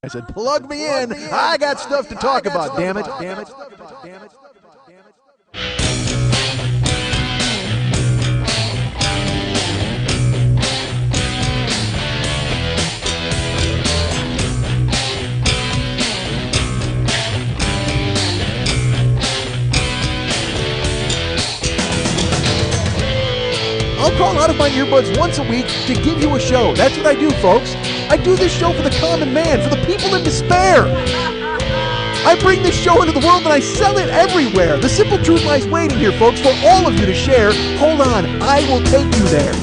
I said, plug me in. I got stuff to talk about, damn it. I'll crawl out of my earbuds once a week to give you a show. That's what I do, folks. I do this show for the common man, for the people in despair. I bring this show into the world and I sell it everywhere. The simple truth lies waiting here, folks, for all of you to share. Hold on, I will take you there.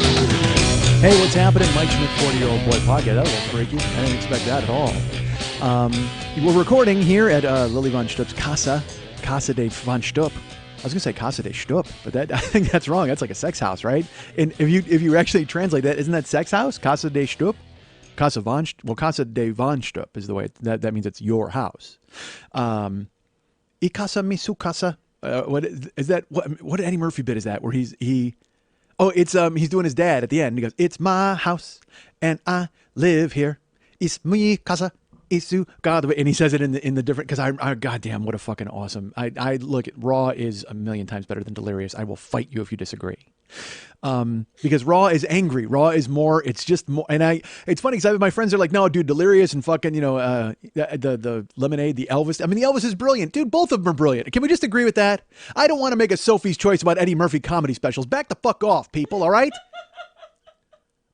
Hey, what's happening? Mike Schmidt, 40-Year-Old Boy Podcast. That was freaky. I didn't expect that at all. We're recording here at Lily von Stup's Casa de von Stupp. I was going to say Casa de Stupp, but I think that's wrong. That's like a sex house, right? And if you actually translate that, isn't that sex house? Casa de Stupp? Casa de von Stupp is the way that means it's your house. I casa mi su casa. What is that? What Eddie Murphy bit is that? Where he's doing his dad at the end. He goes, "It's my house and I live here. It's mi casa." And he says it in the different, because I goddamn, what a fucking awesome. I look at Raw is a million times better than Delirious. I will fight you if you disagree. Because Raw is angry. Raw is more, it's just more. And it's funny because my friends are like, no, dude, Delirious and fucking, the Lemonade, the Elvis. I mean, the Elvis is brilliant. Dude, both of them are brilliant. Can we just agree with that? I don't want to make a Sophie's Choice about Eddie Murphy comedy specials. Back the fuck off, people, all right?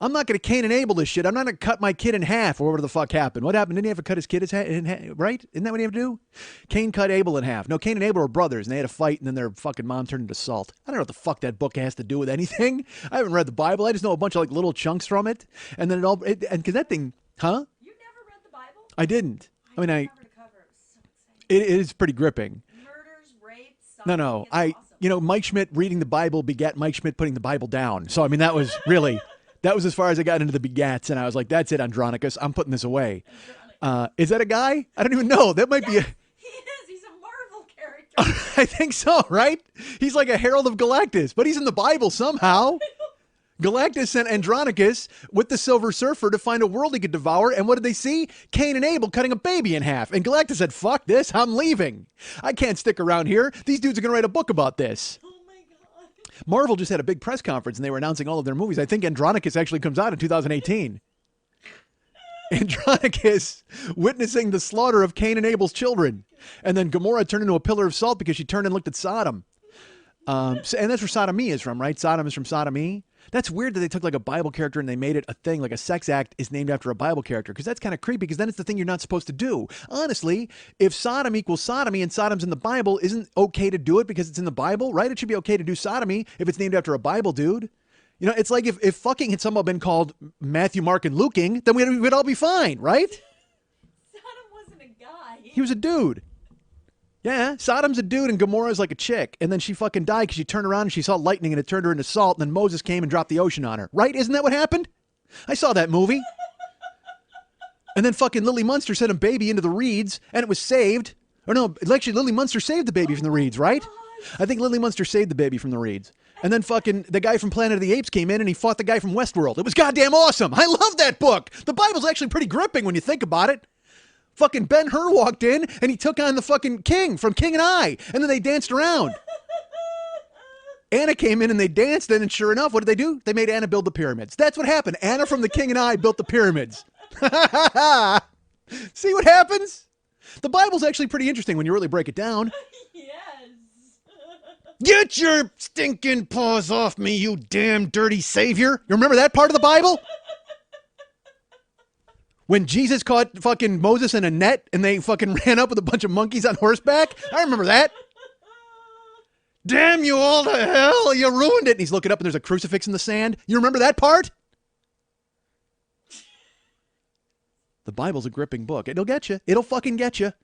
I'm not going to Cain and Abel this shit. I'm not going to cut my kid in half or whatever the fuck happened. What happened? Didn't he have to cut his kid in half, right? Isn't that what he had to do? Cain cut Abel in half. No, Cain and Abel were brothers, and they had a fight, and then their fucking mom turned into salt. I don't know what the fuck that book has to do with anything. I haven't read the Bible. I just know a bunch of like little chunks from it. And then because that thing, huh? You never read the Bible? I didn't. I mean, cover to cover. It was so exciting. It is pretty gripping. Murders, rapes, No. awesome. Mike Schmidt reading the Bible begat Mike Schmidt putting the Bible down. So, I mean, that was really... That was as far as I got into the begats, and I was like, that's it, Andronicus. I'm putting this away. Is that a guy? I don't even know. That might be a... He is. He's a Marvel character. I think so, right? He's like a herald of Galactus, but he's in the Bible somehow. Galactus sent Andronicus with the Silver Surfer to find a world he could devour, and what did they see? Cain and Abel cutting a baby in half. And Galactus said, fuck this, I'm leaving. I can't stick around here. These dudes are going to write a book about this. Marvel just had a big press conference and they were announcing all of their movies. I think Andronicus actually comes out in 2018. Andronicus witnessing the slaughter of Cain and Abel's children. And then Gomorrah turned into a pillar of salt because she turned and looked at Sodom. And that's where sodomy is from, right? Sodom is from sodomy. That's weird that they took like a Bible character and they made it a thing, like a sex act is named after a Bible character, because that's kind of creepy, because then it's the thing you're not supposed to do. Honestly, if Sodom equals sodomy and Sodom's in the Bible, isn't okay to do it because it's in the Bible, right? It should be okay to do sodomy if it's named after a Bible dude. You know, it's like if fucking had somehow been called Matthew, Mark, and Luking, then we'd all be fine, right? Sodom wasn't a guy. He was a dude. Yeah, Sodom's a dude and Gomorrah's like a chick. And then she fucking died because she turned around and she saw lightning and it turned her into salt. And then Moses came and dropped the ocean on her. Right? Isn't that what happened? I saw that movie. And then fucking Lily Munster sent a baby into the reeds and it was saved. Or no, actually Lily Munster saved the baby from the reeds, right? I think Lily Munster saved the baby from the reeds. And then fucking the guy from Planet of the Apes came in and he fought the guy from Westworld. It was goddamn awesome. I love that book. The Bible's actually pretty gripping when you think about it. Fucking Ben-Hur walked in and he took on the fucking king from King and I. And then they danced around. Anna came in and they danced, and sure enough, what did they do? They made Anna build the pyramids. That's what happened. Anna from the King and I built the pyramids. See what happens? The Bible's actually pretty interesting when you really break it down. Yes. Get your stinking paws off me, you damn dirty savior. You remember that part of the Bible? When Jesus caught fucking Moses in a net and they fucking ran up with a bunch of monkeys on horseback? I remember that. Damn you all to hell, you ruined it. And he's looking up and there's a crucifix in the sand. You remember that part? The Bible's a gripping book. It'll get you. It'll fucking get you.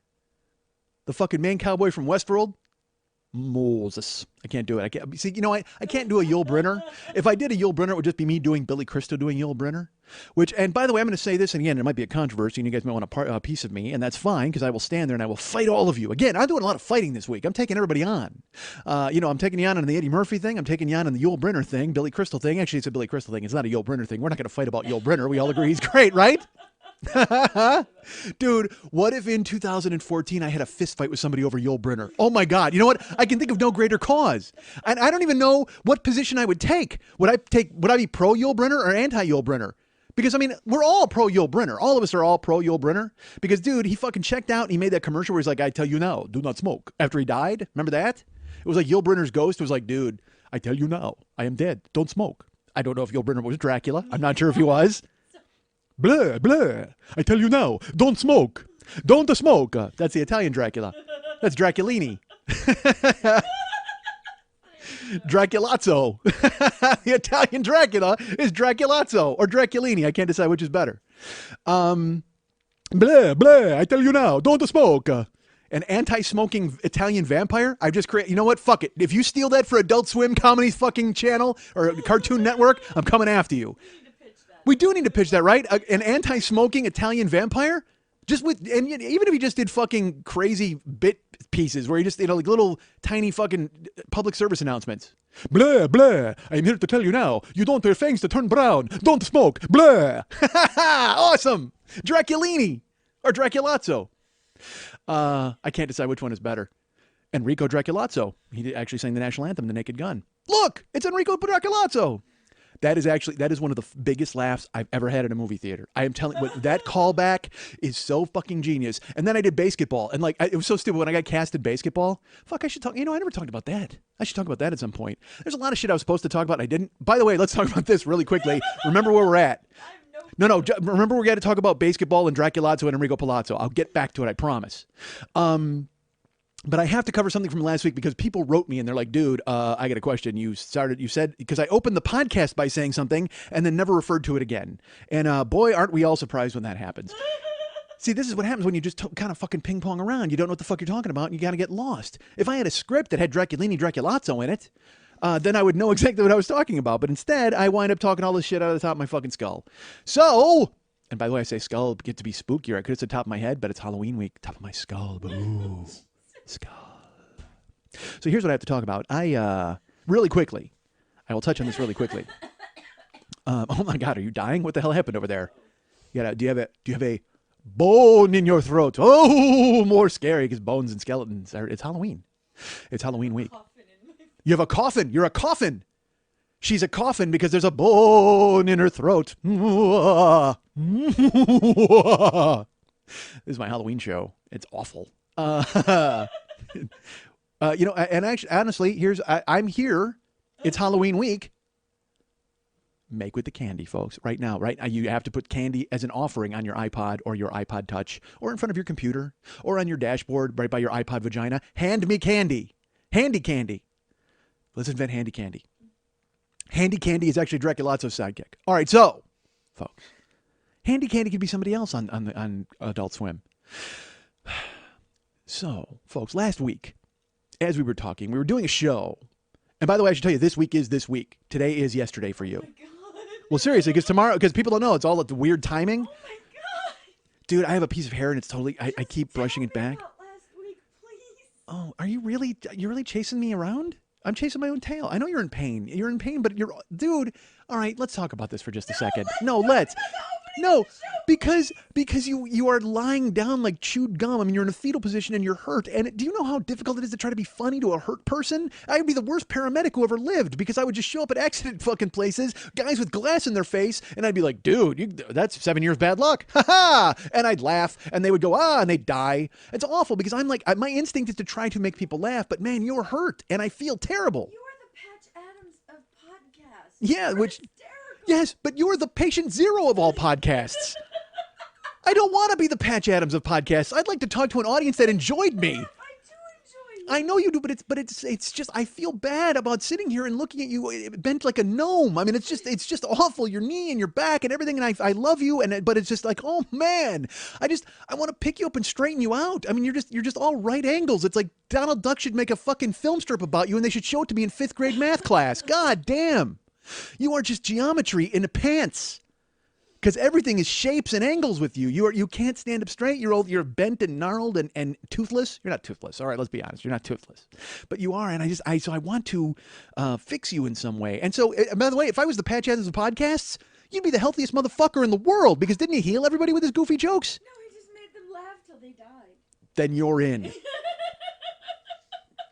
The fucking man cowboy from Westworld. Moses. I can't do it. I can't. See, you know, I can't do a Yul Brynner. If I did a Yul Brynner, it would just be me doing Billy Crystal doing Yul Brynner. Which, and by the way, I'm going to say this, and again, it might be a controversy, and you guys might want a piece of me, and that's fine, because I will stand there and I will fight all of you. Again, I'm doing a lot of fighting this week. I'm taking everybody on. I'm taking you on the Eddie Murphy thing. I'm taking you on the Yul Brynner thing, Billy Crystal thing. Actually, it's a Billy Crystal thing. It's not a Yul Brynner thing. We're not going to fight about Yul Brynner. We all agree he's great, right? Dude, what if in 2014 I had a fist fight with somebody over Yul Brynner? Oh my God. You know what? I can think of no greater cause. And I don't even know what position I would take. Would I be pro Yul Brynner or anti Yul Brynner? Because, I mean, we're all pro Yul Brynner. All of us are all pro Yul Brynner. Because, dude, he fucking checked out and he made that commercial where he's like, I tell you now, do not smoke. After he died. Remember that? It was like Yul Brynner's ghost was like, dude, I tell you now, I am dead. Don't smoke. I don't know if Yul Brynner was Dracula. I'm not sure if he was. Blah, blah. I tell you now, don't smoke. Don't smoke. That's the Italian Dracula. That's Draculini. Draculazzo. The Italian Dracula is Draculazzo or Draculini. I can't decide which is better. Blah, blah. I tell you now, don't smoke. An anti-smoking Italian vampire? I've just created, you know what? Fuck it. If you steal that for Adult Swim Comedy's fucking channel or Cartoon Network, I'm coming after you. We do need to pitch that, right? An anti-smoking Italian vampire? Just with, and even if he just did fucking crazy bit pieces where he just, like little tiny fucking public service announcements. Blah, blah. I'm here to tell you now. You don't want your fangs to turn brown. Don't smoke. Blah. Awesome. Draculini or Draculazzo. I can't decide which one is better. Enrico Draculazzo. He actually sang the national anthem, The Naked Gun. Look, it's Enrico Draculazzo. That is one of the biggest laughs I've ever had in a movie theater. I am telling you, that callback is so fucking genius. And then I did basketball, and it was so stupid when I got cast in basketball. Fuck, I should talk. I never talked about that. I should talk about that at some point. There's a lot of shit I was supposed to talk about. I didn't. By the way, let's talk about this really quickly. Remember where we're at. No. Remember we're going to talk about basketball and Draculazzo and Enrico Palazzo. I'll get back to it. I promise. But I have to cover something from last week because people wrote me and they're like, dude, I got a question. You said, because I opened the podcast by saying something and then never referred to it again. And boy, aren't we all surprised when that happens. See, this is what happens when you just kind of fucking ping pong around. You don't know what the fuck you're talking about and you got to get lost. If I had a script that had Draculini, Draculazzo in it, then I would know exactly what I was talking about. But instead, I wind up talking all this shit out of the top of my fucking skull. So, and by the way, I say skull, get to be spookier. I could have said top of my head, but it's Halloween week. Top of my skull. Boo. Skull. So here's what I have to talk about. Really quickly, I will touch on this really quickly. Oh my God, are you dying? What the hell happened over there? Do you have a bone in your throat? Oh, more scary because bones and skeletons. It's Halloween. It's Halloween week. You have a coffin. You're a coffin. She's a coffin because there's a bone in her throat. This is my Halloween show. It's awful. And actually, honestly, I'm here. It's Halloween week. Make with the candy, folks. Right now, you have to put candy as an offering on your iPod or your iPod Touch or in front of your computer or on your dashboard right by your iPod vagina. Hand me candy. Handy candy. Let's invent handy candy. Handy candy is actually Draculazzo's sidekick. All right, so, folks, handy candy could be somebody else on Adult Swim. So, folks, last week, as we were talking, we were doing a show. And by the way, I should tell you, this week is this week. Today is yesterday for you. Oh my God. Well, seriously, because tomorrow, because people don't know, it's all at the weird timing. Oh my God. Dude, I have a piece of hair and it's totally, I keep brushing it back. About last week, please. Oh, you're really chasing me around? I'm chasing my own tail. I know you're in pain. You're in pain, but dude, all right, let's talk about this for just a second. No, let's. No, because you are lying down like chewed gum. I mean, you're in a fetal position and you're hurt. And do you know how difficult it is to try to be funny to a hurt person? I would be the worst paramedic who ever lived because I would just show up at accident fucking places, guys with glass in their face, and I'd be like, dude, that's 7 years bad luck. Ha ha! And I'd laugh, and they would go, and they'd die. It's awful because I'm like, my instinct is to try to make people laugh, but man, you're hurt, and I feel terrible. You are the Patch Adams of podcasts. Yeah, You're which... hysterical. Yes, but you're the patient zero of all podcasts. I don't want to be the Patch Adams of podcasts. I'd like to talk to an audience that enjoyed me. I do enjoy you. I know you do, but it's just I feel bad about sitting here and looking at you bent like a gnome. I mean, it's just awful. Your knee and your back and everything, and I love you, but it's just like, oh man, I want to pick you up and straighten you out. I mean, you're just all right angles. It's like Donald Duck should make a fucking film strip about you, and they should show it to me in 5th grade math class. God damn. You are just geometry in the pants. Because everything is shapes and angles with you. You can't stand up straight. You're bent and gnarled and toothless. You're not toothless. All right, let's be honest. You're not toothless. But you are, and I want to fix you in some way. And so, by the way, if I was the Patch Adams of podcasts, You'd be the healthiest motherfucker in the world because didn't he heal everybody with his goofy jokes? No, he just made them laugh till they died. Then you're in.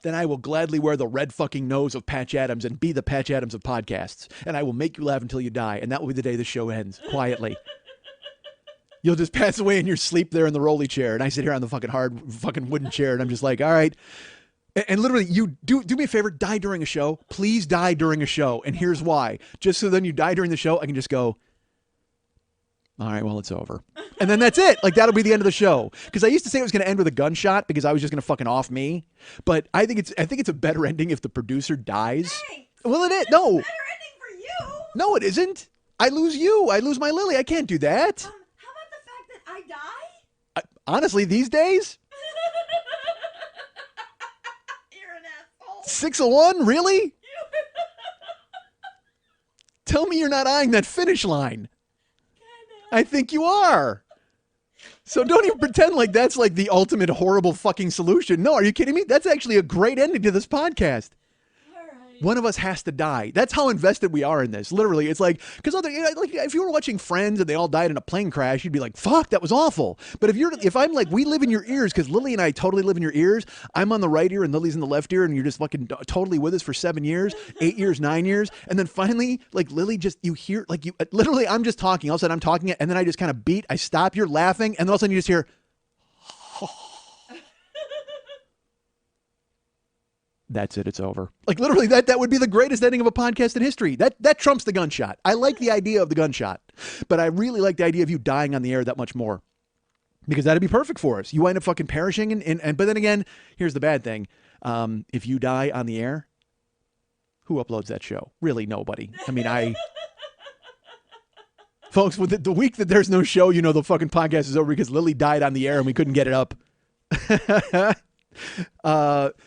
Then I will gladly wear the red fucking nose of Patch Adams and be the Patch Adams of podcasts. And I will make you laugh until you die. And that will be the day the show ends, quietly. You'll just pass away in your sleep there in the rolly chair. And I sit here on the fucking hard fucking wooden chair. And I'm just like, all right. And literally, you do me a favor, die during a show. Please die during a show. And here's why. Just so then you die during the show, I can just go, all right, well, it's over. And then that's it. Like, that'll be the end of the show. Because I used to say it was going to end with a gunshot because I was just going to fucking off me. But I think it's a better ending if the producer dies. Thanks. Well, it is. No. Better ending for you. No, it isn't. I lose you. I lose my Lily. I can't do that. How about the fact that I die? Honestly, these days, You're an asshole. 6 of 1? Really? Tell me you're not eyeing that finish line. I think you are. So don't even pretend like that's like the ultimate horrible fucking solution. No, are you kidding me? That's actually a great ending to this podcast. All right. One of us has to die. That's how invested we are in this. Literally, it's like, because like if you were watching Friends and they all died in a plane crash, you'd be like, "Fuck, that was awful." But if I'm like, we live in your ears, because Lily and I totally live in your ears. I'm on the right ear and Lily's in the left ear, and you're just fucking totally with us for 7 years, 8 years, 9 years, and then finally, like Lily, just you hear like you literally, I'm just talking. All of a sudden, I'm talking, and then I just kind of beat. I stop. You're laughing, and then all of a sudden, you just hear. That's it. It's over. Like literally that would be the greatest ending of a podcast in history. That trumps the gunshot. I like the idea of the gunshot, but I really like the idea of you dying on the air that much more because that'd be perfect for us. You wind up fucking perishing. But then again, here's the bad thing. If you die on the air, who uploads that show? Really nobody. I mean, folks, with the week that there's no show, you know, the fucking podcast is over because Lily died on the air and we couldn't get it up.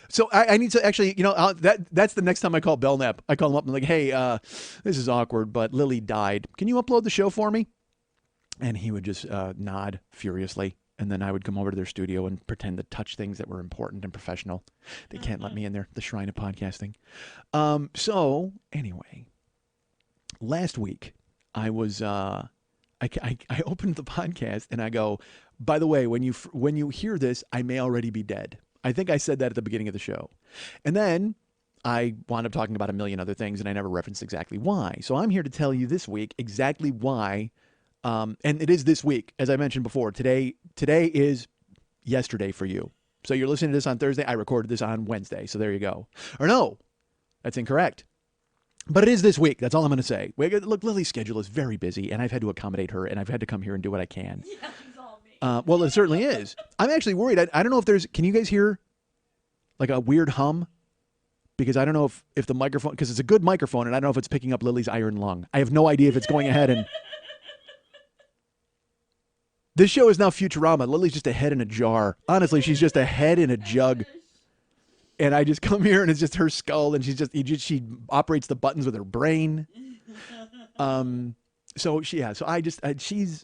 So I need to actually, you know, that's the next time I call Belknap. I call him up and I'm like, hey, this is awkward, but Lily died. Can you upload the show for me? And he would just nod furiously. And then I would come over to their studio and pretend to touch things that were important and professional. They can't let me in there, the shrine of podcasting. So anyway, last week I was, I opened the podcast and I go, by the way, when you hear this, I may already be dead. I think I said that at the beginning of the show. And then I wound up talking about a million other things and I never referenced exactly why. So I'm here to tell you this week exactly why. And it is this week, as I mentioned before. Today is yesterday for you. So you're listening to this on Thursday. I recorded this on Wednesday. So there you go. Or no, that's incorrect. But it is this week. That's all I'm going to say. Look, Lily's schedule is very busy, and I've had to accommodate her, and I've had to come here and do what I can. Yeah, it's all me. Well, it certainly is. I'm actually worried. I don't know if there's... Can you guys hear like a weird hum? Because I don't know if the microphone... Because it's a good microphone, and I don't know if it's picking up Lily's iron lung. I have no idea if it's going ahead and... This show is now Futurama. Lily's just a head in a jar. Honestly, she's just a head in a jug. And I just come here and it's just her skull and she operates the buttons with her brain. So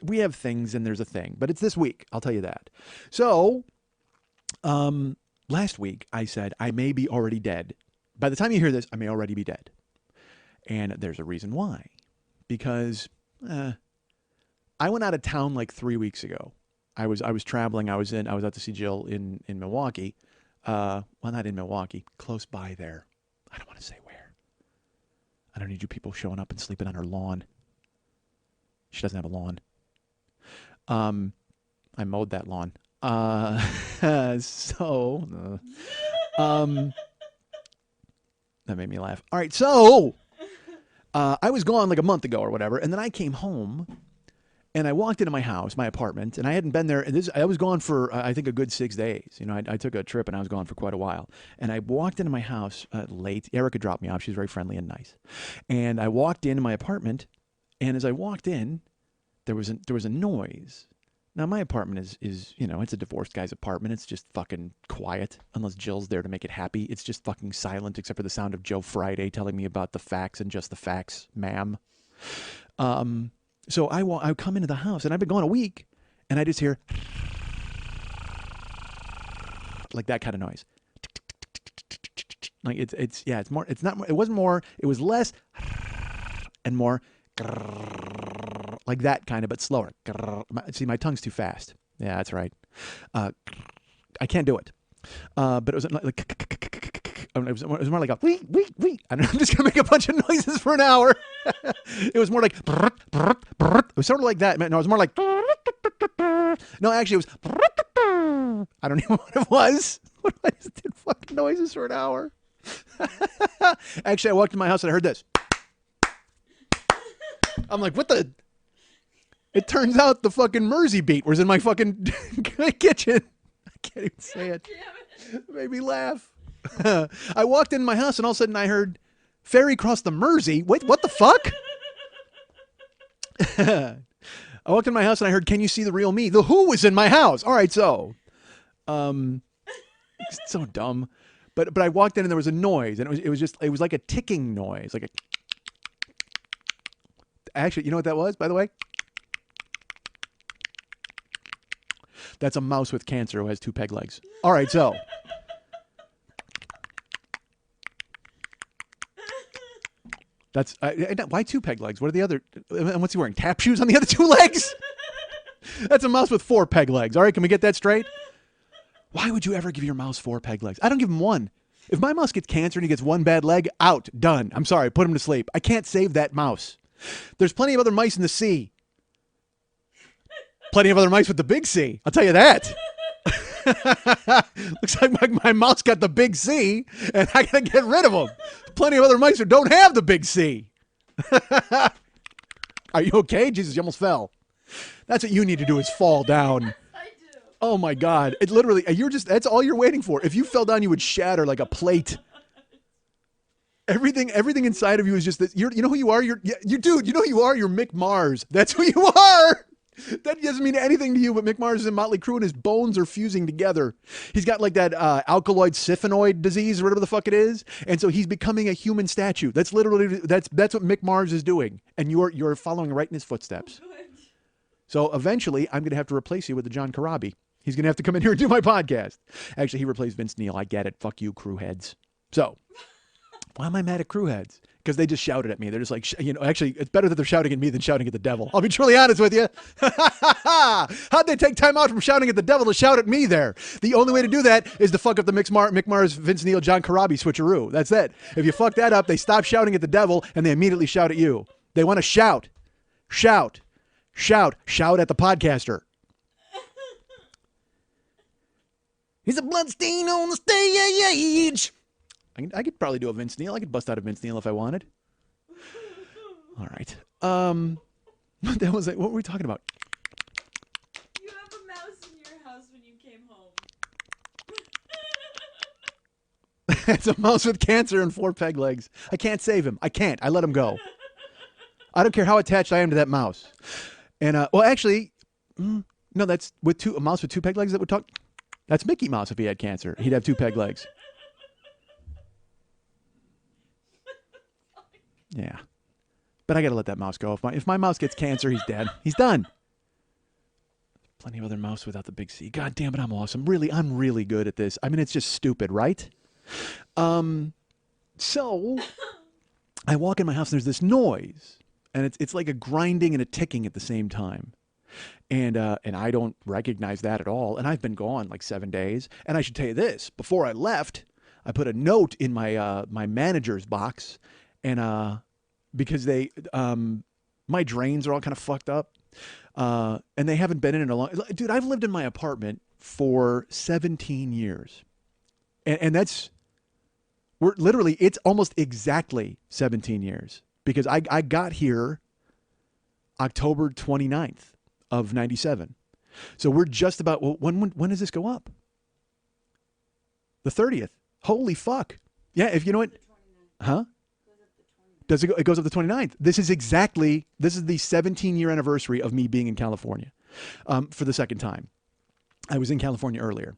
we have things and there's a thing, but it's this week. I'll tell you that. So, last week I said, I may be already dead. By the time you hear this, I may already be dead. And there's a reason why, because, I went out of town like 3 weeks ago. I was traveling. I was out to see Jill in Milwaukee. Well, not in Milwaukee, close by there. I don't want to say where. I don't need you people showing up and sleeping on her lawn. She doesn't have a lawn. I mowed that lawn. That made me laugh. All right, so I was gone like a month ago or whatever, and then I came home. And I walked into my house, my apartment, and I hadn't been there. And I was gone for, I think, a good 6 days. You know, I took a trip and I was gone for quite a while. And I walked into my house late. Erica dropped me off. She's very friendly and nice. And I walked into my apartment, and as I walked in, there was a noise. Now, my apartment is, you know, it's a divorced guy's apartment. It's just fucking quiet, unless Jill's there to make it happy. It's just fucking silent, except for the sound of Joe Friday telling me about the facts and just the facts, ma'am. So I come into the house, and I've been gone a week, and I just hear like that kind of noise. Like it was less and more. like that kind of, but slower. See, my tongue's too fast. Yeah, that's right. I can't do it. But it was like it was more like a wee wee wee. I'm just gonna make a bunch of noises for an hour. It was more like it was sort of like that. No, it was more like no. Actually, it was I don't know what it was. What I just did fucking noises for an hour. Actually, I walked in my house and I heard this. I'm like, what the? It turns out the fucking Mersey beat was in my fucking kitchen. I can't even say it. It made me laugh. I walked in my house and all of a sudden I heard ferry cross the Mersey. Wait, what the fuck? I walked in my house and I heard, can you see the real me? The Who was in my house. All right, so, it's so dumb. But I walked in and there was a noise and it was like a ticking noise, like a. Actually, you know what that was, by the way? That's a mouse with cancer who has 2 peg legs. All right, so. That's why 2 peg legs? What are the other? And what's he wearing? Tap shoes on the other 2 legs? That's a mouse with 4 peg legs. All right, can we get that straight? Why would you ever give your mouse 4 peg legs? I don't give him 1. If my mouse gets cancer and he gets 1 bad leg, out, done. I'm sorry, put him to sleep. I can't save that mouse. There's plenty of other mice in the sea. Plenty of other mice with the big C. I'll tell you that. Looks like my mouse got the big C, and I gotta get rid of them. Plenty of other mice who don't have the big C. Are you okay? Jesus, you almost fell. That's what you need to do is fall down. I do. Oh my God. It literally, that's all you're waiting for. If you fell down, you would shatter like a plate. Everything inside of you is just this. You know who you are? You're dude, you know who you are? You're Mick Mars. That's who you are. That doesn't mean anything to you, but Mick Mars is in Motley Crue and his bones are fusing together. He's got like that alkaloid syphenoid disease or whatever the fuck it is. And so he's becoming a human statue. That's literally, that's what Mick Mars is doing. And you're following right in his footsteps. Good. So eventually I'm going to have to replace you with the John Corabi. He's going to have to come in here and do my podcast. Actually, he replaced Vince Neil. I get it. Fuck you, crew heads. So why am I mad at crew heads? Because they just shouted at me. They're just like, actually, it's better that they're shouting at me than shouting at the devil. I'll be truly honest with you. How'd they take time out from shouting at the devil to shout at me there? The only way to do that is to fuck up the Mick Mars, Vince Neil, John Corabi switcheroo. That's it. If you fuck that up, they stop shouting at the devil and they immediately shout at you. They want to shout at the podcaster. He's a bloodstain on the stage. I could probably do a Vince Neil. I could bust out a Vince Neil if I wanted. All right. What the hell was that? What were we talking about? You have a mouse in your house when you came home. It's a mouse with cancer and 4 peg legs. I can't save him. I can't. I let him go. I don't care how attached I am to that mouse. And well, actually, no, that's a mouse with 2 peg legs that would talk. That's Mickey Mouse if he had cancer. He'd have 2 peg legs. Yeah. But I got to let that mouse go. If my mouse gets cancer, he's dead. He's done. Plenty of other mouse without the big C. God damn it, I'm awesome. Really, I'm really good at this. I mean, it's just stupid, right? So I walk in my house and there's this noise. And it's like a grinding and a ticking at the same time. And I don't recognize that at all. And I've been gone like 7 days. And I should tell you this. Before I left, I put a note in my my manager's box. And because my drains are all kind of fucked up, and they haven't been in a long. Dude, I've lived in my apartment for 17 years, and it's almost exactly 17 years because I got here October 29th of 97, so we're just about. Well, when does this go up? The 30th. Holy fuck! Yeah, if you know what, huh? Does it goes up the 29th. This is the 17-year anniversary of me being in California for the second time. I was in California earlier.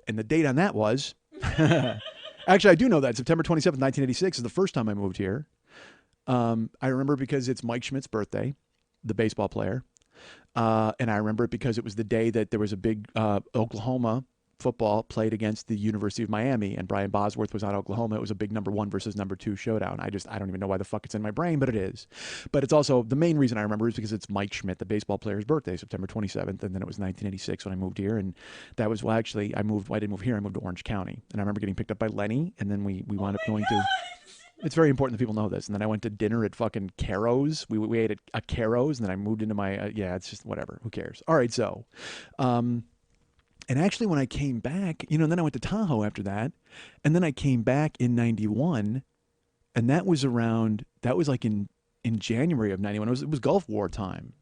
And the date on that was, actually, I do know that. September 27th, 1986 is the first time I moved here. I remember because it's Mike Schmidt's birthday, the baseball player. And I remember it because it was the day that there was a big Oklahoma football played against the University of Miami, and Brian Bosworth was on Oklahoma. It was a big number 1 versus number 2 showdown. I don't even know why the fuck it's in my brain, but it is. But it's also, the main reason I remember is because it's Mike Schmidt, the baseball player's birthday, September 27th, and then it was 1986 when I moved here, and that was, well, actually, I didn't move here, I moved to Orange County, and I remember getting picked up by Lenny, and then we wound up going to, it's very important that people know this, and then I went to dinner at fucking Caro's. We ate at Caro's, and then I moved into my, it's just whatever, who cares? All right, so, and actually, when I came back, and then I went to Tahoe after that, and then I came back in 91, and that was like in January of 91. It was Gulf War time.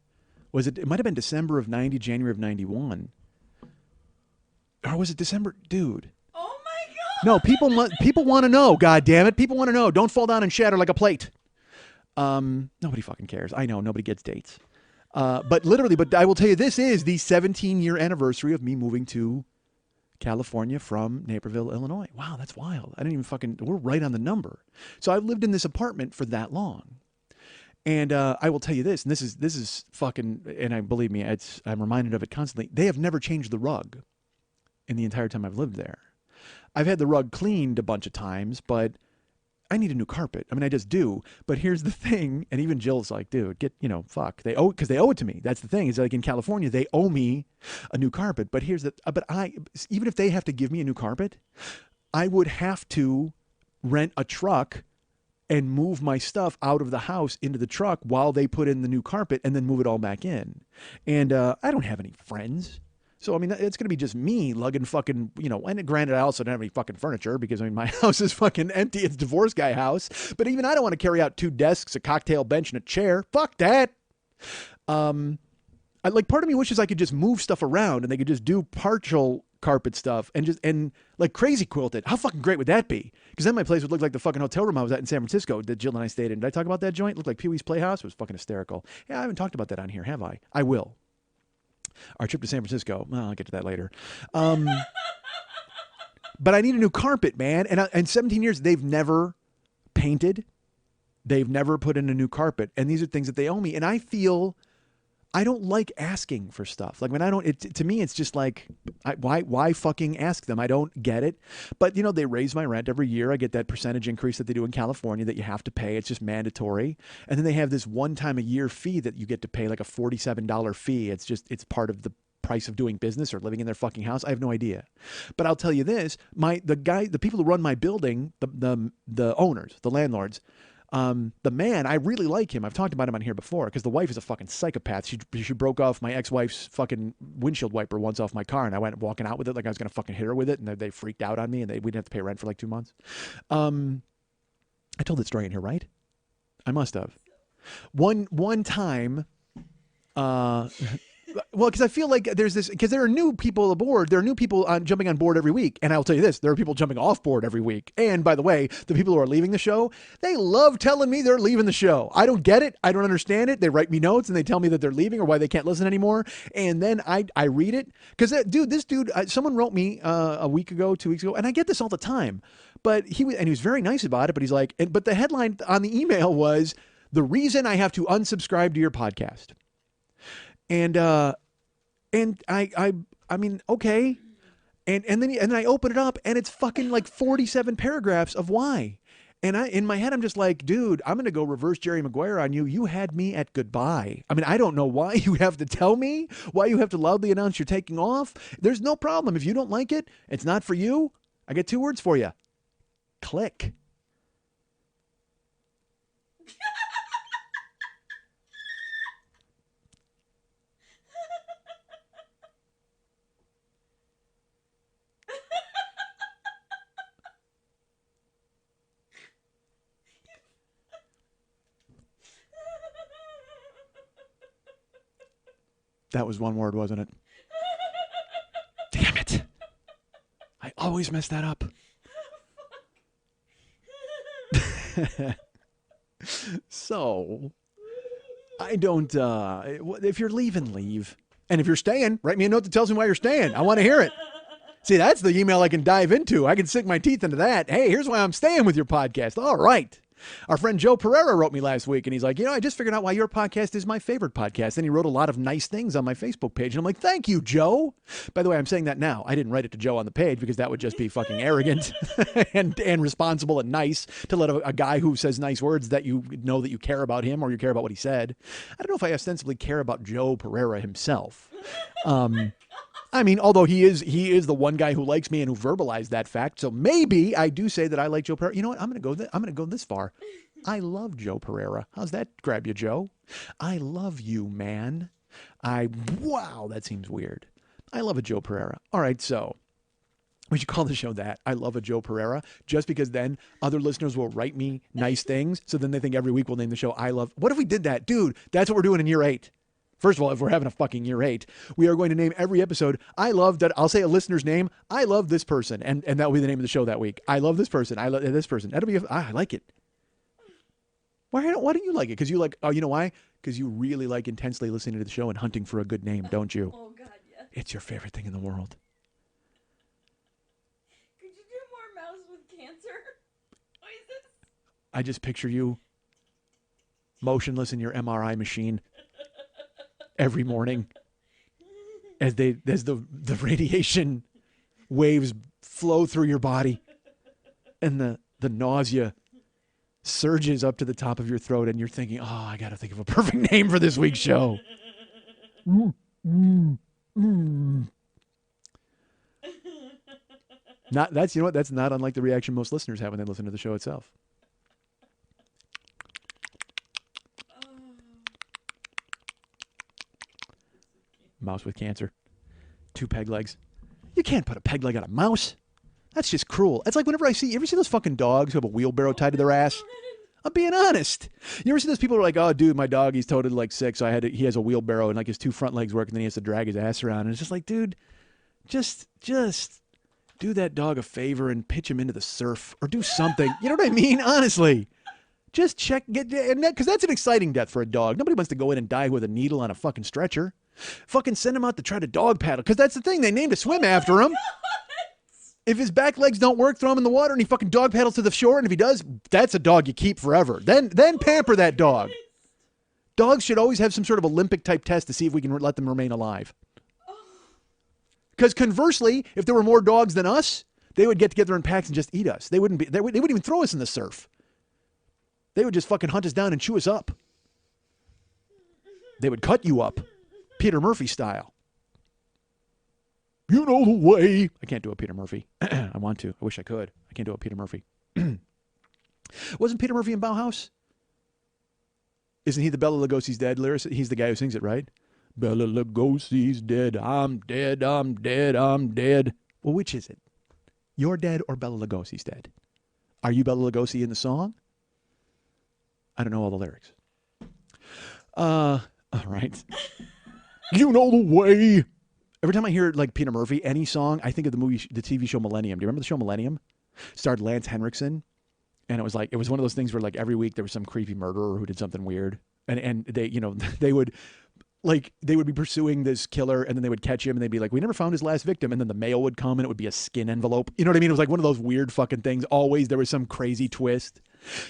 It might have been December of 90, January of 91. Or was it December? Dude. Oh my God. No, people want to know, God damn it. People want to know. Don't fall down and shatter like a plate. Nobody fucking cares. I know, nobody gets dates. But I will tell you, this is the 17-year anniversary of me moving to California from Naperville, Illinois. Wow, that's wild. We're right on the number. So I've lived in this apartment for that long. And I will tell you this, and this is fucking, and believe me, I'm reminded of it constantly. They have never changed the rug in the entire time I've lived there. I've had the rug cleaned a bunch of times, but I need a new carpet. I just do. But here's the thing, and even Jill's like, dude, fuck. Because they owe it to me. That's the thing. It's like in California, they owe me a new carpet. But even if they have to give me a new carpet, I would have to rent a truck and move my stuff out of the house into the truck while they put in the new carpet and then move it all back in. And I don't have any friends. So, it's going to be just me lugging fucking, and granted, I also don't have any fucking furniture because, my house is fucking empty. It's a divorce guy house. But even I don't want to carry out 2 desks, a cocktail bench, and a chair. Fuck that. Part of me wishes I could just move stuff around and they could just do partial carpet stuff and crazy quilt it. How fucking great would that be? Because then my place would look like the fucking hotel room I was at in San Francisco that Jill and I stayed in. Did I talk about that joint? It looked like Pee-wee's Playhouse. It was fucking hysterical. Yeah, I haven't talked about that on here, have I? I will. Our trip to San Francisco. Well, I'll get to that later. But I need a new carpet, man. And in 17 years, they've never painted. They've never put in a new carpet. And these are things that they owe me. And I feel I don't like asking for stuff. To me, it's just like, why fucking ask them? I don't get it. But, they raise my rent every year. I get that percentage increase that they do in California that you have to pay. It's just mandatory. And then they have this one time a year fee that you get to pay, like a $47 fee. It's part of the price of doing business or living in their fucking house. I have no idea. But I'll tell you this, the people who run my building, the owners, the landlords, the man, I really like him. I've talked about him on here before because the wife is a fucking psychopath. She broke off my ex-wife's fucking windshield wiper once off my car, and I went walking out with it like I was going to fucking hit her with it, and they freaked out on me, and we didn't have to pay rent for like 2 months. I told that story in here, right? I must have. One time, well, because I feel like because there are new people aboard. There are new people jumping on board every week. And I'll tell you this, there are people jumping off board every week. And by the way, the people who are leaving the show, they love telling me they're leaving the show. I don't get it. I don't understand it. They write me notes and they tell me that they're leaving or why they can't listen anymore. And then I read it. Because this dude, someone wrote me a week ago, 2 weeks ago, and I get this all the time. But he was very nice about it. But he's like, but the headline on the email was, "The reason I have to unsubscribe to your podcast." And I mean, okay. And then I open it up and it's fucking like 47 paragraphs of why. And in my head, I'm just like, dude, I'm going to go reverse Jerry Maguire on you. You had me at goodbye. I mean, I don't know why you have to tell me, why you have to loudly announce you're taking off. There's no problem. If you don't like it, it's not for you. I get 2 words for you. Click. That was one word, wasn't it? Damn it. I always mess that up. So, I don't, if you're leaving, leave. And if you're staying, write me a note that tells me why you're staying. I want to hear it. See, that's the email I can dive into. I can sink my teeth into that. Hey, here's why I'm staying with your podcast. All right. Our friend Joe Pereira wrote me last week, and he's like, I just figured out why your podcast is my favorite podcast. And he wrote a lot of nice things on my Facebook page. And I'm like, thank you, Joe. By the way, I'm saying that now. I didn't write it to Joe on the page because that would just be fucking arrogant and responsible and nice to let a guy who says nice words that you know that you care about him or you care about what he said. I don't know if I ostensibly care about Joe Pereira himself. I mean, although he is the one guy who likes me and who verbalized that fact. So maybe I do say that I like Joe Pereira. You know what? I'm going to go this far. I love Joe Pereira. How's that grab you, Joe? I love you, man. Wow, that seems weird. I love a Joe Pereira. All right, so we should call the show that. I love a Joe Pereira, just because then other listeners will write me nice things. So then they think every week we'll name the show I love. What if we did that? Dude, that's what we're doing in year 8. First of all, if we're having a fucking year 8, we are going to name every episode, I love that. I'll say a listener's name. I love this person. And that will be the name of the show that week. I love this person. I love this person. That'll be, I like it. Why don't you like it? Because you like, oh, you know why? Because you really like intensely listening to the show and hunting for a good name, don't you? Oh, God, yeah. It's your favorite thing in the world. Could you do more mouse with cancer? What is this? I just picture you motionless in your MRI machine every morning as the radiation waves flow through your body and the nausea surges up to the top of your throat and you're thinking, oh, I got to think of a perfect name for this week's show. That's not unlike the reaction most listeners have when they listen to the show itself. Mouse with cancer. 2 peg legs. You can't put a peg leg on a mouse. That's just cruel. It's like whenever you ever see those fucking dogs who have a wheelbarrow tied to their ass? I'm being honest. You ever see those people who are like, oh, dude, my dog, he's totally like sick, so he has a wheelbarrow and like his 2 front legs work and then he has to drag his ass around. And it's just like, dude, just do that dog a favor and pitch him into the surf or do something. You know what I mean? Honestly. Just because that's an exciting death for a dog. Nobody wants to go in and die with a needle on a fucking stretcher. Fucking send him out to try to dog paddle. Because that's the thing. They named a swim after him. If his back legs don't work, throw him in the water and he fucking dog paddles to the shore. And if he does, that's a dog you keep forever. Then pamper that dog. Dogs should always have some sort of Olympic type test to see if we can let them remain alive. Because conversely, if there were more dogs than us, they would get together in packs and just eat us. They wouldn't even throw us in the surf. They would just fucking hunt us down and chew us up. They would cut you up. Peter Murphy style. You know the way. I can't do a Peter Murphy. I want to. I wish I could. I can't do a Peter Murphy. Wasn't Peter Murphy in Bauhaus? Isn't he the Bela Lugosi's dead lyricist? He's the guy who sings it, right? Bela Lugosi's dead. I'm dead. I'm dead. I'm dead. Well, which is it? You're dead or Bela Lugosi's dead? Are you Bela Lugosi in the song? I don't know all the lyrics. All right. You know the way. Every time I hear like Peter Murphy, any song, I think of the TV show Millennium. Do you remember the show Millennium? Starred Lance Henriksen. And it was one of those things where like every week there was some creepy murderer who did something weird. And they, they would be pursuing this killer and then they would catch him and they'd be like, we never found his last victim. And then the mail would come and it would be a skin envelope. You know what I mean? It was like one of those weird fucking things. Always there was some crazy twist.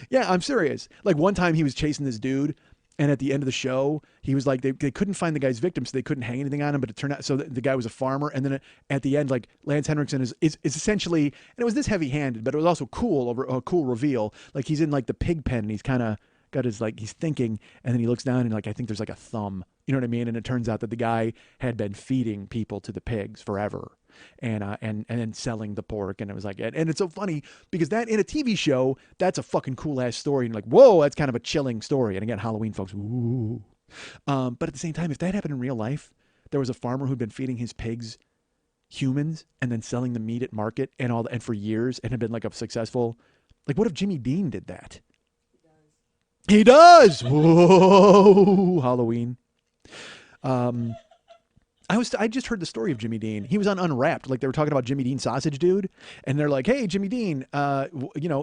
Yeah, I'm serious. Like one time he was chasing this dude and at the end of the show, he was like, they couldn't find the guy's victim, so they couldn't hang anything on him, but it turned out, so the guy was a farmer. And then at the end, like Lance Henriksen is essentially, and it was this heavy handed, but it was also a cool reveal. Like he's in like the pig pen and he's kind of got his, like, he's thinking, and then he looks down and like, I think there's like a thumb, you know what I mean? And it turns out that the guy had been feeding people to the pigs forever. And then selling the pork. And it was like, and it's so funny because that in a TV show, that's a fucking cool ass story. And you're like, whoa, that's kind of a chilling story. And again, Halloween folks, ooh. But at the same time, if that happened in real life, there was a farmer who'd been feeding his pigs humans and then selling the meat at market and for years and had been like a successful, like what if Jimmy Dean did that? He does. Whoa, Halloween. I just heard the story of Jimmy Dean. He was on Unwrapped. Like they were talking about Jimmy Dean Sausage Dude. And they're like, hey, Jimmy Dean,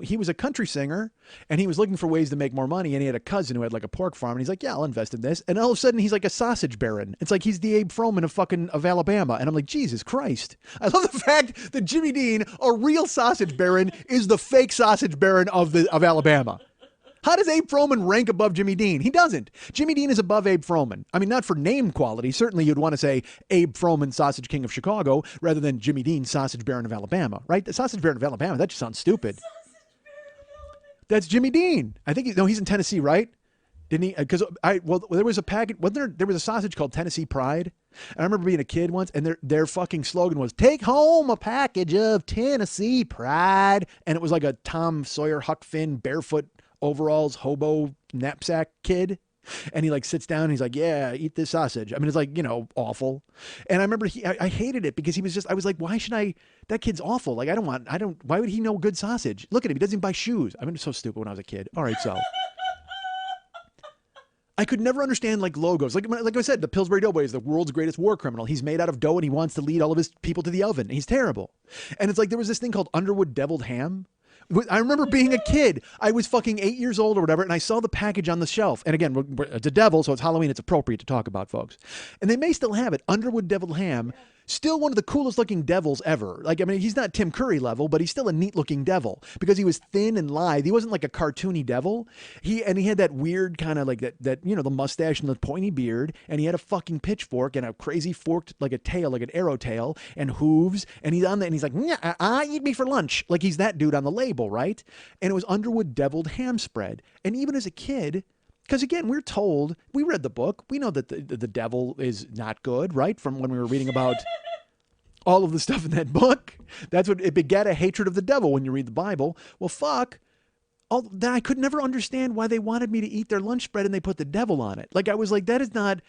he was a country singer and he was looking for ways to make more money. And he had a cousin who had like a pork farm. And he's like, yeah, I'll invest in this. And all of a sudden he's like a sausage baron. It's like he's the Abe Froman of Alabama. And I'm like, Jesus Christ. I love the fact that Jimmy Dean, a real sausage baron, is the fake sausage baron of Alabama. How does Abe Froman rank above Jimmy Dean? He doesn't. Jimmy Dean is above Abe Froman. I mean, not for name quality. Certainly you'd want to say Abe Froman, Sausage King of Chicago, rather than Jimmy Dean, Sausage Baron of Alabama, right? The Sausage Baron of Alabama, that just sounds stupid. That's Jimmy Dean. I think, he's in Tennessee, right? Didn't he? Because there was a package, there was a sausage called Tennessee Pride. And I remember being a kid once, and their fucking slogan was, take home a package of Tennessee Pride. And it was like a Tom Sawyer, Huck Finn, barefoot overalls, hobo knapsack kid. And he like sits down and he's like, yeah, eat this sausage. I mean, it's like, awful. And I remember I hated it because I was like, why should that kid's awful. Like, why would he know good sausage? Look at him. He doesn't even buy shoes. I mean, so stupid when I was a kid. All right, so. I could never understand like logos. Like I said, the Pillsbury Doughboy is the world's greatest war criminal. He's made out of dough and he wants to lead all of his people to the oven. He's terrible. And it's like there was this thing called Underwood Deviled Ham. I remember being a kid. I was fucking 8 years old or whatever, and I saw the package on the shelf. And again, it's a devil, so it's Halloween. It's appropriate to talk about, folks. And they may still have it. Underwood Deviled Ham. Still one of the coolest looking devils ever. Like, I mean, he's not Tim Curry level, but he's still a neat looking devil because he was thin and lithe. He wasn't like a cartoony devil. He had that weird kind of like that, the mustache and the pointy beard. And he had a fucking pitchfork and a crazy forked, like a tail, like an arrow tail and hooves. And he's on that and he's like, eat me for lunch. Like he's that dude on the label, right? And it was Underwood Deviled Ham Spread. And even as a kid, because again, we're told, we read the book, we know that the devil is not good, right? From when we were reading about all of the stuff in that book. That's what it begat, a hatred of the devil when you read the Bible. Well, fuck. I could never understand why they wanted me to eat their lunch spread and they put the devil on it. Like I was like, that is not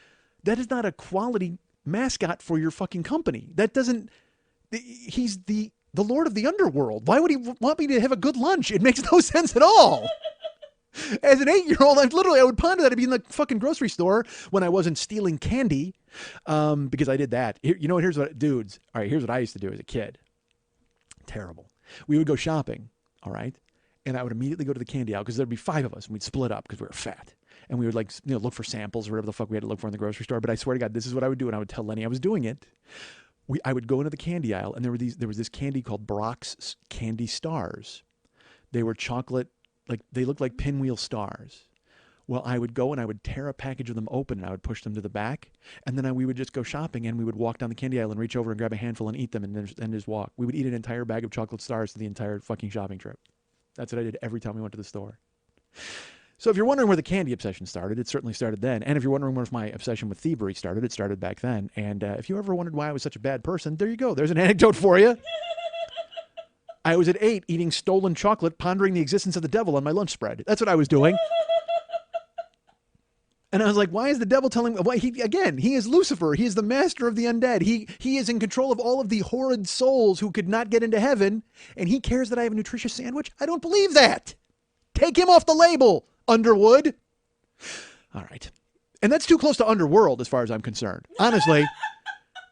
a quality mascot for your fucking company. That doesn't, he's the Lord of the Underworld. Why would he want me to have a good lunch? It makes no sense at all. As an 8-year-old, I would ponder that. I'd be in the fucking grocery store when I wasn't stealing candy, because I did that. Here's what I used to do as a kid. Terrible. We would go shopping, all right? And I would immediately go to the candy aisle because there'd be 5 of us and we'd split up because we were fat. And we would look for samples or whatever the fuck we had to look for in the grocery store. But I swear to God, this is what I would do. And I would tell Lenny I was doing it. I would go into the candy aisle and there was this candy called Brock's Candy Stars. They were chocolate. Like they looked like pinwheel stars. Well, I would go and I would tear a package of them open and I would push them to the back. And then we would just go shopping and we would walk down the candy aisle and reach over and grab a handful and eat them and then just walk. We would eat an entire bag of chocolate stars to the entire fucking shopping trip. That's what I did every time we went to the store. So if you're wondering where the candy obsession started, it certainly started then. And if you're wondering where my obsession with thievery started, it started back then. And if you ever wondered why I was such a bad person, there you go. There's an anecdote for you. I was at 8 eating stolen chocolate, pondering the existence of the devil on my lunch spread. That's what I was doing. And I was like, why is the devil telling me? Why he is Lucifer. He is the master of the undead. He is in control of all of the horrid souls who could not get into heaven. And he cares that I have a nutritious sandwich? I don't believe that. Take him off the label, Underwood. All right. And that's too close to Underworld as far as I'm concerned. Honestly.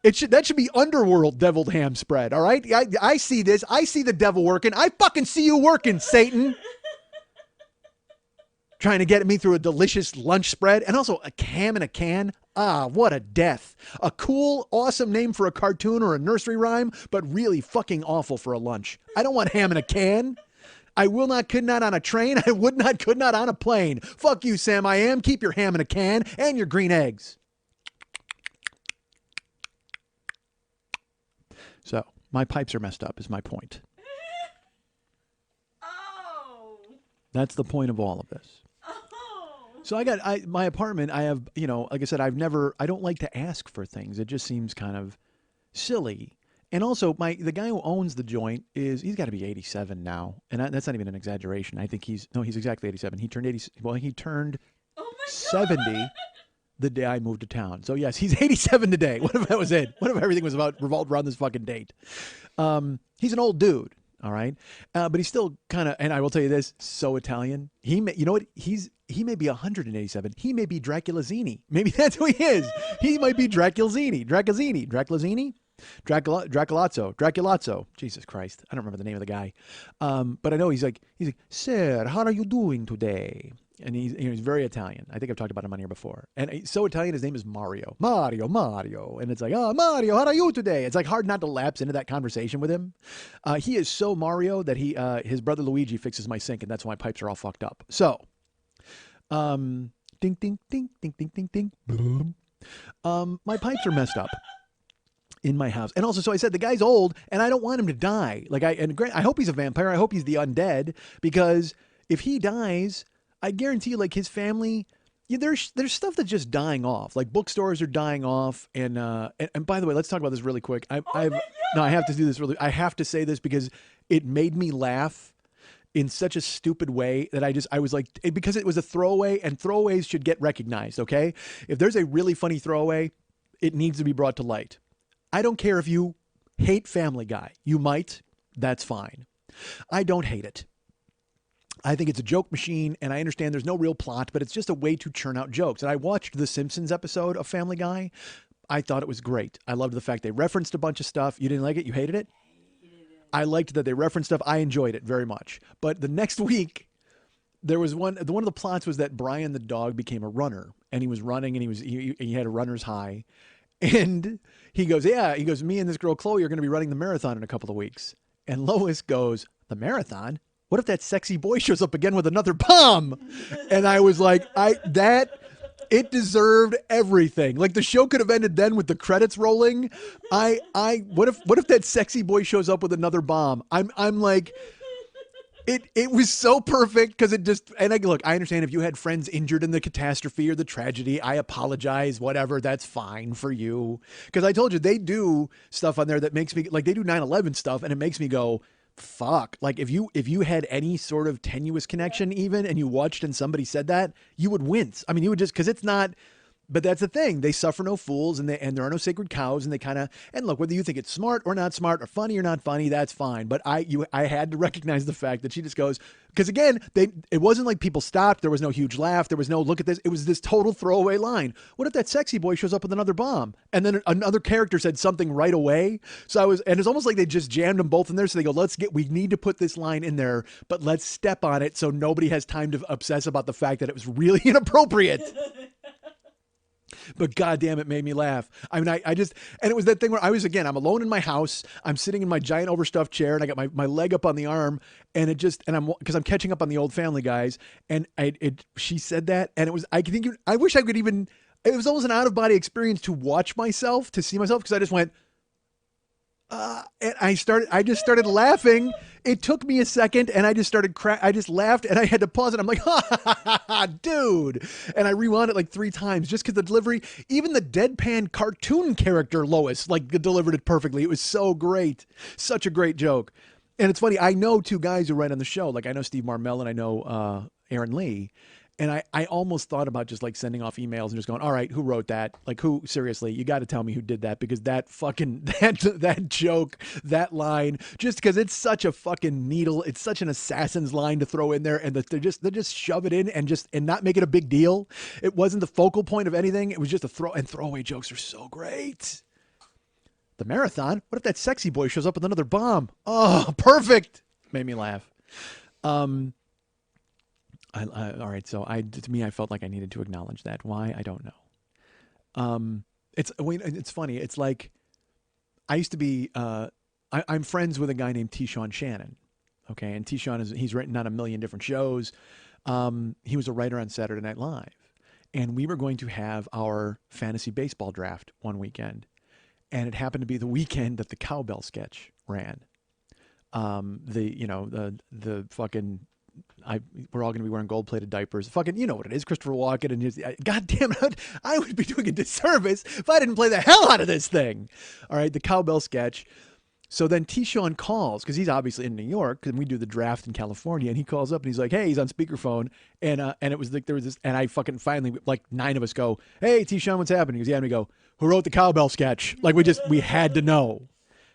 That should be Underworld Deviled Ham Spread, all right? I see this. I see the devil working. I fucking see you working, Satan. Trying to get me through a delicious lunch spread and also a ham in a can. Ah, what a death. A cool, awesome name for a cartoon or a nursery rhyme, but really fucking awful for a lunch. I don't want ham in a can. I will not, could not on a train. I would not, could not on a plane. Fuck you, Sam I Am. Keep your ham in a can and your green eggs. So, my pipes are messed up is my point. Oh. That's the point of all of this. Oh. So my apartment, I have, like I said, I don't like to ask for things. It just seems kind of silly. And also the guy who owns the joint he's got to be 87 now. And that's not even an exaggeration. I think he's exactly 87. He turned 70 the day I moved to town. So yes, he's 87 today. What if that was it? What if everything was revolved around this fucking date? He's an old dude. All right. But he's still kind of, and I will tell you this, so Italian. You know what? He may be 187. He may be Draculazini. Maybe that's who he is. He might be Draculazini. Draculazzo. Jesus Christ. I don't remember the name of the guy. But I know he's like, sir, how are you doing today? And he's very Italian. I think I've talked about him on here before. And he's so Italian, his name is Mario. Mario. And it's like, oh, Mario, how are you today? It's like hard not to lapse into that conversation with him. He is so Mario that his brother Luigi fixes my sink, and that's why my pipes are all fucked up. So, Ding, ding, ding, ding, ding, ding, ding. Boom. My pipes are messed up in my house. And also, so I said, the guy's old and I don't want him to die. I hope he's a vampire. I hope he's the undead, because if he dies, I guarantee you, like, his family, yeah, there's stuff that's just dying off. Like, bookstores are dying off. And by the way, let's talk about this really quick. I have to do this really. I have to say this because it made me laugh in such a stupid way that I was like, because it was a throwaway, and throwaways should get recognized. Okay. If there's a really funny throwaway, it needs to be brought to light. I don't care if you hate Family Guy. You might. That's fine. I don't hate it. I think it's a joke machine, and I understand there's no real plot, but it's just a way to churn out jokes. And I watched the Simpsons episode of Family Guy. I thought it was great. I loved the fact they referenced a bunch of stuff. You didn't like it? You hated it? I liked that they referenced stuff. I enjoyed it very much. But the next week, there was one of the plots was that Brian the dog became a runner, and he was running, and he had a runner's high. And he goes, me and this girl Chloe are going to be running the marathon in a couple of weeks. And Lois goes, the marathon? What if that sexy boy shows up again with another bomb? And I was like, it deserved everything. Like, the show could have ended then with the credits rolling. What if that sexy boy shows up with another bomb? I'm like, it was so perfect, because it just, and I understand if you had friends injured in the catastrophe or the tragedy, I apologize, whatever, that's fine for you. Because I told you, they do stuff on there that makes me, like, they do 9/11 stuff, and it makes me go, fuck. Like, if you had any sort of tenuous connection even, and you watched and somebody said that, you would wince. I mean, you would just, because it's not. But that's the thing. They suffer no fools, and there are no sacred cows, and they kind of, and look, whether you think it's smart or not smart, or funny or not funny, that's fine. But I had to recognize the fact that she just goes, because again, it wasn't like people stopped. There was no huge laugh. There was no look at this. It was this total throwaway line. What if that sexy boy shows up with another bomb? And then another character said something right away. And it's almost like they just jammed them both in there. So they go, we need to put this line in there, but let's step on it so nobody has time to obsess about the fact that it was really inappropriate. But goddamn, it made me laugh. I mean, and it was that thing where I'm alone in my house. I'm sitting in my giant overstuffed chair, and I got my leg up on the arm, and because I'm catching up on the old Family Guys, and she said that, and I wish I could even, it was almost an out of body experience to watch myself, to see myself, because I just went, and I just started laughing. It took me a second, and I just I just laughed, and I had to pause it. I'm like, ha, dude. And I rewound it like 3 times just because the delivery, even the deadpan cartoon character Lois, like, delivered it perfectly. It was so great. Such a great joke. And it's funny. I know 2 guys who write on the show. Like, I know Steve Marmel and I know Aaron Lee. And I almost thought about just, like, sending off emails and just going, all right, who wrote that? Like, seriously, you got to tell me who did that, because that joke, that line, just because it's such a fucking needle, it's such an assassin's line to throw in there, and they just shove it in and not make it a big deal. It wasn't the focal point of anything. It was just throwaway jokes are so great. The marathon? What if that sexy boy shows up with another bomb? Oh, perfect. Made me laugh. All right, so to me, I felt like I needed to acknowledge that. Why? I don't know. It's funny. It's like, I used to be, I'm friends with a guy named T-Shawn Shannon. Okay. And T-Shawn he's written on a million different shows. He was a writer on Saturday Night Live, and we were going to have our fantasy baseball draft one weekend. And it happened to be the weekend that the cowbell sketch ran. The fucking, we're all going to be wearing gold-plated diapers. Fucking, you know what it is, Christopher Walken, and God damn it, I would be doing a disservice if I didn't play the hell out of this thing. All right, the cowbell sketch. So then T-Shawn calls, because he's obviously in New York, and we do the draft in California, and he calls up and he's like, hey, he's on speakerphone, and it was like, there was this, and I fucking finally, like 9 of us go, hey, T-Shawn, what's happening? He goes, yeah, and we go, who wrote the cowbell sketch? Like, we had to know.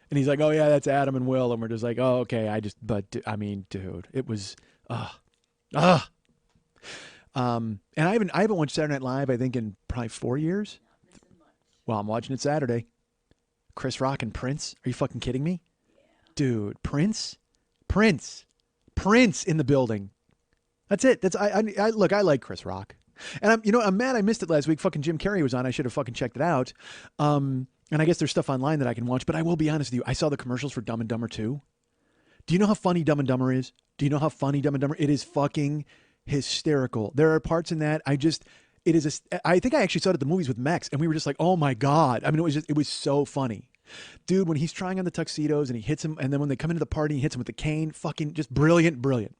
And he's like, oh yeah, that's Adam and Will, and we're just like, oh, okay, dude, it was, and I haven't watched Saturday Night Live, I think, in probably 4 years. Well, I'm watching it Saturday. Chris Rock and Prince. Are you fucking kidding me? Yeah. Dude, Prince in the building. That's it. Look, I like Chris Rock. And I'm mad I missed it last week. Fucking Jim Carrey was on. I should have fucking checked it out. And I guess there's stuff online that I can watch, but I will be honest with you. I saw the commercials for Dumb and Dumber 2. Do you know how funny Dumb and Dumber is? Do you know how funny Dumb and Dumber? It is fucking hysterical. There are parts in that I think I actually saw it at the movies with Mex, and we were just like, oh my God. I mean, it was so funny. Dude, when he's trying on the tuxedos and he hits him, and then when they come into the party, he hits him with the cane, fucking just brilliant, brilliant.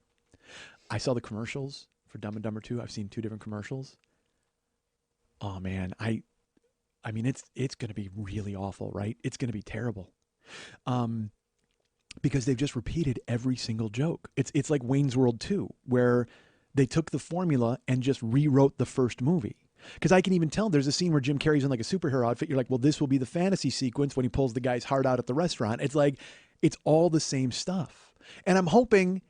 I saw the commercials for Dumb and Dumber 2. I've seen 2 different commercials. Oh man, I mean, it's going to be really awful, right? It's going to be terrible. Because they've just repeated every single joke. It's like Wayne's World 2, where they took the formula and just rewrote the first movie. Because I can even tell there's a scene where Jim Carrey's in like a superhero outfit. You're like, well, this will be the fantasy sequence when he pulls the guy's heart out at the restaurant. It's like, it's all the same stuff. And I'm hoping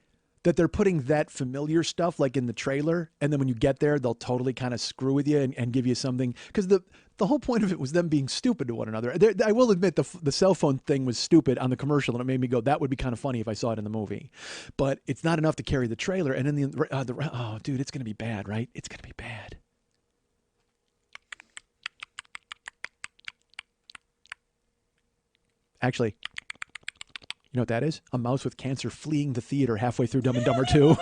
that they're putting that familiar stuff like in the trailer. And then when you get there, they'll totally kind of screw with you and give you something. Because the whole point of it was them being stupid to one another. I will admit the cell phone thing was stupid on the commercial, and it made me go, that would be kind of funny if I saw it in the movie. But it's not enough to carry the trailer. And then oh, dude, it's going to be bad, right? It's going to be bad. Actually, you know what that is? A mouse with cancer fleeing the theater halfway through Dumb and Dumber 2.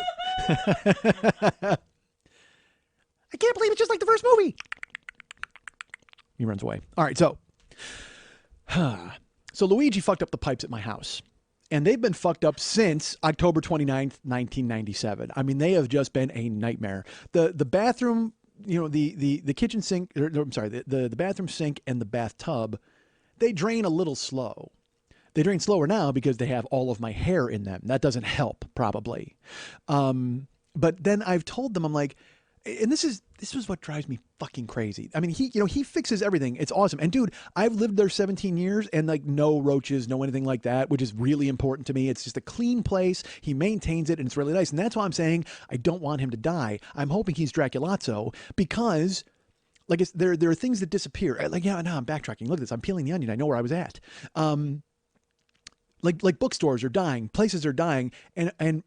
I can't believe it's just like the first movie. He runs away. All right, so Luigi fucked up the pipes at my house. And they've been fucked up since October 29th, 1997. I mean, they have just been a nightmare. The bathroom, you know, the kitchen sink, I'm sorry, the bathroom sink and the bathtub, they drain a little slow. They drain slower now because they have all of my hair in them. That doesn't help, probably. But then I've told them, I'm like, and this is what drives me fucking crazy. I mean, he fixes everything. It's awesome. And dude, I've lived there 17 years and like no roaches, no anything like that, which is really important to me. It's just a clean place. He maintains it and it's really nice. And that's why I'm saying I don't want him to die. I'm hoping he's Draculazzo because like there are things that disappear. Like, yeah, no, I'm backtracking. Look at this. I'm peeling the onion. I know where I was at. Like bookstores are dying, places are dying, and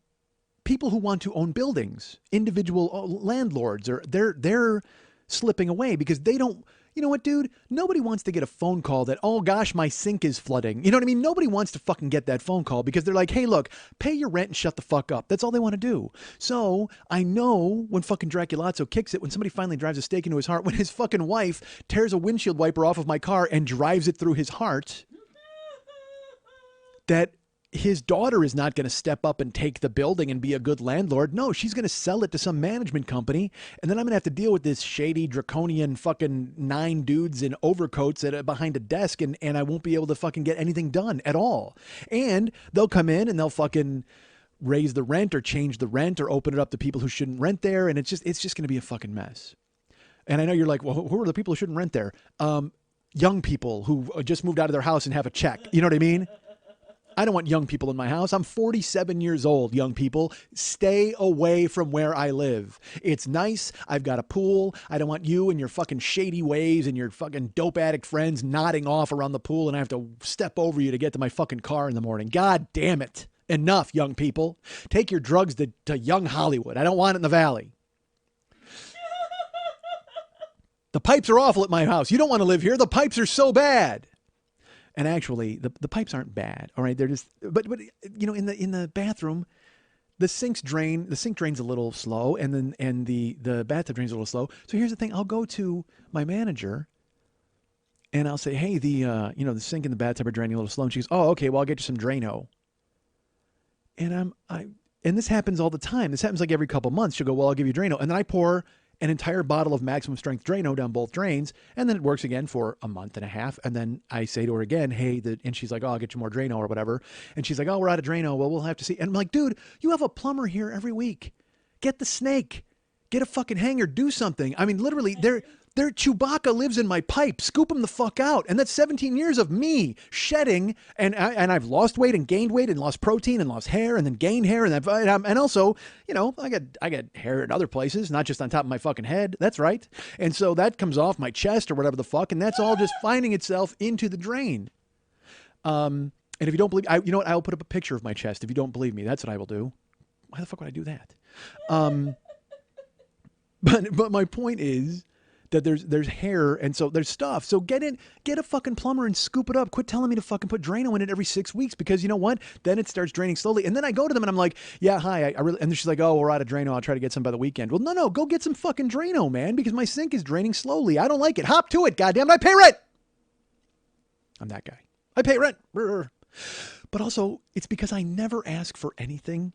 people who want to own buildings, individual landlords, they're slipping away because they don't. You know what, dude? Nobody wants to get a phone call that, oh gosh, my sink is flooding. You know what I mean? Nobody wants to fucking get that phone call because they're like, hey, look, pay your rent and shut the fuck up. That's all they want to do. So I know when fucking Draculazzo kicks it, when somebody finally drives a stake into his heart, when his fucking wife tears a windshield wiper off of my car and drives it through his heart, that his daughter is not going to step up and take the building and be a good landlord. No, she's going to sell it to some management company. And then I'm going to have to deal with this shady, draconian fucking 9 dudes in overcoats behind a desk. And I won't be able to fucking get anything done at all. And they'll come in and they'll fucking raise the rent or change the rent or open it up to people who shouldn't rent there. And it's just going to be a fucking mess. And I know you're like, well, who are the people who shouldn't rent there? Young people who just moved out of their house and have a check. You know what I mean? I don't want young people in my house. I'm 47 years old, young people. Stay away from where I live. It's nice. I've got a pool. I don't want you and your fucking shady ways and your fucking dope addict friends nodding off around the pool and I have to step over you to get to my fucking car in the morning. God damn it. Enough, young people. Take your drugs to young Hollywood. I don't want it in the valley. The pipes are awful at my house. You don't want to live here. The pipes are so bad. And actually, the pipes aren't bad. All right, they're just, but you know, in the bathroom, the sink drains a little slow, and the bathtub drains a little slow. So here's the thing: I'll go to my manager, and I'll say, hey, the sink and the bathtub are draining a little slow. And she goes, oh, okay, well, I'll get you some Drano. And and this happens all the time. This happens like every couple months. She'll go, well, I'll give you Drano, and then I pour an entire bottle of maximum strength Drano down both drains, and then it works again for a month and a half. And then I say to her again, hey, and she's like, oh, I'll get you more Drano or whatever. And she's like, oh, we're out of Drano. Well, we'll have to see. And I'm like, dude, you have a plumber here every week. Get the snake. Get a fucking hanger. Do something. I mean, literally, their Chewbacca lives in my pipe. Scoop him the fuck out. And that's 17 years of me shedding. And I've lost weight and gained weight and lost protein and lost hair and then gained hair. And also, you know, I got hair in other places, not just on top of my fucking head. That's right. And so that comes off my chest or whatever the fuck. And that's all just finding itself into the drain. And if you don't believe, you know what? I'll put up a picture of my chest. If you don't believe me, that's what I will do. Why the fuck would I do that? But my point is that there's hair, and so there's stuff. So get a fucking plumber and scoop it up. Quit telling me to fucking put Drano in it every 6 weeks, because you know what? Then it starts draining slowly. And then I go to them and I'm like, yeah, hi, I really, and she's like, oh, we're out of Drano. I'll try to get some by the weekend. Well, no, go get some fucking Drano, man, because my sink is draining slowly. I don't like it. Hop to it, goddamn it. I pay rent. I'm that guy. I pay rent. But also, it's because I never ask for anything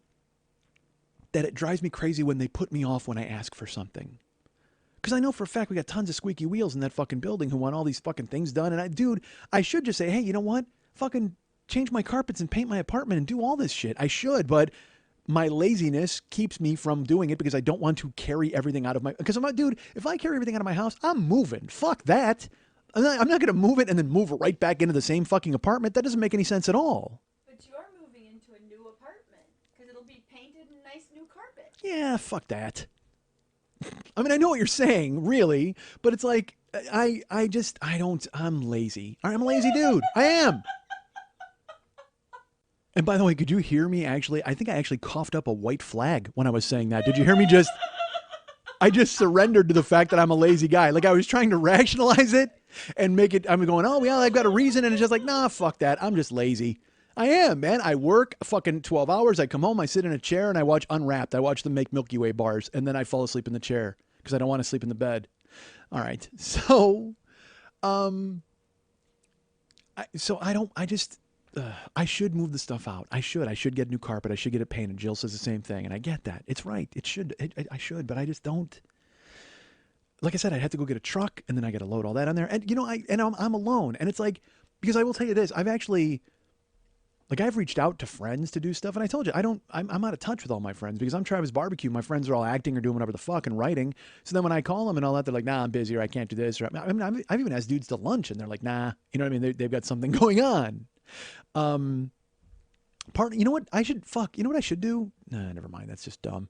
that it drives me crazy when they put me off when I ask for something. Because I know for a fact we got tons of squeaky wheels in that fucking building who want all these fucking things done. And I should just say, hey, you know what? Fucking change my carpets and paint my apartment and do all this shit. I should, but my laziness keeps me from doing it because I don't want to carry everything out of my... Because I'm like, dude, if I carry everything out of my house, I'm moving. Fuck that. I'm not going to move it and then move right back into the same fucking apartment. That doesn't make any sense at all. But you are moving into a new apartment because it'll be painted and nice new carpet. Yeah, fuck that. I mean, I know what you're saying, really, but it's like, I'm lazy. I'm a lazy dude. I am. And by the way, could you hear me actually? I think I actually coughed up a white flag when I was saying that. Did you hear me I just surrendered to the fact that I'm a lazy guy. Like, I was trying to rationalize it and make it, I'm going, oh, yeah, I've got a reason. And it's just like, nah, fuck that. I'm just lazy. I am, man. I work fucking 12 hours. I come home, I sit in a chair, and I watch Unwrapped. I watch them make Milky Way bars, and then I fall asleep in the chair because I don't want to sleep in the bed. All right. So, I should move the stuff out. I should get new carpet. I should get it painted. Jill says the same thing, and I get that. It's right. I should, but I just don't. Like I said, I'd have to go get a truck, and then I got to load all that on there. And, you know, I'm alone. And it's like, because I will tell you this, I've reached out to friends to do stuff, and I told you, I'm out of touch with all my friends because I'm Travis Barbecue. My friends are all acting or doing whatever the fuck and writing. So then when I call them and all that, they're like, nah, I'm busy, or I can't do this. Or, I mean, I've even asked dudes to lunch, and they're like, nah, you know what I mean? They've got something going on. You know what I should do? Nah, never mind. That's just dumb.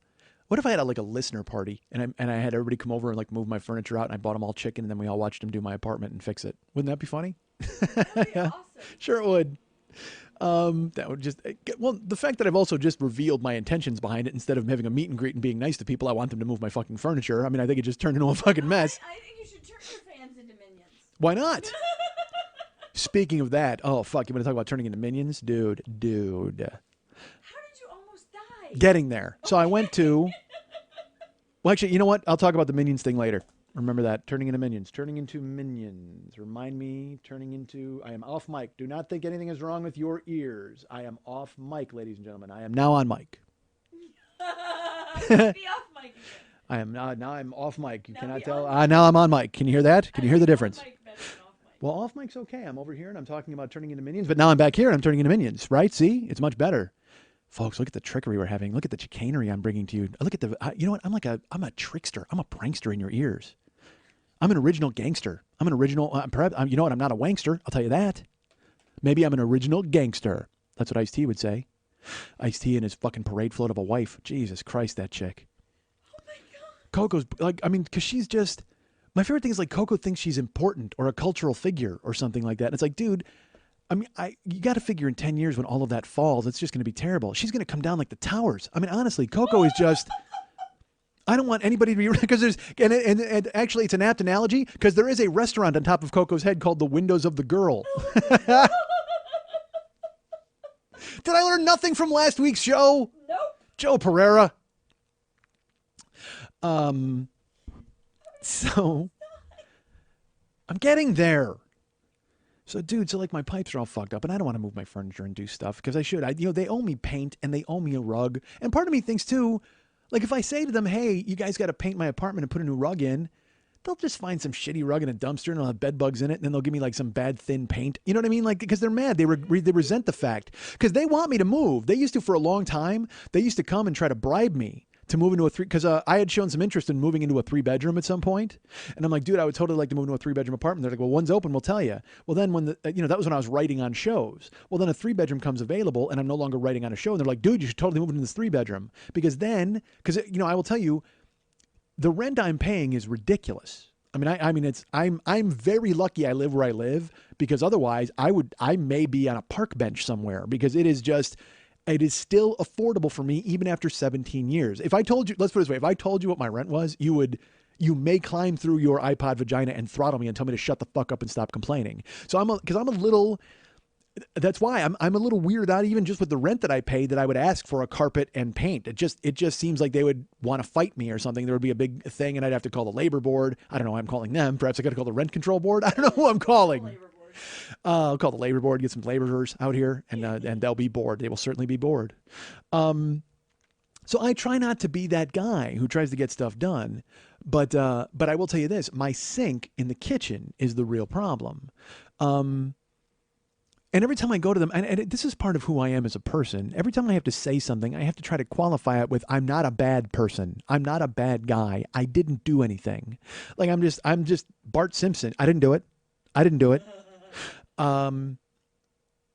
What if I had a listener party and I had everybody come over and like move my furniture out and I bought them all chicken and then we all watched them do my apartment and fix it? Wouldn't that be funny? That'd be awesome. Sure it would. That would just, well, the fact that I've also just revealed my intentions behind it instead of having a meet and greet and being nice to people, I want them to move my fucking furniture. I mean, I think it just turned into a fucking mess. I think you should turn your fans into minions. Why not? Speaking of that, oh, fuck, you want to talk about turning into minions? Dude. How did you almost die? Getting there. So I went to, well, actually, you know what? I'll talk about the minions thing later. Remember that. Turning into minions. Remind me, I am off mic. Do not think anything is wrong with your ears. I am off mic, ladies and gentlemen. I am now on mic. Be off mic again. I am now I'm off mic. You Now cannot be tell. on Now I'm on mic. Can you hear that? Can you hear the difference? On mic better than off mic. Well, off mic's okay. I'm over here and I'm talking about turning into minions, but now I'm back here and I'm turning into minions, right? See? It's much better. Folks, look at the trickery we're having. Look at the chicanery I'm bringing to you. Look at you know what? I'm a trickster. I'm a prankster in your ears. I'm an original gangster. I'm an original, you know what? I'm not a wankster. I'll tell you that. Maybe I'm an original gangster. That's what Ice-T would say. Ice-T and his fucking parade float of a wife. Jesus Christ, that chick. Oh my God. Coco's because she's just, my favorite thing is Coco thinks she's important or a cultural figure or something like that. And it's like, dude, you got to figure in 10 years when all of that falls, it's just going to be terrible. She's going to come down like the towers. I mean, honestly, Coco is just, I don't want anybody to be, because there's, and actually it's an apt analogy because there is a restaurant on top of Coco's head called the Windows of the Girl. Did I learn nothing from last week's show? Nope. Joe Pereira. So I'm getting there. So, dude, my pipes are all fucked up, and I don't want to move my furniture and do stuff because I should. They owe me paint and they owe me a rug, and part of me thinks too, if I say to them, "Hey, you guys got to paint my apartment and put a new rug in," they'll just find some shitty rug in a dumpster and they'll have bed bugs in it, and then they'll give me some bad thin paint. You know what I mean? Because they're mad. They resent the fact because they want me to move. They used to for a long time. They used to come and try to bribe me to move into because I had shown some interest in moving into a 3-bedroom at some point. And I'm like, dude, I would totally like to move into a 3-bedroom apartment. They're like, well, one's open, we'll tell you. Well, then when that was when I was writing on shows. Well, then a 3-bedroom comes available and I'm no longer writing on a show. And they're like, dude, you should totally move into this 3-bedroom because I will tell you, the rent I'm paying is ridiculous. I'm very lucky I live where I live because otherwise I may be on a park bench somewhere because it is still affordable for me even after 17 years. If I told you, let's put it this way, if I told you what my rent was, you would You may climb through your iPod vagina and throttle me and tell me to shut the fuck up and stop complaining. So because I'm a little, that's why I'm a little weirded out even just with the rent that I paid that I would ask for a carpet and paint. It just seems like they would want to fight me or something. There would be a big thing and I'd have to call the labor board. I don't know why I'm calling them. Perhaps I got to call the rent control board. I don't know who I'm calling. I'll call the labor board, get some laborers out here and they'll be bored. They will certainly be bored. So I try not to be that guy who tries to get stuff done. But I will tell you this, my sink in the kitchen is the real problem. And every time I go to them, and this is part of who I am as a person, every time I have to say something, I have to try to qualify it with, I'm not a bad person. I'm not a bad guy. I didn't do anything. Like, I'm just Bart Simpson. I didn't do it.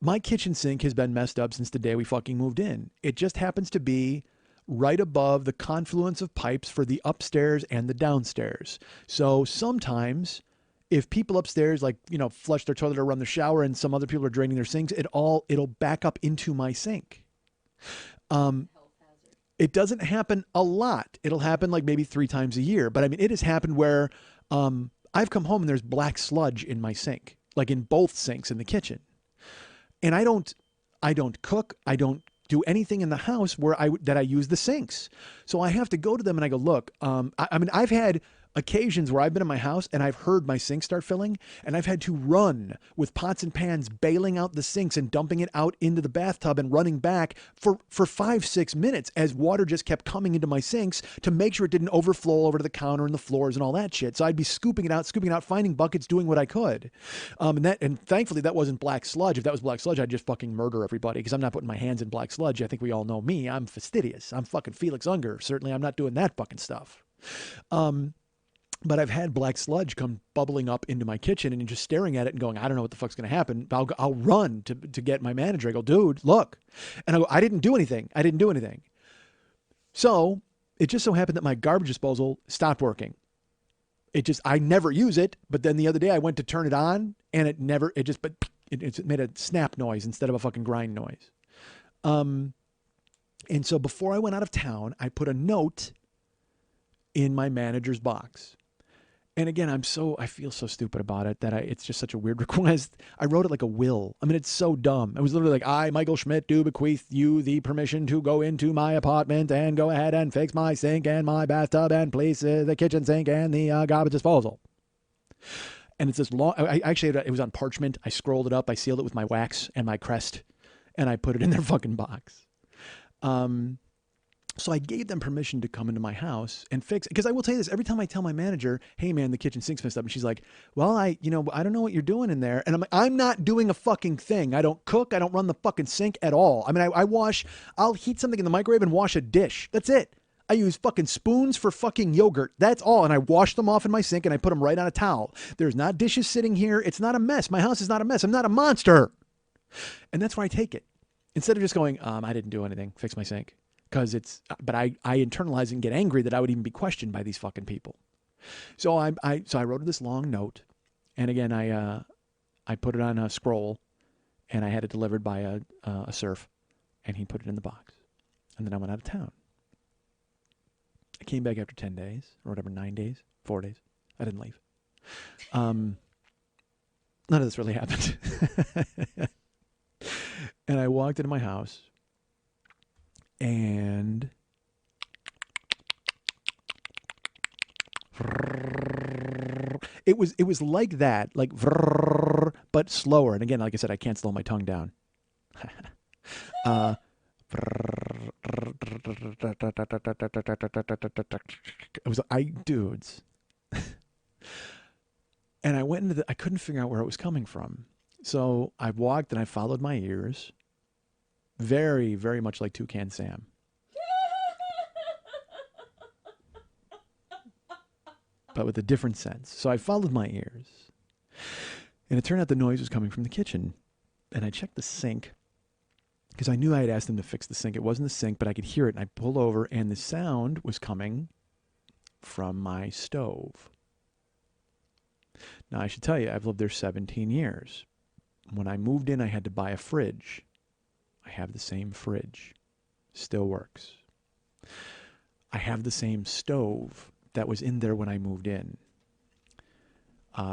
My kitchen sink has been messed up since the day we fucking moved in. It just happens to be right above the confluence of pipes for the upstairs and the downstairs. So sometimes if people upstairs, like, flush their toilet or run the shower and some other people are draining their sinks, it'll back up into my sink. It doesn't happen a lot. It'll happen like maybe 3 times a year. But I mean, it has happened where I've come home and there's black sludge in my sink, like in both sinks in the kitchen. And I don't cook. I don't do anything in the house that I use the sinks. So I have to go to them and I go, look, I mean, I've had occasions where I've been in my house and I've heard my sink start filling and I've had to run with pots and pans, bailing out the sinks and dumping it out into the bathtub and running back for 5-6 minutes as water just kept coming into my sinks to make sure it didn't overflow over to the counter and the floors and all that shit. So I'd be scooping it out, finding buckets, doing what I could. And thankfully that wasn't black sludge. If that was black sludge, I'd just fucking murder everybody because I'm not putting my hands in black sludge. I think we all know me. I'm fastidious. I'm fucking Felix Unger. Certainly I'm not doing that fucking stuff. But I've had black sludge come bubbling up into my kitchen and just staring at it and going, I don't know what the fuck's going to happen. I'll run to get my manager. I go, dude, look. And I go, I didn't do anything. So it just so happened that my garbage disposal stopped working. I never use it. But then the other day I went to turn it on and it made a snap noise instead of a fucking grind noise. And so before I went out of town, I put a note in my manager's box. And again, I feel so stupid about it that it's just such a weird request. I wrote it like a will. I mean, it's so dumb. It was literally like, I, Michael Schmidt, do bequeath you the permission to go into my apartment and go ahead and fix my sink and my bathtub and place the kitchen sink and the garbage disposal. And it's this long, it was on parchment. I scrolled it up. I sealed it with my wax and my crest and I put it in their fucking box. So I gave them permission to come into my house and fix it. Because I will tell you this, every time I tell my manager, hey man, the kitchen sink's messed up. And she's like, well, I don't know what you're doing in there. And I'm like, I'm not doing a fucking thing. I don't cook. I don't run the fucking sink at all. I mean, I'll heat something in the microwave and wash a dish. That's it. I use fucking spoons for fucking yogurt. That's all. And I wash them off in my sink and I put them right on a towel. There's not dishes sitting here. It's not a mess. My house is not a mess. I'm not a monster. And that's where I take it. Instead of just going, I didn't do anything. Fix my sink. But I internalize and get angry that I would even be questioned by these fucking people. So I wrote this long note, and again I put it on a scroll, and I had it delivered by a serf, and he put it in the box, and then I went out of town. I came back after 10 days or whatever, 9 days, 4 days. I didn't leave. None of this really happened. And I walked into my house. And it was like that, like but slower. And again, like I said, I can't slow my tongue down. It was dudes. And I went into I couldn't figure out where it was coming from. So I walked and I followed my ears. Very, very much like Toucan Sam. But with a different sense. So I followed my ears. And it turned out the noise was coming from the kitchen. And I checked the sink. Because I knew I had asked them to fix the sink. It wasn't the sink, but I could hear it. And I pulled over and the sound was coming from my stove. Now I should tell you, I've lived there 17 years. When I moved in, I had to buy a fridge. I have the same fridge. Still works. I have the same stove that was in there when I moved in.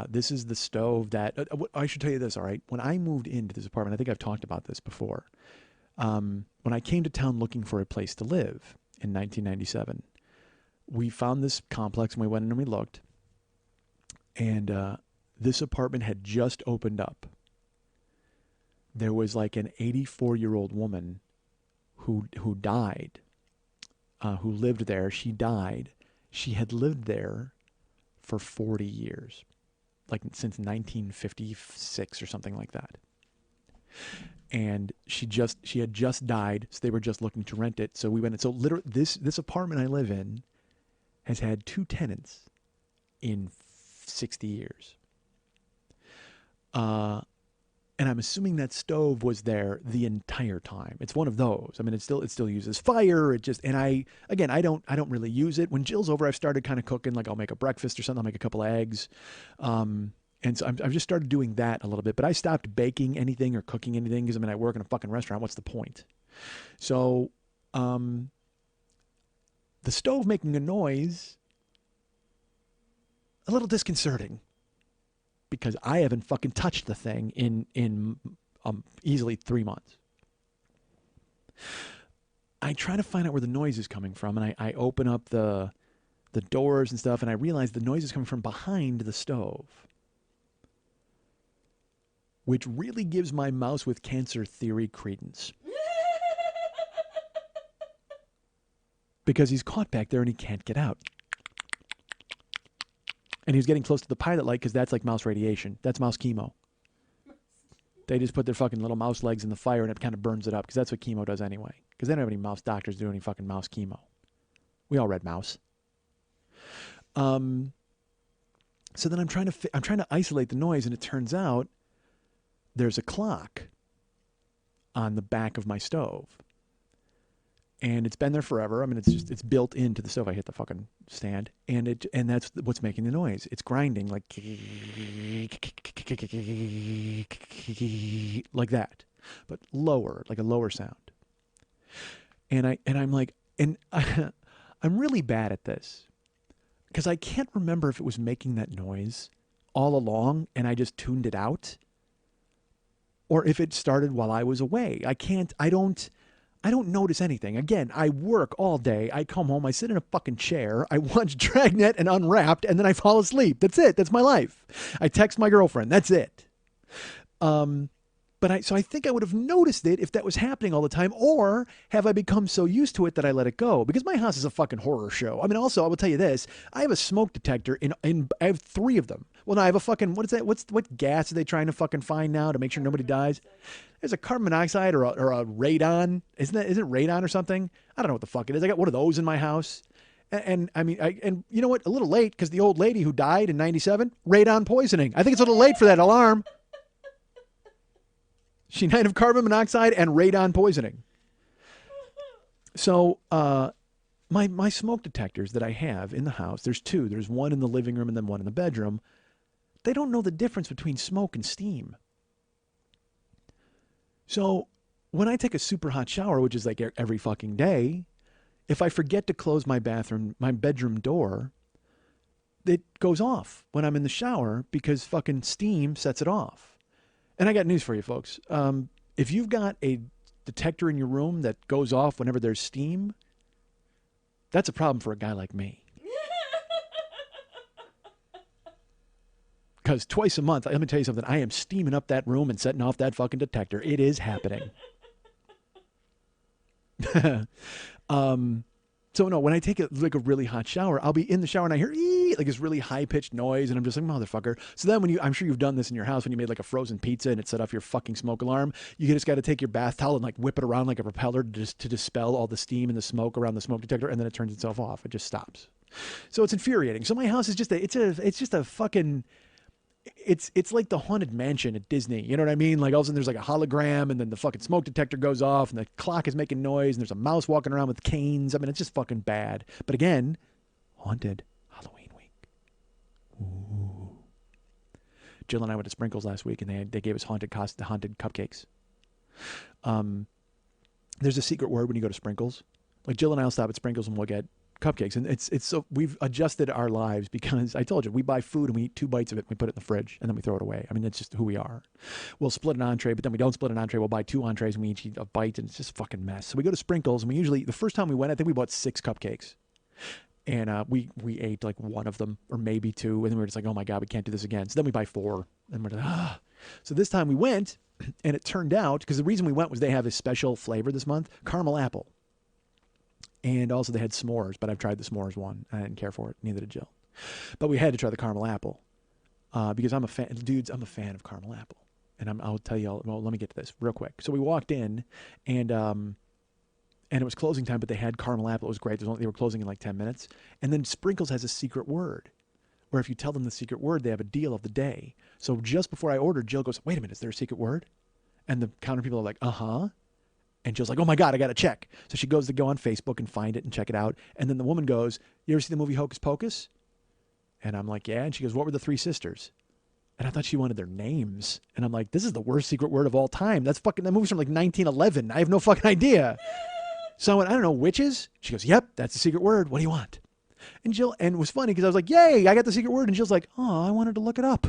This is the stove that, I should tell you this, all right? When I moved into this apartment, I think I've talked about this before. When I came to town looking for a place to live in 1997, we found this complex and we went in and we looked. And this apartment had just opened up. There was like an 84-year-old woman who died, who lived there. She died. She had lived there for 40 years. Like since 1956 or something like that. And she had just died, so they were just looking to rent it. So we went in. So literally this apartment I live in has had 2 tenants in 60 years. And I'm assuming that stove was there the entire time. It's one of those. I mean, it still uses fire. It just, and I don't really use it. When Jill's over, I've started kind of cooking. Like I'll make a breakfast or something. I'll make a couple of eggs. And so I've just started doing that a little bit. But I stopped baking anything or cooking anything because I mean, I work in a fucking restaurant. What's the point? So, the stove making a noise, a little disconcerting. Because I haven't fucking touched the thing in easily 3 months. I try to find out where the noise is coming from, and I open up the doors and stuff, and I realize the noise is coming from behind the stove. Which really gives my mouse with cancer theory credence. Because he's caught back there and he can't get out. And he was getting close to the pilot light because that's like mouse radiation. That's mouse chemo. They just put their fucking little mouse legs in the fire and it kind of burns it up because that's what chemo does anyway. Because they don't have any mouse doctors doing any fucking mouse chemo. We all read Mouse. So then I'm trying to isolate the noise, and it turns out there's a clock on the back of my stove. And it's been there forever. I mean, it's built into the stove. I hit the fucking stand, and that's what's making the noise. It's grinding like that, but lower, like a lower sound. And I'm like, I'm really bad at this because I can't remember if it was making that noise all along and I just tuned it out, or if it started while I was away. I don't notice anything. Again, I work all day. I come home. I sit in a fucking chair. I watch Dragnet and Unwrapped, and then I fall asleep. That's it. That's my life. I text my girlfriend. That's it. So I think I would have noticed it if that was happening all the time, or have I become so used to it that I let it go? Because my house is a fucking horror show. I mean, also, I will tell you this. I have a smoke detector I have 3 of them. Well, no, I have a fucking, what is that? What gas are they trying to fucking find now to make sure nobody dies? There's a carbon monoxide or a radon. Isn't it radon or something? I don't know what the fuck it is. I got one of those in my house. And I mean, and you know what? A little late because the old lady who died in 97, radon poisoning. I think it's a little late for that alarm. She died of carbon monoxide and radon poisoning. So, my smoke detectors that I have in the house, there's 2. There's one in the living room and then one in the bedroom. They don't know the difference between smoke and steam. So when I take a super hot shower, which is like every fucking day, if I forget to close my bedroom door, it goes off when I'm in the shower because fucking steam sets it off. And I got news for you folks. If you've got a detector in your room that goes off whenever there's steam, that's a problem for a guy like me. Because twice a month, let me tell you something, I am steaming up that room and setting off that fucking detector. It is happening. So no, when I take a really hot shower, I'll be in the shower and I hear like this really high pitched noise, and I'm just like, motherfucker. So then I'm sure you've done this in your house when you made like a frozen pizza and it set off your fucking smoke alarm. You just got to take your bath towel and like whip it around like a propeller to dispel all the steam and the smoke around the smoke detector, and then it turns itself off. It just stops. So it's infuriating. So my house is just a fucking. It's like the Haunted Mansion at Disney. You know what I mean? Like all of a sudden there's like a hologram, and then the fucking smoke detector goes off, and the clock is making noise, and there's a mouse walking around with canes. I mean, it's just fucking bad. But again, haunted Halloween week. Ooh. Jill and I went to Sprinkles last week, and they gave us haunted cupcakes. There's a secret word when you go to Sprinkles. Like Jill and I will stop at Sprinkles and we'll get cupcakes, and it's so we've adjusted our lives because I told you we buy food and we eat 2 bites of it, and we put it in the fridge, and then we throw it away. I mean, it's just who we are. We'll split an entree, but then we don't split an entree. We'll buy 2 entrees and we each eat a bite, and it's just a fucking mess. So we go to Sprinkles, and we usually the first time we went, I think we bought 6 cupcakes, and we ate like 1 of them or maybe 2, and then we were just like, oh my god, we can't do this again. So then we buy 4, and we're like, ah. So this time we went, and it turned out because the reason we went was they have a special flavor this month, caramel apple. And also they had s'mores, but I've tried the s'mores one. I didn't care for it. Neither did Jill. But we had to try the caramel apple because I'm a fan. Dudes, I'm a fan of caramel apple. And I'll tell you all. Well, let me get to this real quick. So we walked in, and it was closing time, but they had caramel apple. It was great. They were closing in like 10 minutes. And then Sprinkles has a secret word, where if you tell them the secret word, they have a deal of the day. So just before I ordered, Jill goes, "Wait a minute, is there a secret word?" And the counter people are like, "Uh-huh." And Jill's like, "Oh my God, I got to check." So she goes to go on Facebook and find it and check it out. And then the woman goes, "You ever see the movie Hocus Pocus?" And I'm like, "Yeah." And she goes, "What were the 3 sisters?" And I thought she wanted their names. And I'm like, this is the worst secret word of all time. That movie's from like 1911. I have no fucking idea. So I went, "I don't know, witches?" She goes, "Yep, that's the secret word. What do you want?" And Jill, and it was funny because I was like, "Yay, I got the secret word." And Jill's like, "Oh, I wanted to look it up."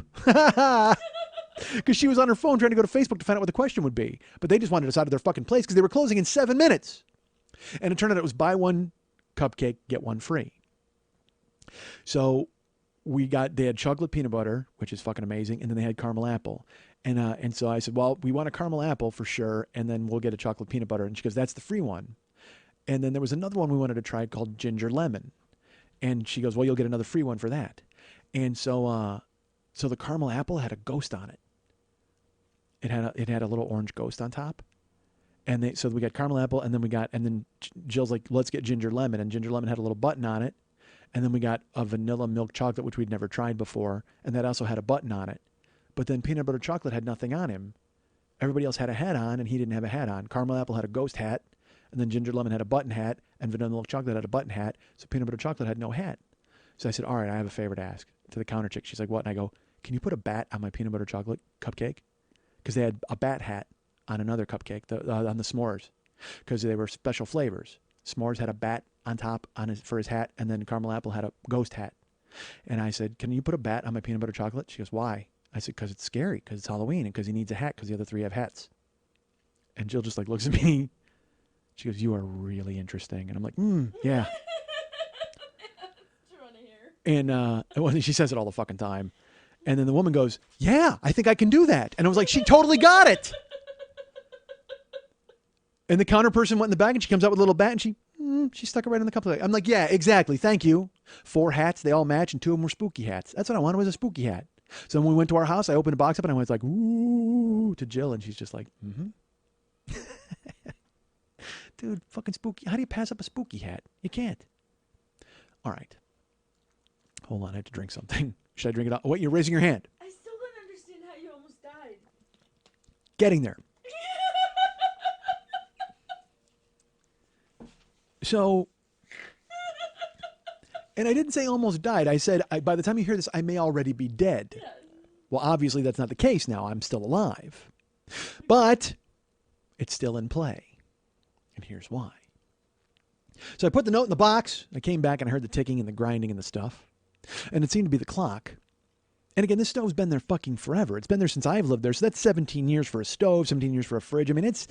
Because she was on her phone trying to go to Facebook to find out what the question would be. But they just wanted us out of their fucking place because they were closing in 7 minutes. And it turned out it was buy 1 cupcake, get 1 free. So they had chocolate peanut butter, which is fucking amazing. And then they had caramel apple. And so I said, "Well, we want a caramel apple for sure. And then we'll get a chocolate peanut butter." And she goes, "That's the free one." And then there was another one we wanted to try called ginger lemon. And she goes, "Well, you'll get another free one for that." And so the caramel apple had a ghost on it. It had a little orange ghost on top, and so we got caramel apple, and then Jill's like, "Let's get ginger lemon," and ginger lemon had a little button on it, and then we got a vanilla milk chocolate which we'd never tried before, and that also had a button on it, but then peanut butter chocolate had nothing on him. Everybody else had a hat on, and he didn't have a hat on. Caramel apple had a ghost hat, and then ginger lemon had a button hat, and vanilla milk chocolate had a button hat, so peanut butter chocolate had no hat. So I said, "All right, I have a favor to ask." To the counter chick, she's like, "What?" And I go, "Can you put a bat on my peanut butter chocolate cupcake?" Because they had a bat hat on another cupcake, on the s'mores, because they were special flavors. S'mores had a bat on top for his hat, and then caramel apple had a ghost hat. And I said, "Can you put a bat on my peanut butter chocolate?" She goes, "Why?" I said, "Because it's scary, because it's Halloween, and because he needs a hat, because the other 3 have hats." And Jill just like looks at me. She goes, "You are really interesting." And I'm like, "Yeah." And she says it all the fucking time. And then the woman goes, "Yeah, I think I can do that." And I was like, she totally got it. And the counter person went in the back, and she comes out with a little bat, and she stuck it right in the cup. I'm like, "Yeah, exactly. Thank you." 4 hats, they all match, and 2 of them were spooky hats. That's what I wanted, was a spooky hat. So when we went to our house, I opened a box up, and I was like, "Ooh," to Jill, and she's just like, "Mm-hmm." Dude, fucking spooky. How do you pass up a spooky hat? You can't. All right. Hold on, I have to drink something. Should I drink it out? Wait, you're raising your hand. I still don't understand how you almost died. Getting there. So, and I didn't say almost died. I said, by the time you hear this, I may already be dead. Yes. Well, obviously that's not the case now. I'm still alive. But it's still in play. And here's why. So I put the note in the box. I came back and I heard the ticking and the grinding and the stuff. And it seemed to be the clock. And again, this stove's been there fucking forever. It's been there since I've lived there. So that's 17 years for a stove, 17 years for a fridge. I mean, it's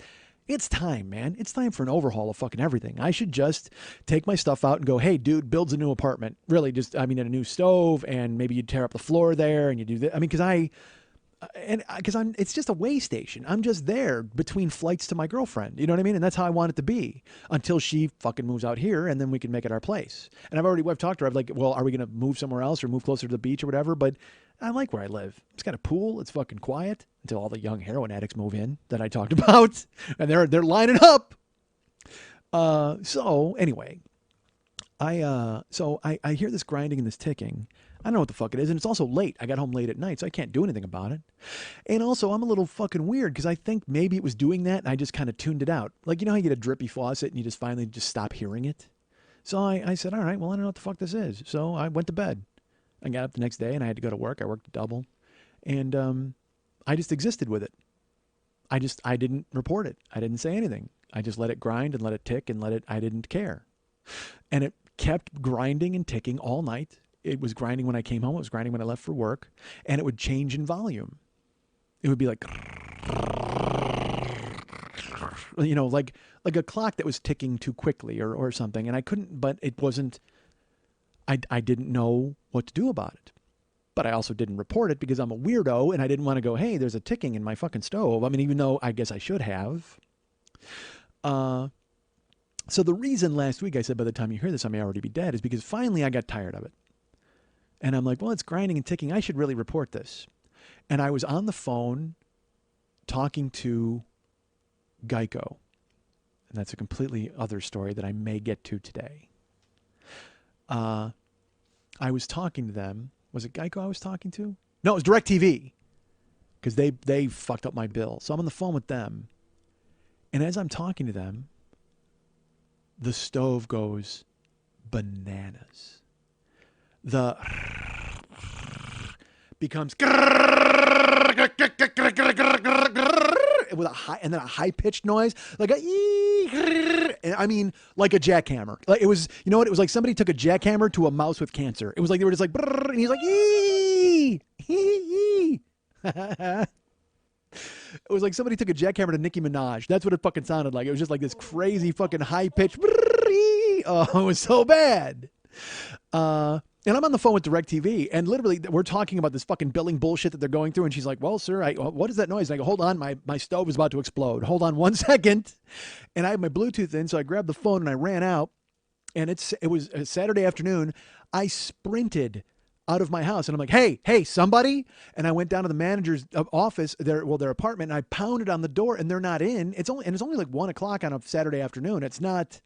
time, man. It's time for an overhaul of fucking everything. I should just take my stuff out and go, "Hey, dude, builds a new apartment." Really, a new stove, and maybe you tear up the floor there and you do that. I mean, because it's just a way station. I'm just there between flights to my girlfriend. You know what I mean? And that's how I want it to be until she fucking moves out here, and then we can make it our place. And I've talked to her. I'm like, "Well, are we going to move somewhere else or move closer to the beach or whatever?" But I like where I live. It's got a pool. It's fucking quiet until all the young heroin addicts move in that I talked about, and they're lining up. So anyway, I hear this grinding and this ticking. I don't know what the fuck it is, and it's also late. I got home late at night, so I can't do anything about it. And also, I'm a little fucking weird because I think maybe it was doing that, and I just kind of tuned it out. Like, you know how you get a drippy faucet and you just finally stop hearing it? So I said, all right, well, I don't know what the fuck this is. So I went to bed. I got up the next day, and I had to go to work. I worked a double. And I just existed with it. I didn't report it. I didn't say anything. I just let it grind and let it tick and I didn't care. And kept grinding and ticking all night. It was grinding when I came home. It was grinding when I left for work. And it would change in volume. It would be like, like a clock that was ticking too quickly or something. And I couldn't, but it wasn't, I didn't know what to do about it. But I also didn't report it because I'm a weirdo and I didn't want to go, hey, there's a ticking in my fucking stove. I mean, even though I guess I should have. So the reason last week I said by the time you hear this I may already be dead is because finally I got tired of it. And I'm like, well, it's grinding and ticking. I should really report this. And I was on the phone talking to Geico. And that's a completely other story that I may get to today. I was talking to them. Was it Geico I was talking to? No, it was DirecTV. Because they fucked up my bill. So I'm on the phone with them. And as I'm talking to them, the stove goes bananas. The becomes with a high and then a high pitched noise like I mean like a jackhammer. Like it was, you know what? It was like somebody took a jackhammer to a mouse with cancer. It was like they were just like and he's like It was like somebody took a jackhammer to Nicki Minaj. That's what it fucking sounded like. It was just like this crazy fucking high pitched. Oh, it was so bad. And I'm on the phone with DirecTV, and literally we're talking about this fucking billing bullshit that they're going through. And she's like, well, sir, what is that noise? And I go, hold on, my stove is about to explode. Hold on 1 second. And I have my Bluetooth in, so I grabbed the phone and I ran out. And it was a Saturday afternoon. I sprinted out of my house and I'm like, hey, somebody. And I went down to the manager's office, their apartment, and I pounded on the door and they're not in. It's only like 1 o'clock on a Saturday afternoon. It's not,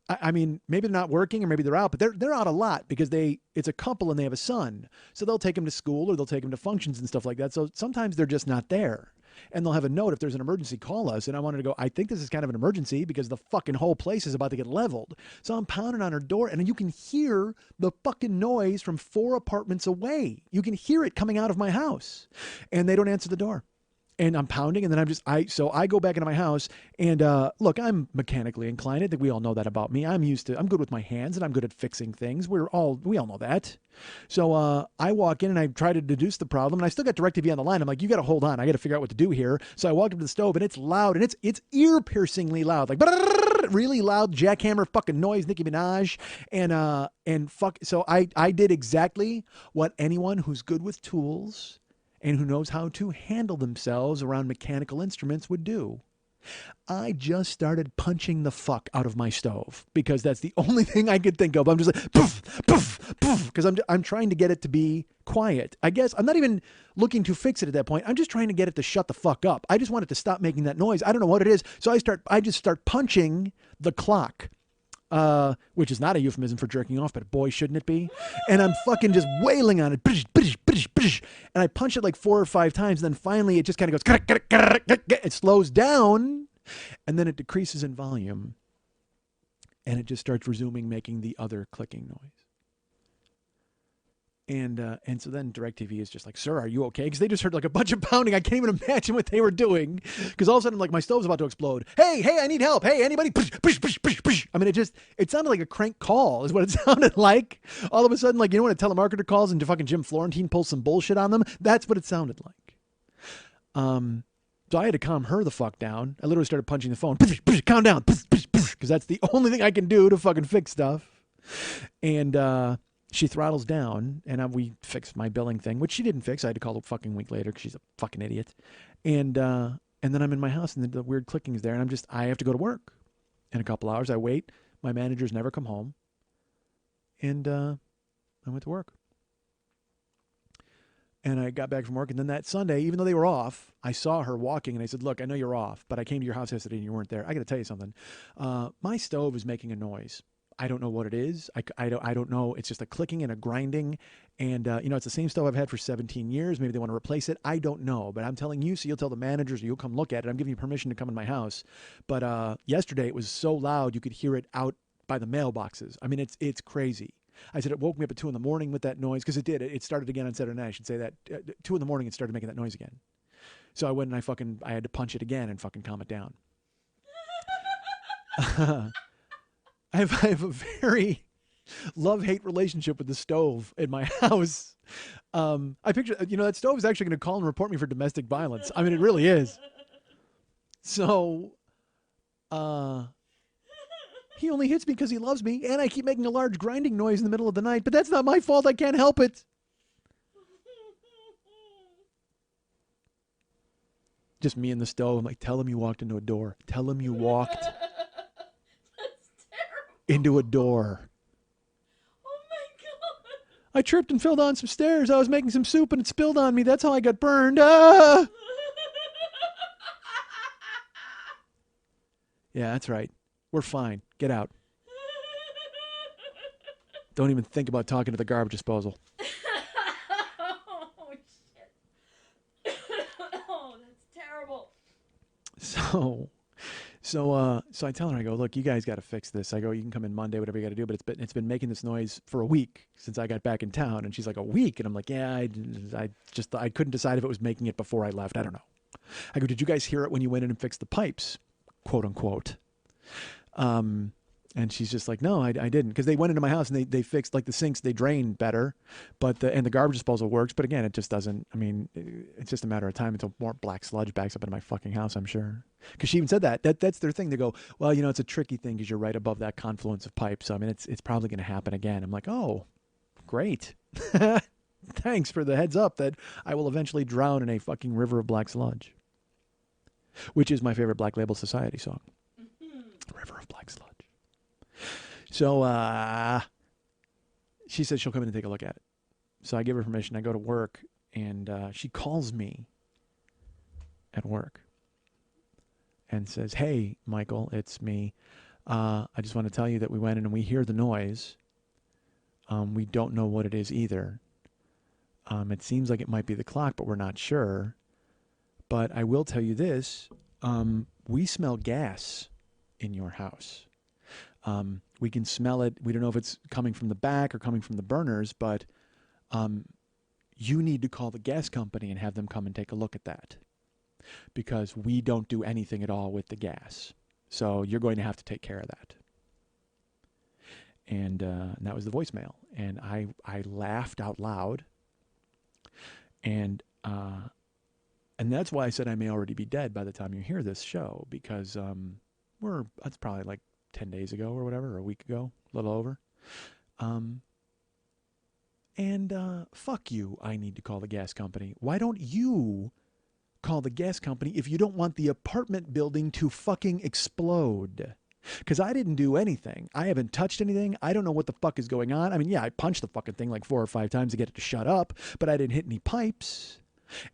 I mean, maybe they're not working or maybe they're out, but they're out a lot because it's a couple and they have a son. So they'll take him to school or they'll take him to functions and stuff like that. So sometimes they're just not there. And they'll have a note, if there's an emergency, call us. And I wanted to go, I think this is kind of an emergency because the fucking whole place is about to get leveled. So I'm pounding on her door and you can hear the fucking noise from 4 apartments away. You can hear it coming out of my house and they don't answer the door. And I'm pounding, and then so I go back into my house, and look, I'm mechanically inclined. I think we all know that about me. I'm good with my hands, and I'm good at fixing things. We all know that. So I walk in, and I try to deduce the problem, and I still got DirecTV on the line. I'm like, you got to hold on. I got to figure out what to do here. So I walk up to the stove, and it's loud, and it's ear-piercingly loud, like really loud jackhammer fucking noise, Nicki Minaj, and fuck. So I did exactly what anyone who's good with tools and who knows how to handle themselves around mechanical instruments would do. I just started punching the fuck out of my stove because that's the only thing I could think of. I'm just like, poof, poof, poof, because I'm trying to get it to be quiet. I guess I'm not even looking to fix it at that point. I'm just trying to get it to shut the fuck up. I just want it to stop making that noise. I don't know what it is. So I just start punching the clock. Which is not a euphemism for jerking off, but boy, shouldn't it be? And I'm fucking just wailing on it. And I punch it like 4 or 5 times. And then finally it just kind of goes, it slows down and then it decreases in volume and it just starts resuming making the other clicking noise. And so then DirecTV is just like, sir, are you okay? Because they just heard like a bunch of pounding. I can't even imagine what they were doing. Because all of a sudden, like, my stove's about to explode. Hey, I need help. Hey, anybody? I mean, it sounded like a crank call is what it sounded like. All of a sudden, like, you know when a telemarketer calls and fucking Jim Florentine pulls some bullshit on them? That's what it sounded like. So I had to calm her the fuck down. I literally started punching the phone. Calm down. Because that's the only thing I can do to fucking fix stuff. And, she throttles down, and we fixed my billing thing, which she didn't fix. I had to call a fucking week later because she's a fucking idiot. And then I'm in my house, and the weird clicking is there, and I have to go to work. In a couple hours, I wait. My managers never come home. And I went to work. And I got back from work, and then that Sunday, even though they were off, I saw her walking, and I said, look, I know you're off, but I came to your house yesterday, and you weren't there. I got to tell you something. My stove is making a noise. I don't know what it is. I don't know. It's just a clicking and a grinding. And, it's the same stove I've had for 17 years. Maybe they want to replace it. I don't know. But I'm telling you, so you'll tell the managers or you'll come look at it. I'm giving you permission to come in my house. But yesterday it was so loud you could hear it out by the mailboxes. I mean, it's crazy. I said it woke me up at 2 a.m. with that noise because it did. It started again on Saturday night. I should say that 2 a.m. it started making that noise again. So I went and I had to punch it again and fucking calm it down. I have a very love-hate relationship with the stove in my house. I picture, that stove is actually going to call and report me for domestic violence. I mean, it really is. So, he only hits me because he loves me, and I keep making a large grinding noise in the middle of the night, but that's not my fault. I can't help it. Just me and the stove. I'm like, tell him you walked into a door. Tell him you walked That's terrible. into a door. Oh my god. I tripped and fell down some stairs. I was making some soup and it spilled on me. That's how I got burned. Ah! Yeah, that's right. We're fine. Get out. Don't even think about talking to the garbage disposal. Oh shit. Oh, that's terrible. So I tell her, I go, look, you guys got to fix this. I go, you can come in Monday, whatever you got to do, but it's been making this noise for a week since I got back in town. And she's like, a week? And I'm like, yeah, I couldn't decide if it was making it before I left. I don't know. I go, did you guys hear it when you went in and fixed the pipes? Quote unquote. And she's just like, no, I didn't. Because they went into my house and they fixed, like, the sinks, they drain better, and the garbage disposal works. But again, it just doesn't, I mean, it's just a matter of time until more black sludge backs up into my fucking house, I'm sure. Because she even said that's their thing. They go, well, it's a tricky thing because you're right above that confluence of pipes. So, I mean, it's probably going to happen again. I'm like, oh, great. Thanks for the heads up that I will eventually drown in a fucking river of black sludge. Which is my favorite Black Label Society song. River of Black Sludge. So she says she'll come in and take a look at it. So I give her permission. I go to work, and she calls me at work and says, hey, Michael, it's me. I just want to tell you that we went in and we hear the noise. We don't know what it is either. It seems like it might be the clock, but we're not sure. But I will tell you this. We smell gas in your house. We can smell it. We don't know if it's coming from the back or coming from the burners, but you need to call the gas company and have them come and take a look at that, because we don't do anything at all with the gas. So you're going to have to take care of that. And that was the voicemail. And I laughed out loud. And that's why I said I may already be dead by the time you hear this show, because that's probably like 10 days ago or whatever, or a week ago, a little over. Fuck you, I need to call the gas company. Why don't you call the gas company if you don't want the apartment building to fucking explode? Because I didn't do anything. I haven't touched anything. I don't know what the fuck is going on. I mean, yeah, I punched the fucking thing like 4 or 5 times to get it to shut up, but I didn't hit any pipes.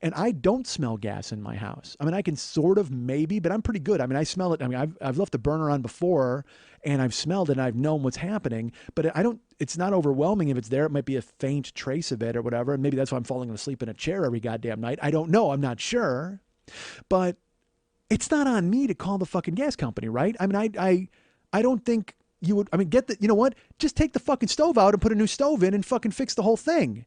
And I don't smell gas in my house. I mean, I can sort of maybe, but I'm pretty good. I mean, I smell it. I mean, I've left the burner on before, and I've smelled it, and I've known what's happening. But it's not overwhelming if it's there. It might be a faint trace of it or whatever. And maybe that's why I'm falling asleep in a chair every goddamn night. I don't know. I'm not sure. But it's not on me to call the fucking gas company, right? I mean, I don't think you would. I mean, you know what? Just take the fucking stove out and put a new stove in and fucking fix the whole thing.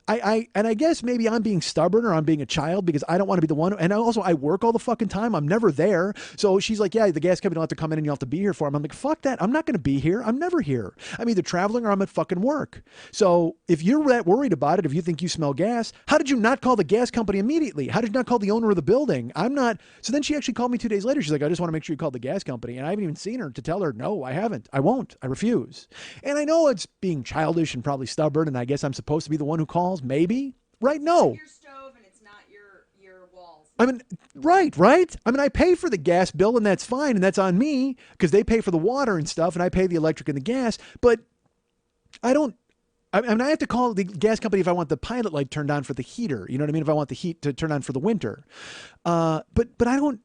And I guess maybe I'm being stubborn or I'm being a child because I don't want to be the one. And also, I work all the fucking time. I'm never there. So she's like, yeah, the gas company will have to come in and you'll have to be here for them. I'm like, fuck that. I'm not going to be here. I'm never here. I'm either traveling or I'm at fucking work. So if you're that worried about it, if you think you smell gas, how did you not call the gas company immediately? How did you not call the owner of the building? I'm not. So then she actually called me 2 days later. She's like, I just want to make sure you called the gas company. And I haven't even seen her to tell her, no, I haven't. I won't. I refuse. And I know it's being childish and probably stubborn. And I guess I'm supposed to be the one who calls. Maybe. Right? No. It's your stove and it's not your walls. I mean, right? I mean, I pay for the gas bill and that's fine and that's on me because they pay for the water and stuff and I pay the electric and the gas, but I mean, I have to call the gas company if I want the pilot light turned on for the heater. You know what I mean? If I want the heat to turn on for the winter. But I don't,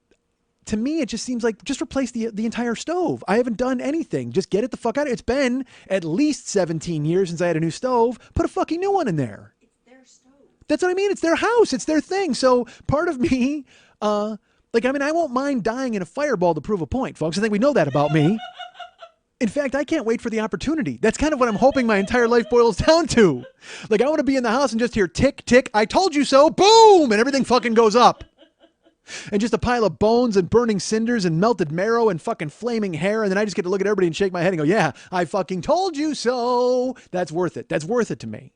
to me, it just seems like just replace the entire stove. I haven't done anything. Just get it the fuck out of it. It's been at least 17 years since I had a new stove. Put a fucking new one in there. That's what I mean. It's their house. It's their thing. So part of me, I won't mind dying in a fireball to prove a point, folks. I think we know that about me. In fact, I can't wait for the opportunity. That's kind of what I'm hoping my entire life boils down to. Like, I want to be in the house and just hear tick, tick, I told you so, boom, and everything fucking goes up. And just a pile of bones and burning cinders and melted marrow and fucking flaming hair. And then I just get to look at everybody and shake my head and go, yeah, I fucking told you so. That's worth it. That's worth it to me.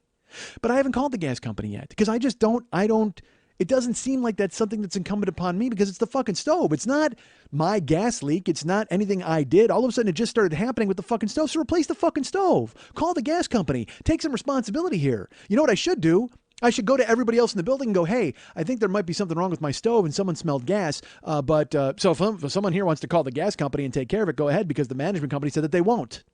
But I haven't called the gas company yet because I don't, it doesn't seem like that's something that's incumbent upon me because it's the fucking stove. It's not my gas leak. It's not anything I did. All of a sudden it just started happening with the fucking stove. So replace the fucking stove. Call the gas company. Take some responsibility here. You know what I should do? I should go to everybody else in the building and go, hey, I think there might be something wrong with my stove and someone smelled gas. So if someone here wants to call the gas company and take care of it, go ahead because the management company said that they won't.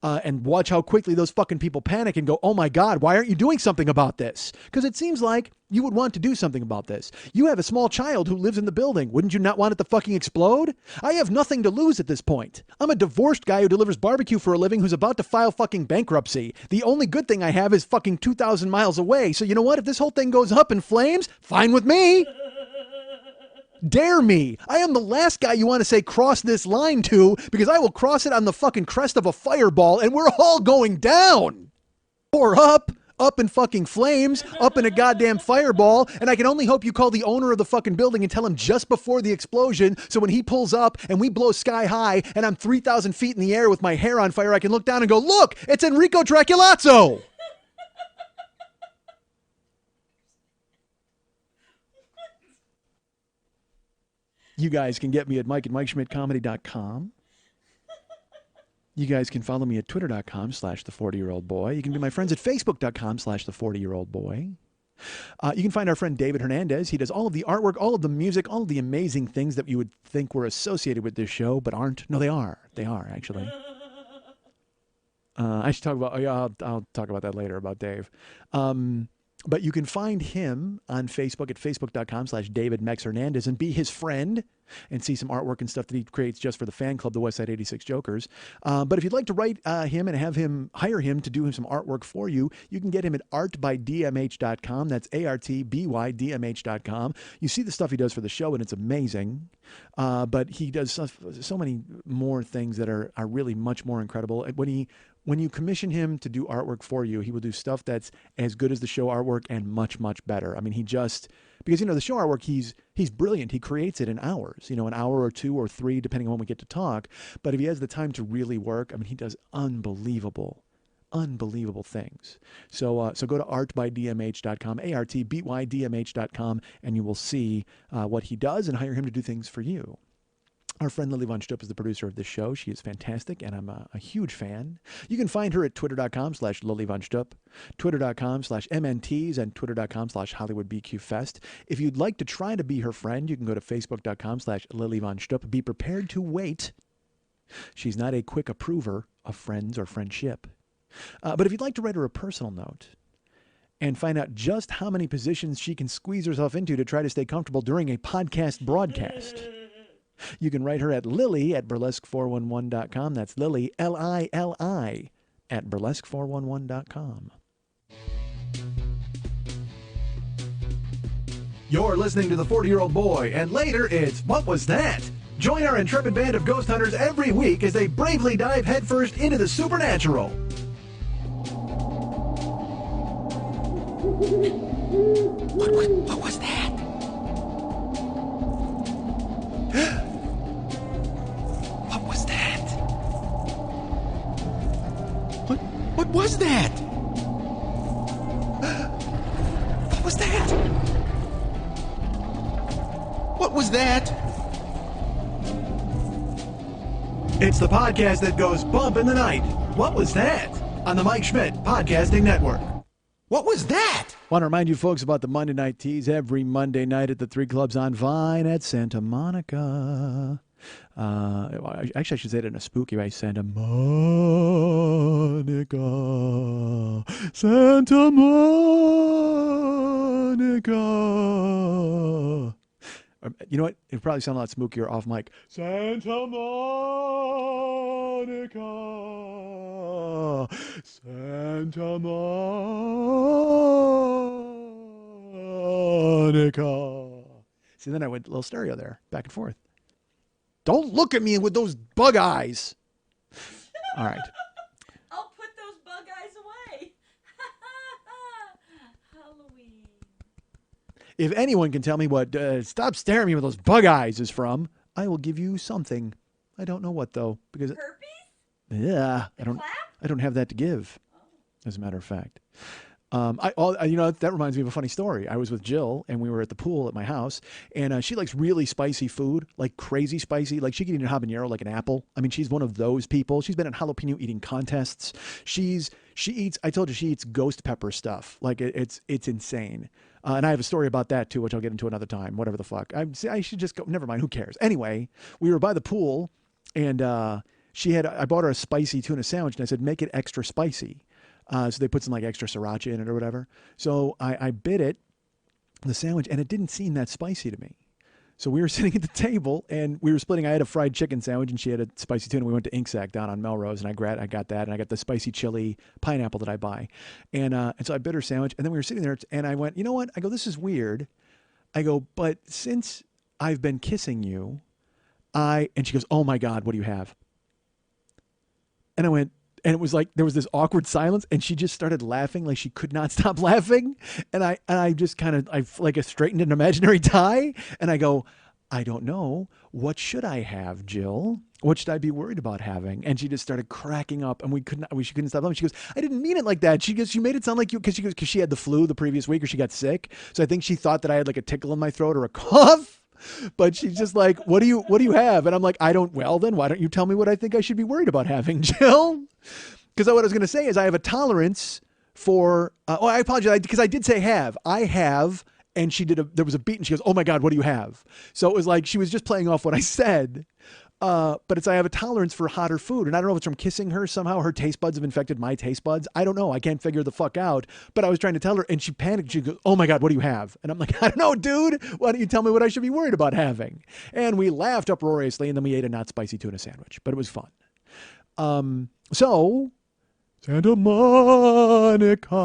And watch how quickly those fucking people panic and go, oh my God, why aren't you doing something about this? Because it seems like you would want to do something about this. You have a small child who lives in the building. Wouldn't you not want it to fucking explode? I have nothing to lose at this point. I'm a divorced guy who delivers barbecue for a living who's about to file fucking bankruptcy. The only good thing I have is fucking 2,000 miles away. So you know what? If this whole thing goes up in flames, fine with me. Dare me. I am the last guy you want to say cross this line to because I will cross it on the fucking crest of a fireball and we're all going down. Or up in fucking flames, up in a goddamn fireball. And I can only hope you call the owner of the fucking building and tell him just before the explosion. So when he pulls up and we blow sky high and I'm 3,000 feet in the air with my hair on fire, I can look down and go, look, it's Enrico Draculazzo. You guys can get me at Mike at MikeSchmidtComedy.com. You guys can follow me at Twitter.com/the40year-old-boy. You can be my friends at Facebook.com/the40year-old-boy. You can find our friend David Hernandez. He does all of the artwork, all of the music, all of the amazing things that you would think were associated with this show, but aren't. No, they are. They are, actually. I should talk about, I'll talk about that later, about Dave. But you can find him on Facebook at facebook.com/David Mex Hernandez and be his friend and see some artwork and stuff that he creates just for the fan club, the Westside 86 Jokers. But if you'd like to write him and have him hire him to do some artwork for you, you can get him at artbydmh.com. That's ARTBYDMH.com. You see the stuff he does for the show, and it's amazing. But he does so many more things that are really much more incredible. When you commission him to do artwork for you, he will do stuff that's as good as the show artwork and much, much better. I mean, because, the show artwork, he's brilliant. He creates it in hours, an hour or 2 or 3, depending on when we get to talk. But if he has the time to really work, I mean, he does unbelievable things. So go to artbydmh.com, ARTBYDMH.com, and you will see what he does and hire him to do things for you. Our friend Lily Von Stupp is the producer of this show. She is fantastic, and I'm a huge fan. You can find her at twitter.com/Lily Von Stupp, twitter.com/MNTs, and twitter.com/HollywoodBQFest. If you'd like to try to be her friend, you can go to facebook.com/Lily Von Stupp. Be prepared to wait. She's not a quick approver of friends or friendship. But if you'd like to write her a personal note and find out just how many positions she can squeeze herself into to try to stay comfortable during a podcast broadcast, you can write her at Lily at burlesque411.com. That's Lily, Lili, at burlesque411.com. You're listening to The 40-Year-Old Boy, and later it's What Was That? Join our intrepid band of ghost hunters every week as they bravely dive headfirst into the supernatural. What was that? What was that? What was that? What was that? What was that? It's the podcast that goes bump in the night. What was that? On the Mike Schmidt Podcasting Network. What was that? Want to remind you folks about the Monday Night Teas every Monday night at the 3 Clubs on Vine at Santa Monica. Actually, I should say it in a spooky way. Santa Monica. Santa Monica. You know what? It probably sound a lot spookier off mic. Santa Monica. Santa Monica. See, then I went a little stereo there, back and forth. Don't look at me with those bug eyes. All right. I'll put those bug eyes away. Halloween. If anyone can tell me what "Stop staring at me with those bug eyes" is from, I will give you something. I don't know what though, because Herpes? yeah, The clap? I don't have that to give. As a matter of fact. That reminds me of a funny story. I was with Jill and we were at the pool at my house, and she likes really spicy food, like crazy spicy. Like she can eat a habanero like an apple. I mean, she's one of those people. She's been in jalapeno eating contests. She eats. I told you she eats ghost pepper stuff. Like it's insane. And I have a story about that too, which I'll get into another time. Whatever the fuck. I should just go. Never mind. Who cares? Anyway, we were by the pool, and I bought her a spicy tuna sandwich, and I said, make it extra spicy. So they put some like extra sriracha in it or whatever. So I bit it, the sandwich, and it didn't seem that spicy to me. So we were sitting at the table and we were splitting. I had a fried chicken sandwich and she had a spicy tuna. We went to Inksack down on Melrose, and I got that, and I got the spicy chili pineapple that I buy. And so I bit her sandwich, and then we were sitting there and I went, you know what? I go, this is weird. I go, but since I've been kissing you, and she goes, oh my God, what do you have? And I went, and it was like there was this awkward silence, and she just started laughing like she could not stop laughing. And I just kind of like straightened an imaginary tie, and I go, I don't know. What should I have, Jill? What should I be worried about having? And she just started cracking up, and she couldn't stop laughing. She goes, I didn't mean it like that. She goes, you made it sound like you, because she had the flu the previous week, or she got sick. So I think she thought that I had like a tickle in my throat or a cough. But she's just like, what do you have? And I'm like, well then why don't you tell me what I think I should be worried about having, Jill? Because what I was going to say is I have a tolerance for, I apologize, because I did say have. I have, and there was a beat, and she goes, oh my God, what do you have? So it was like she was just playing off what I said. But I have a tolerance for hotter food. And I don't know if it's from kissing her. Somehow her taste buds have infected my taste buds. I don't know. I can't figure the fuck out. But I was trying to tell her, and she panicked. She goes, oh my God, what do you have? And I'm like, I don't know, dude. Why don't you tell me what I should be worried about having? And we laughed uproariously, and then we ate a not spicy tuna sandwich. But it was fun. So Santa Monica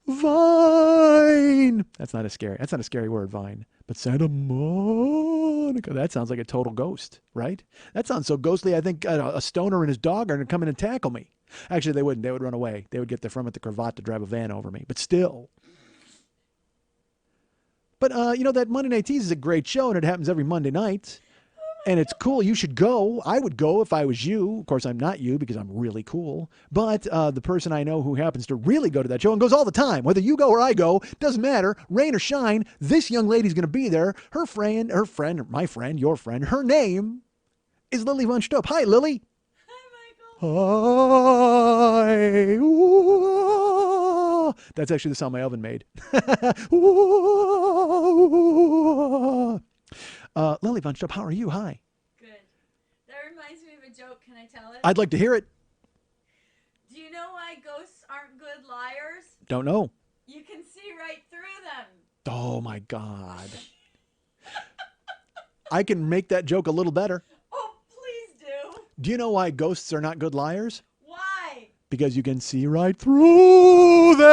Vine. That's not a scary word, Vine. But Santa Monica, that sounds like a total ghost, right? That sounds so ghostly. I think a stoner and his dog are going to come in and tackle me. Actually, they wouldn't. They would run away. They would get their friend with the cravat to drive a van over me. But still. But, that Monday Night Tease is a great show, and it happens every Monday night. And it's cool. You should go. I would go if I was you. Of course, I'm not you because I'm really cool. But the person I know who happens to really go to that show and goes all the time, whether you go or I go, doesn't matter. Rain or shine, this young lady's going to be there. Her friend, my friend, your friend, her name is Lily Von Stupp. Hi, Lily. Hi, Michael. Hi. Ooh. That's actually the sound my oven made. Ooh. Lily Von Stupp, how are you? Hi. Good. That reminds me of a joke. Can I tell it? I'd like to hear it. Do you know why ghosts aren't good liars? Don't know. You can see right through them. Oh, my God. I can make that joke a little better. Oh, please do. Do you know why ghosts are not good liars? Why? Because you can see right through them.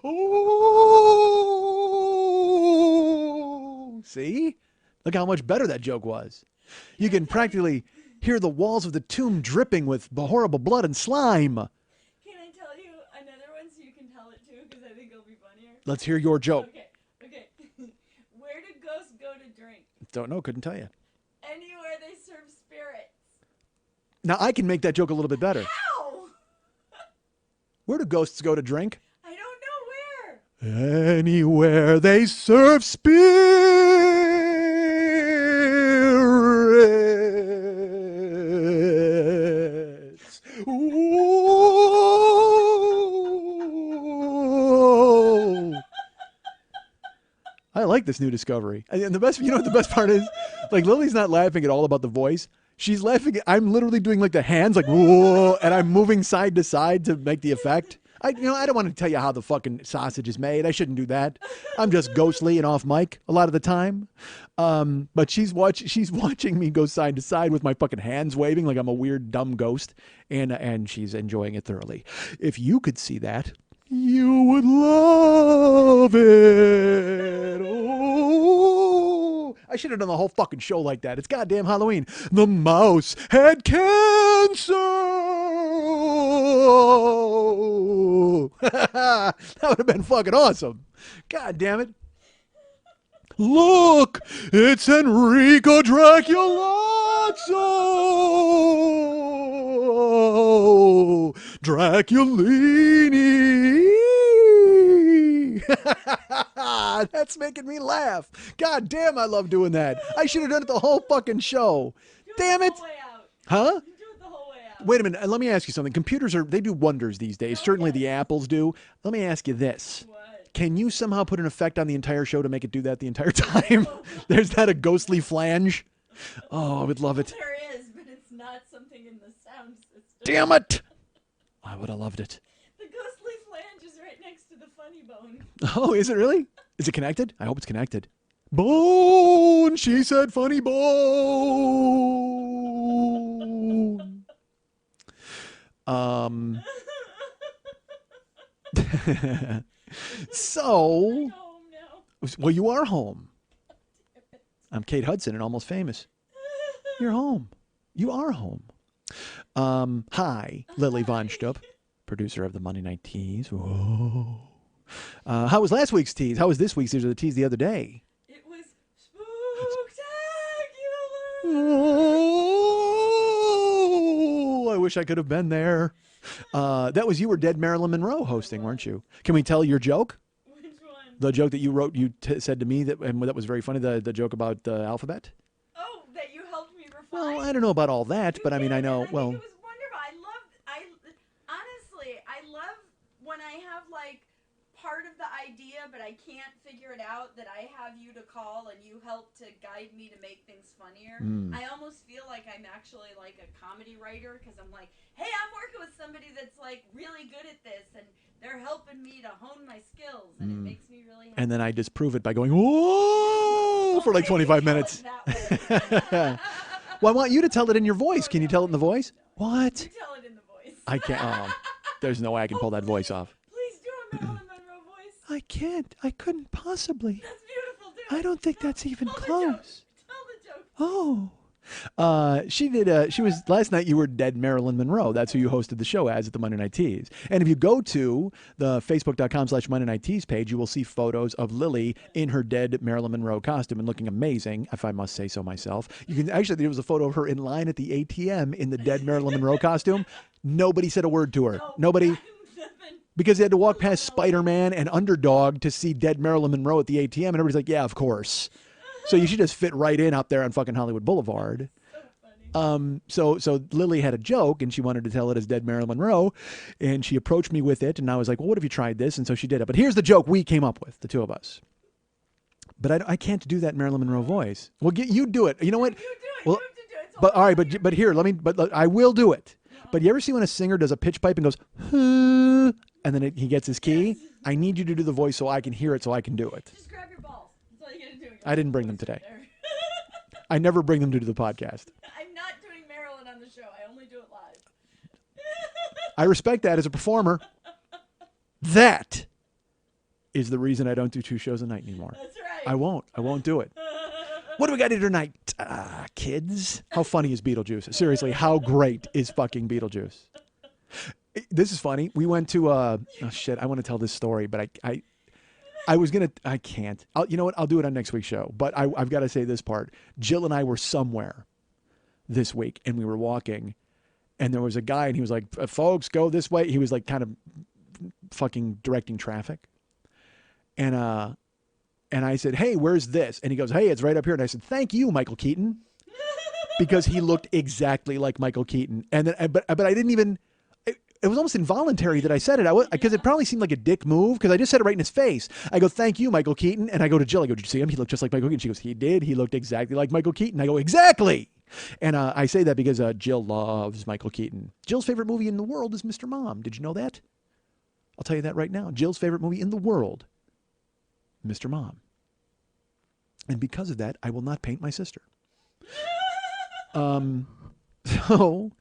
Ooh. See? Look how much better that joke was. You can practically hear the walls of the tomb dripping with horrible blood and slime. Can I tell you another one so you can tell it too? Because I think it'll be funnier. Let's hear your joke. Okay. Where do ghosts go to drink? Don't know, couldn't tell you. Anywhere they serve spirits. Now, I can make that joke a little bit better. How? Where do ghosts go to drink? I don't know where. Anywhere they serve spirits. Ooh. I like this new discovery. And the best, what the best part is? Like, Lily's not laughing at all about the voice. She's laughing. I'm literally doing like the hands, like, whoa, and I'm moving side to side to make the effect. I don't want to tell you how the fucking sausage is made. I shouldn't do that. I'm just ghostly and off mic a lot of the time. But she's watching me go side to side with my fucking hands waving like I'm a weird dumb ghost, and she's enjoying it thoroughly. If you could see that, you would love it. Oh, I should have done the whole fucking show like that. It's goddamn Halloween. The mouse had cancer. Whoa! That would have been fucking awesome. God damn it. Look, it's Enrico Draculazzo! Draculini! That's making me laugh. God damn, I love doing that. I should have done it the whole fucking show. Damn it. The whole way out. Huh? Do it the whole way out. Wait a minute. Let me ask you something. Computers they do wonders these days. Certainly the Apples do. Let me ask you this. What? Can you somehow put an effect on the entire show to make it do that the entire time? There's not a ghostly flange. Oh, I would love it. There is, but it's not something in the sound system. Damn it. I would have loved it. The ghostly flange is right next to the funny bone. Oh, is it really? Is it connected? I hope it's connected. Bone, she said funny bone. So, I'm home now. well, you are home. I'm Kate Hudson and Almost Famous. You're home. You are home. Hi, Lily Von Stupp, producer of the Monday Night Tease. Whoa. How was last week's tease? How was this week's? These are the tease the other day. It was spooktacular. Oh, I wish I could have been there. That was you were dead Marilyn Monroe hosting, weren't you? Can we tell your joke? Which one? The joke that you wrote, said to me that was very funny. The joke about the alphabet. Oh, that you helped me refine? Well, I don't know about all that, but I mean, I know. think Well, it was wonderful. Honestly, I love when I have like part of the idea, but I can't figure it out, that I have you to call and you help to guide me to make things funnier. I almost feel like I'm actually like a comedy writer, because I'm like, hey, I'm working with somebody that's like really good at this, and they're helping me to hone my skills, and it makes me really happy. and then I disprove it by going, whoa, for like 25 minutes. Well, I want you to tell it in your voice. Can you tell it in the voice? What? You tell it in the voice. I can't. Oh, there's no way I can pull that voice off. Please do a Marilyn Monroe voice. I can't. I couldn't possibly. That's beautiful, dude. I don't think that's even Tell the close. joke. Tell the joke. Oh. She did. She was last night. You were dead Marilyn Monroe. That's who you hosted the show as at the Monday Night Tease. And if you go to the Facebook.com/Monday Night Tease page, you will see photos of Lily in her dead Marilyn Monroe costume and looking amazing, if I must say so myself. You can actually, there was a photo of her in line at the ATM in the dead Marilyn Monroe costume. Nobody said a word to her. Nobody. Because they had to walk past Spider-Man and Underdog to see dead Marilyn Monroe at the ATM, and everybody's like, yeah, of course. So you should just fit right in out there on fucking Hollywood Boulevard. So Lily had a joke, and she wanted to tell it as dead Marilyn Monroe, and she approached me with it, and I was like, well, what if you tried this? And so she did it. But here's the joke we came up with, the two of us. But I can't do that Marilyn Monroe voice. Well, you do it. You know what? You do it. Well, you have to do it. It's but all right, easier. but here, but I will do it. But you ever see when a singer does a pitch pipe and goes, huh, and then he gets his key? I need you to do the voice so I can hear it, so I can do it. Just grab your balls. That's all you gotta do. I didn't bring them today. There. I never bring them to the podcast. I'm not doing Marilyn on the show. I only do it live. I respect that as a performer. That is the reason I don't do 2 shows a night anymore. That's right. I won't do it. What do we got to do tonight, kids? How funny is Beetlejuice? Seriously, how great is fucking Beetlejuice? This is funny. We went to oh shit, I want to tell this story, but I can't. You know what? I'll do it on next week's show. But I've got to say this part. Jill and I were somewhere this week, and we were walking, and there was a guy, and he was like, "Folks, go this way." He was like kind of fucking directing traffic, and I said, "Hey, where's this?" And he goes, "Hey, it's right up here." And I said, "Thank you, Michael Keaton," because he looked exactly like Michael Keaton. And then, but I didn't even. It was almost involuntary that I said it. Because it probably seemed like a dick move, because I just said it right in his face. I go, "Thank you, Michael Keaton." And I go to Jill. I go, "Did you see him? He looked just like Michael Keaton." She goes, "He did. He looked exactly like Michael Keaton." I go, "Exactly." And I say that because Jill loves Michael Keaton. Jill's favorite movie in the world is Mr. Mom. Did you know that? I'll tell you that right now. Jill's favorite movie in the world, Mr. Mom. And because of that, I will not paint my sister. So,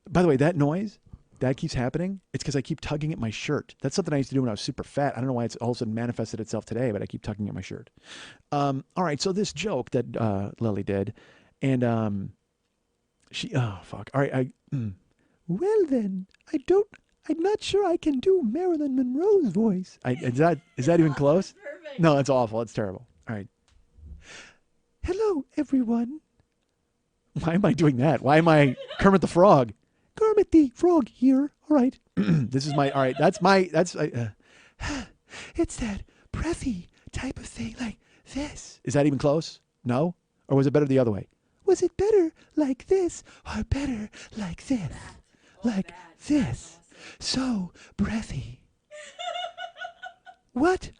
by the way, that noise, that keeps happening. It's because I keep tugging at my shirt. That's something I used to do when I was super fat. I don't know why it's all of a sudden manifested itself today, but I keep tugging at my shirt. All right, so this joke that Lily did, and she, oh, fuck. All right, well then, I don't I'm not sure I can do Marilyn Monroe's voice. Is that even close? Perfect. No, it's awful. It's terrible. All right. Hello, everyone. Why am I doing that? Why am I Kermit the Frog? Kermit the Frog here. All right. This is my, all right. That's it's that breathy type of thing like this. Is that even close? No? Or was it better the other way? Was it better like this or better like this? Like this. So breathy. What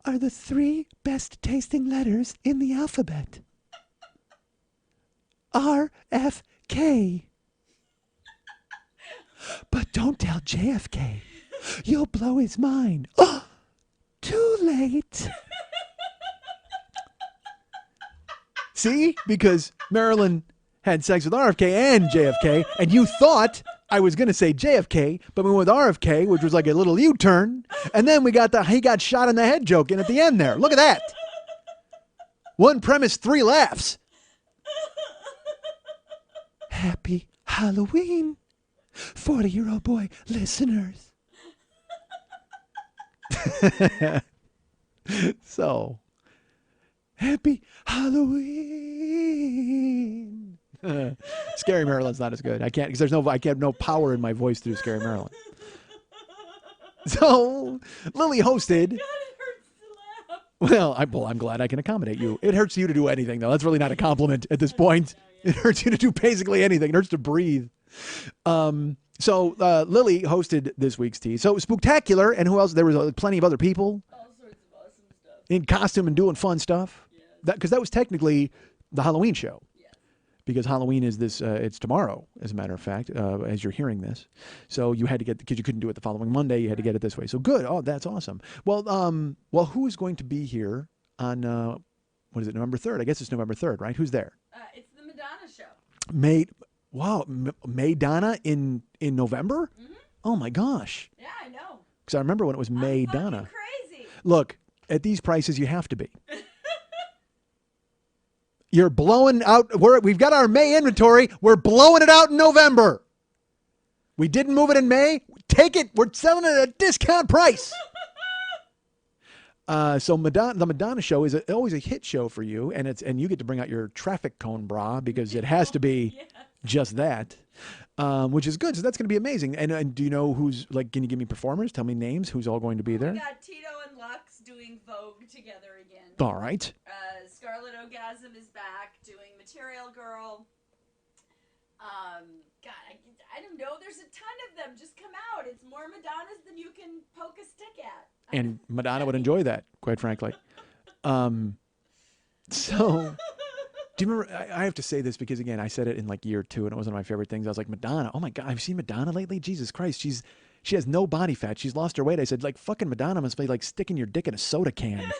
are the 3 best tasting letters in the alphabet? RFK. But don't tell JFK. You'll blow his mind. Oh, too late. See? Because Marilyn had sex with RFK and JFK, and you thought I was going to say JFK, but we went with RFK, which was like a little U-turn, and then we got the he got shot in the head joke in at the end there. Look at that. 1 premise, 3 laughs. Happy Halloween, 40-year-old boy listeners. So, happy Halloween. Scary Marilyn's not as good. I can't, because I have no power in my voice to do Scary Marilyn. So, Lily hosted. God, it hurts to laugh. Well, I'm glad I can accommodate you. It hurts you to do anything, though. That's really not a compliment at this point. It hurts you to do basically anything. It hurts to breathe. So Lily hosted this week's tea. So Spooktacular, and who else? There was plenty of other people All sorts of awesome stuff. in costume and doing fun stuff. Yes. Because that was technically the Halloween show. Yes. Because Halloween is this, it's tomorrow, as a matter of fact, as you're hearing this. So you had to get, because you couldn't do it the following Monday, you had to get it this way. So good. Oh, that's awesome. Well, who is going to be here on, what is it, November 3rd? I guess it's November 3rd, right? Who's there? It's the Madonna show. Madonna in November? Mm-hmm. Oh my gosh. Yeah, I know. Because I remember when it was I'm Madonna. fucking crazy. Look, at these prices, you have to be. You're blowing out. We've got our May inventory. We're blowing it out in November. We didn't move it in May. Take it. We're selling it at a discount price. So the Madonna show is always a hit show for you, and you get to bring out your traffic cone bra because it has to be Yes. just that, which is good. So that's going to be amazing. And do you know who's, like, can you give me performers? Tell me names. Who's all going to be there? We got Tito and Lux doing Vogue together again. All right. Scarlet Orgasm is back doing Material Girl. God, I don't know. There's a ton of them. Just come out. It's more Madonnas than you can poke a stick at. And Madonna would enjoy that, quite frankly. So, do you remember, I have to say this because, again, I said it in like year 2 and it was one of my favorite things. I was like, Madonna, oh my God, I've seen Madonna lately? Jesus Christ, she has no body fat. She's lost her weight. I said, like, fucking Madonna must be like sticking your dick in a soda can.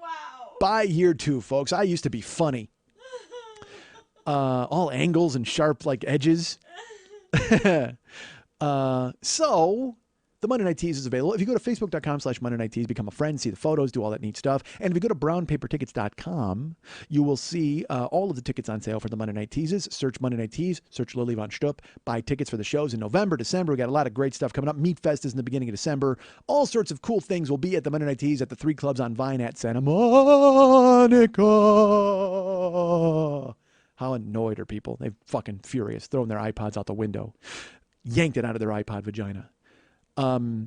Wow. By year 2, folks, I used to be funny. All angles and sharp, like, edges. So, the Monday Night Tease is available. If you go to facebook.com/Monday Night Tease, become a friend, see the photos, do all that neat stuff. And if you go to brownpapertickets.com, you will see all of the tickets on sale for the Monday Night Teases. Search Monday Night Tease, search Lily Von Stupp, buy tickets for the shows in November, December. We got a lot of great stuff coming up. Meat Fest is in the beginning of December. All sorts of cool things will be at the Monday Night Tease at the 3 clubs on Vine at Santa Monica. How annoyed are people? They're fucking furious, throwing their iPods out the window. Yanked it out of their iPod vagina. So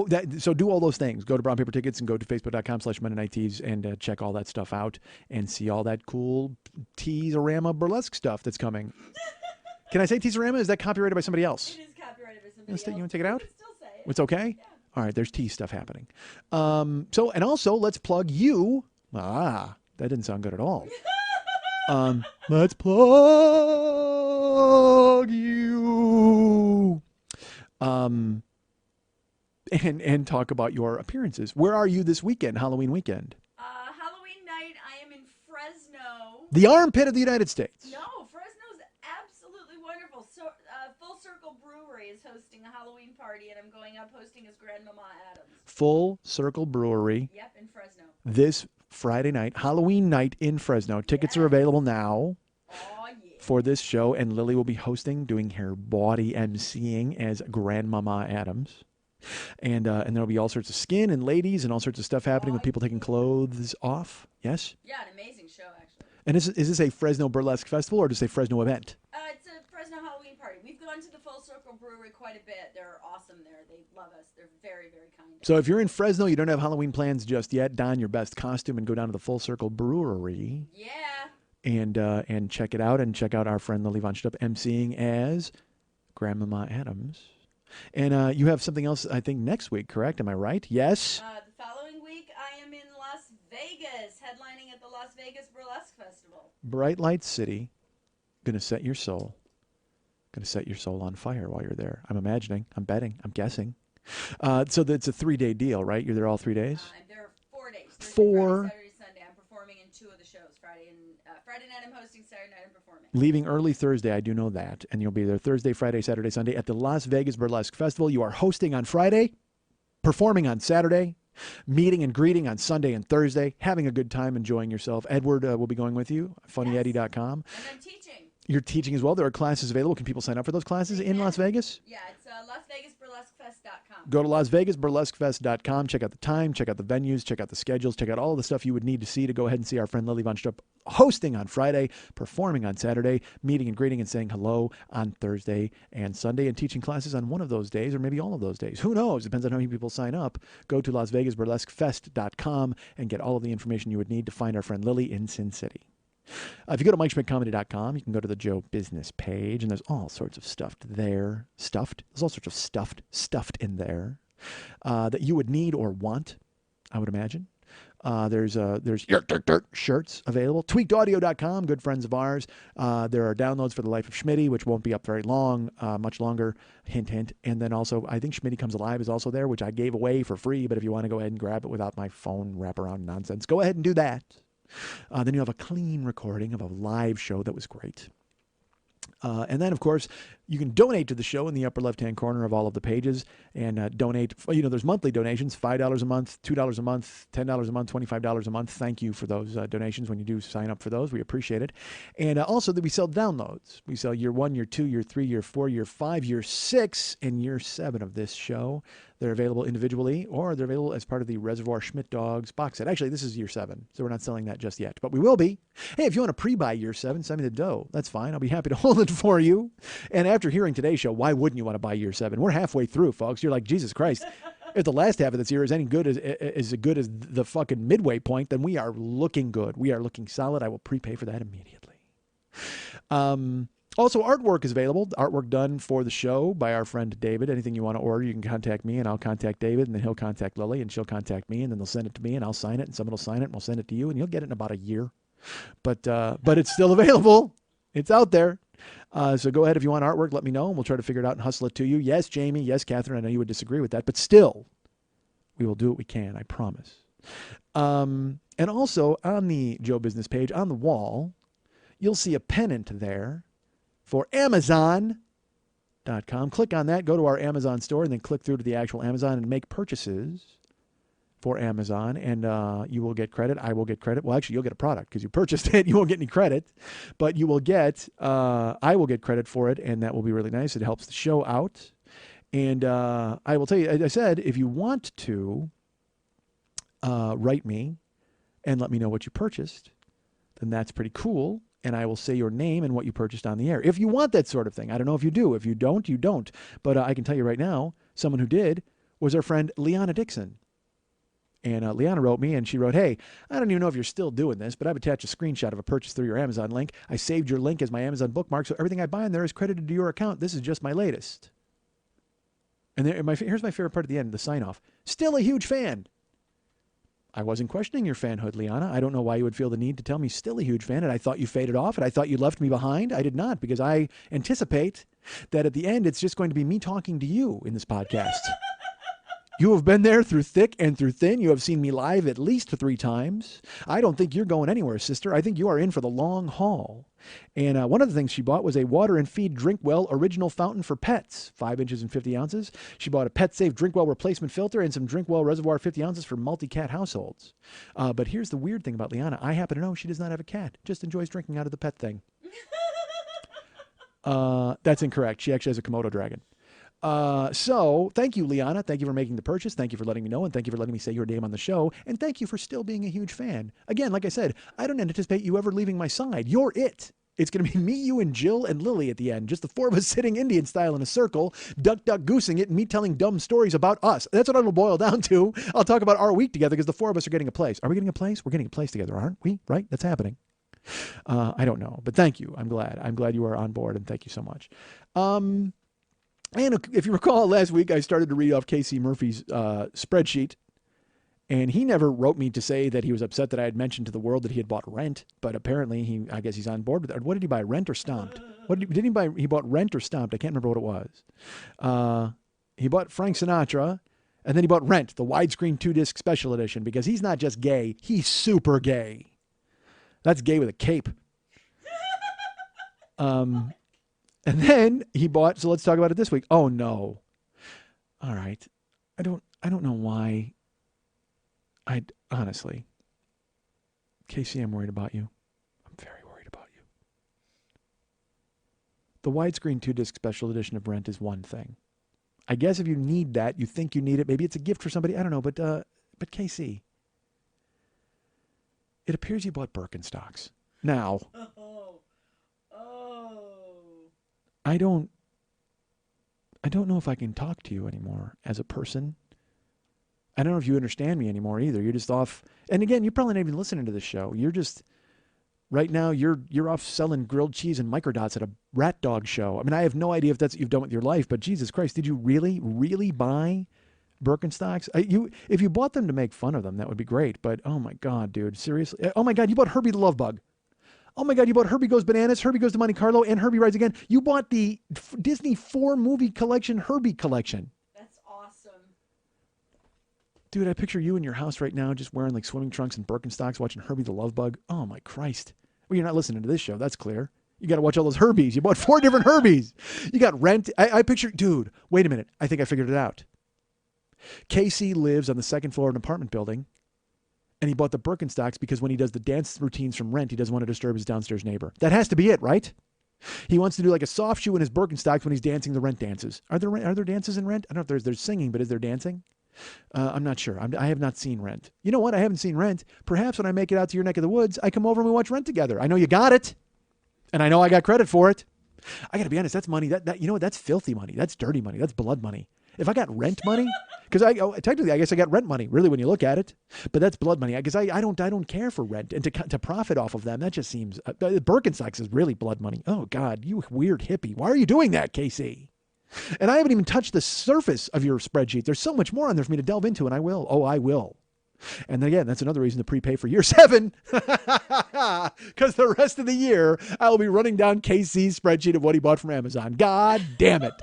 do all those things. Go to Brown Paper Tickets and go to facebook.com/Monday Night Tease and check all that stuff out and see all that cool Teaserama burlesque stuff that's coming. Can I say Teaserama? Is that copyrighted by somebody else? It is copyrighted by somebody You else. want to take it out? You can still say it. It's okay? Yeah. All right, there's tea stuff happening. And also let's plug you. That didn't sound good at all. Let's plug you. And talk about your appearances. Where are you this weekend, Halloween weekend? Halloween night, I am in Fresno. The armpit of the United States. No, Fresno's absolutely wonderful. So, Full Circle Brewery is hosting a Halloween party, and I'm going up hosting as Grandmama Adams. Full Circle Brewery. Yep, in Fresno. This Friday night, Halloween night in Fresno. Tickets are available now. Oh, yeah. for this show, and Lily will be hosting, doing her body emceeing as Grandmama Adams. And there'll be all sorts of skin and ladies and all sorts of stuff happening with people taking clothes off. Yes? Yeah, an amazing show, actually. And is this a Fresno Burlesque Festival or just a Fresno event? It's a Fresno Halloween party. We've gone to the Full Circle Brewery quite a bit. They're awesome there. They love us. They're very, very kind. So if you're in Fresno, you don't have Halloween plans just yet, don your best costume and go down to the Full Circle Brewery. Yeah. And check it out, and check out our friend Lily Von Stupp emceeing as Grandmama Adams. And you have something else, I think, next week, correct? Am I right? Yes? The following week, I am in Las Vegas, headlining at the Las Vegas Burlesque Festival. Bright Light City, gonna set your soul. Gonna set your soul on fire while you're there. I'm imagining, I'm betting, I'm guessing. So it's a 3-day deal, right? You're there all 3 days? I'm there 4 days. Thursday, Four. Friday, Saturday, Sunday. I'm performing in 2 of the shows. Friday night I'm hosting, Saturday night I'm performing. Leaving early Thursday, I do know that. And you'll be there Thursday, Friday, Saturday, Sunday at the Las Vegas Burlesque Festival. You are hosting on Friday, performing on Saturday, meeting and greeting on Sunday and Thursday, having a good time, enjoying yourself. Edward will be going with you, funnyeddie.com. And I'm teaching. You're teaching as well. There are classes available. Can people sign up for those classes in Las Vegas? Yeah, it's LasVegasBurlesqueFest.com. Go to LasVegasBurlesqueFest.com. Check out the time, check out the venues, check out the schedules, check out all the stuff you would need to see to go ahead and see our friend Lily Von Stupp hosting on Friday, performing on Saturday, meeting and greeting and saying hello on Thursday and Sunday, and teaching classes on one of those days or maybe all of those days. Who knows? Depends on how many people sign up. Go to LasVegasBurlesqueFest.com and get all of the information you would need to find our friend Lily in Sin City. If you go to MikeSchmidtComedy.com, you can go to the Joe Business page, and there's all sorts of stuff there. There's all sorts of stuffed in there that you would need or want, I would imagine. There's shirts available. TweakedAudio.com, good friends of ours. There are downloads for The Life of Schmitty, which won't be up very long, much longer. Hint, hint. And then also, I think Schmitty Comes Alive is also there, which I gave away for free. But if you want to go ahead and grab it without my phone wraparound nonsense, go ahead and do that. Then you have a clean recording of a live show that was great. And then, of course, you can donate to the show in the upper left-hand corner of all of the pages and donate. There's monthly donations, $5 a month, $2 a month, $10 a month, $25 a month. Thank you for those donations when you do sign up for those. We appreciate it. And also that we sell downloads. We sell year 1, year 2, year 3, year 4, year 5, year 6, and year 7 of this show. They're available individually, or they're available as part of the Reservoir Schmidt Dogs box set. Actually, this is year 7, so we're not selling that just yet, but we will be. Hey, if you want to pre-buy year 7, send me the dough. That's fine. I'll be happy to hold it for you. And after hearing today's show, why wouldn't you want to buy year 7? We're halfway through, folks. You're like, Jesus Christ. If the last half of this year is any good as good as the fucking midway point, then we are looking good. We are looking solid. I will prepay for that immediately. Also, artwork is available. Artwork done for the show by our friend David. Anything you want to order, you can contact me, and I'll contact David, and then he'll contact Lily, and she'll contact me, and then they'll send it to me, and I'll sign it, and someone will sign it, and we'll send it to you, and you'll get it in about a year. But it's still available. It's out there. So go ahead if you want artwork, let me know, and we'll try to figure it out and hustle it to you. Yes, Jamie. Yes, Catherine. I know you would disagree with that, but still, we will do what we can. I promise. And also on the Joe Business page, on the wall, you'll see a pennant there for Amazon.com. Click on that, go to our Amazon store, and then click through to the actual Amazon and make purchases for Amazon, and you will get credit. I will get credit. Well, actually, you'll get a product because you purchased it. You won't get any credit, but you will get, I will get credit for it, and that will be really nice. It helps the show out. And I will tell you, as I said, if you want to write me and let me know what you purchased, then that's pretty cool. And I will say your name and what you purchased on the air. If you want that sort of thing. I don't know if you do. If you don't, you don't. But I can tell you right now, someone who did was our friend Liana Dixon. And Liana wrote me, and she wrote, hey, I don't even know if you're still doing this, but I've attached a screenshot of a purchase through your Amazon link. I saved your link as my Amazon bookmark, so everything I buy in there is credited to your account. This is just my latest. And here's my favorite part at the end, the sign-off. Still a huge fan. I wasn't questioning your fanhood, Liana. I don't know why you would feel the need to tell me still a huge fan, and I thought you faded off, and I thought you left me behind. I did not, because I anticipate that at the end, it's just going to be me talking to you in this podcast. You have been there through thick and through thin. You have seen me live at least 3 times. I don't think you're going anywhere, sister. I think you are in for the long haul. And one of the things she bought was a Water and Feed Drinkwell original fountain for pets, 5 inches and 50 ounces. She bought a Pet-Safe Drinkwell replacement filter and some Drinkwell Reservoir 50 ounces for multi-cat households. But here's the weird thing about Liana. I happen to know she does not have a cat, just enjoys drinking out of the pet thing. That's incorrect. She actually has a Komodo dragon. So thank you, Liana. Thank you for making the purchase. Thank you for letting me know. And thank you for letting me say your name on the show. And thank you for still being a huge fan. Again, like I said, I don't anticipate you ever leaving my side. You're it. It's going to be me, you, and Jill and Lily at the end. Just the four of us sitting Indian style in a circle, duck, goosing it, and me telling dumb stories about us. That's what it'll boil down to. I'll talk about our week together because the four of us are getting a place. Are we getting a place? We're getting a place together, aren't we? Right? That's happening. I don't know, but thank you. I'm glad. I'm glad you are on board, and thank you so much. And if you recall, last week I started to read off Casey Murphy's spreadsheet, and he never wrote me to say that he was upset that I had mentioned to the world that he had bought Rent, but apparently I guess he's on board with it. What did he buy, Rent or Stomped? What did he buy? He bought Rent or Stomped. I can't remember what it was. He bought Frank Sinatra, and then he bought Rent, the widescreen 2-disc special edition, because he's not just gay, he's super gay. That's gay with a cape. And then he bought, so let's talk about it this week. Oh no. All right. I don't know why. Honestly, Casey, I'm worried about you. I'm very worried about you. The widescreen 2-disc special edition of Rent is one thing. I guess if you need that, you think you need it, maybe it's a gift for somebody. I don't know, but Casey, it appears you bought Birkenstocks. Now, I don't know if I can talk to you anymore as a person. I don't know if you understand me anymore either. You're just off. And again, you're probably not even listening to this show. You're just, right now, you're off selling grilled cheese and microdots at a rat dog show. I mean, I have no idea if that's what you've done with your life, but Jesus Christ, did you really, really buy Birkenstocks? If you bought them to make fun of them, that would be great. But oh my God, dude, seriously? Oh my God, you bought Herbie the Love Bug. Oh my God, you bought Herbie Goes Bananas, Herbie Goes to Monte Carlo, and Herbie Rides Again. You bought the Disney 4-movie collection, Herbie collection. That's awesome. Dude, I picture you in your house right now just wearing like swimming trunks and Birkenstocks watching Herbie the Love Bug. Oh my Christ. Well, you're not listening to this show, that's clear. You got to watch all those Herbies. You bought 4 different Herbies. You got Rent. I picture, dude, wait a minute. I think I figured it out. Casey lives on the 2nd floor of an apartment building. And he bought the Birkenstocks because when he does the dance routines from Rent, he doesn't want to disturb his downstairs neighbor. That has to be it, right? He wants to do like a soft shoe in his Birkenstocks when he's dancing the Rent dances. Are there dances in Rent? I don't know if there's singing, but is there dancing? I'm not sure. I have not seen Rent. You know what? I haven't seen Rent. Perhaps when I make it out to your neck of the woods, I come over and we watch Rent together. I know you got it. And I know I got credit for it. I got to be honest, that's money. That you know what? That's filthy money. That's dirty money. That's blood money. If I got Rent money, because technically I guess I got Rent money, really, when you look at it, but that's blood money. Because I don't care for Rent, and to profit off of them, that just seems Birkenstocks is really blood money. Oh God, you weird hippie! Why are you doing that, Casey? And I haven't even touched the surface of your spreadsheet. There's so much more on there for me to delve into, and I will. Oh, I will. And then again, that's another reason to prepay for year 7, because the rest of the year I will be running down Casey's spreadsheet of what he bought from Amazon. God damn it!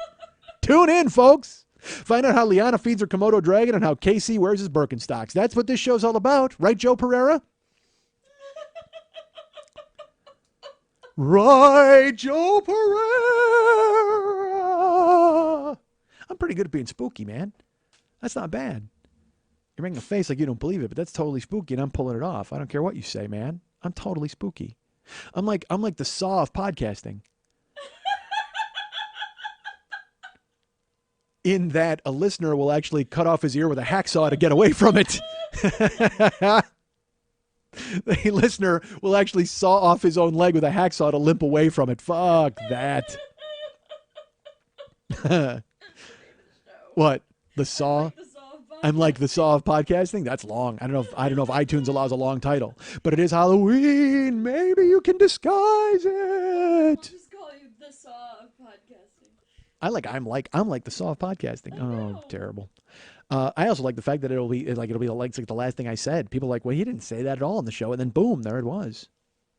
Tune in, folks. Find out how Liana feeds her Komodo dragon and how Casey wears his Birkenstocks. That's what this show's all about. Right, Joe Pereira? Right, Joe Pereira. I'm pretty good at being spooky, man. That's not bad. You're making a face like you don't believe it, but that's totally spooky, and I'm pulling it off. I don't care what you say, man. I'm totally spooky. I'm like the Saw of podcasting. In that a listener will actually cut off his ear with a hacksaw to get away from it. The listener will actually saw off his own leg with a hacksaw to limp away from it. Fuck that. What? The Saw? I'm like the Saw of podcasting? That's long. I don't know if iTunes allows a long title. But it is Halloween. Maybe you can disguise it. I'll just call you the Saw of podcasting. I'm like the Saw of podcasting. Oh, terrible. I also like the fact that it'll be like the last thing I said. People are like, well, he didn't say that at all in the show, and then boom, there it was.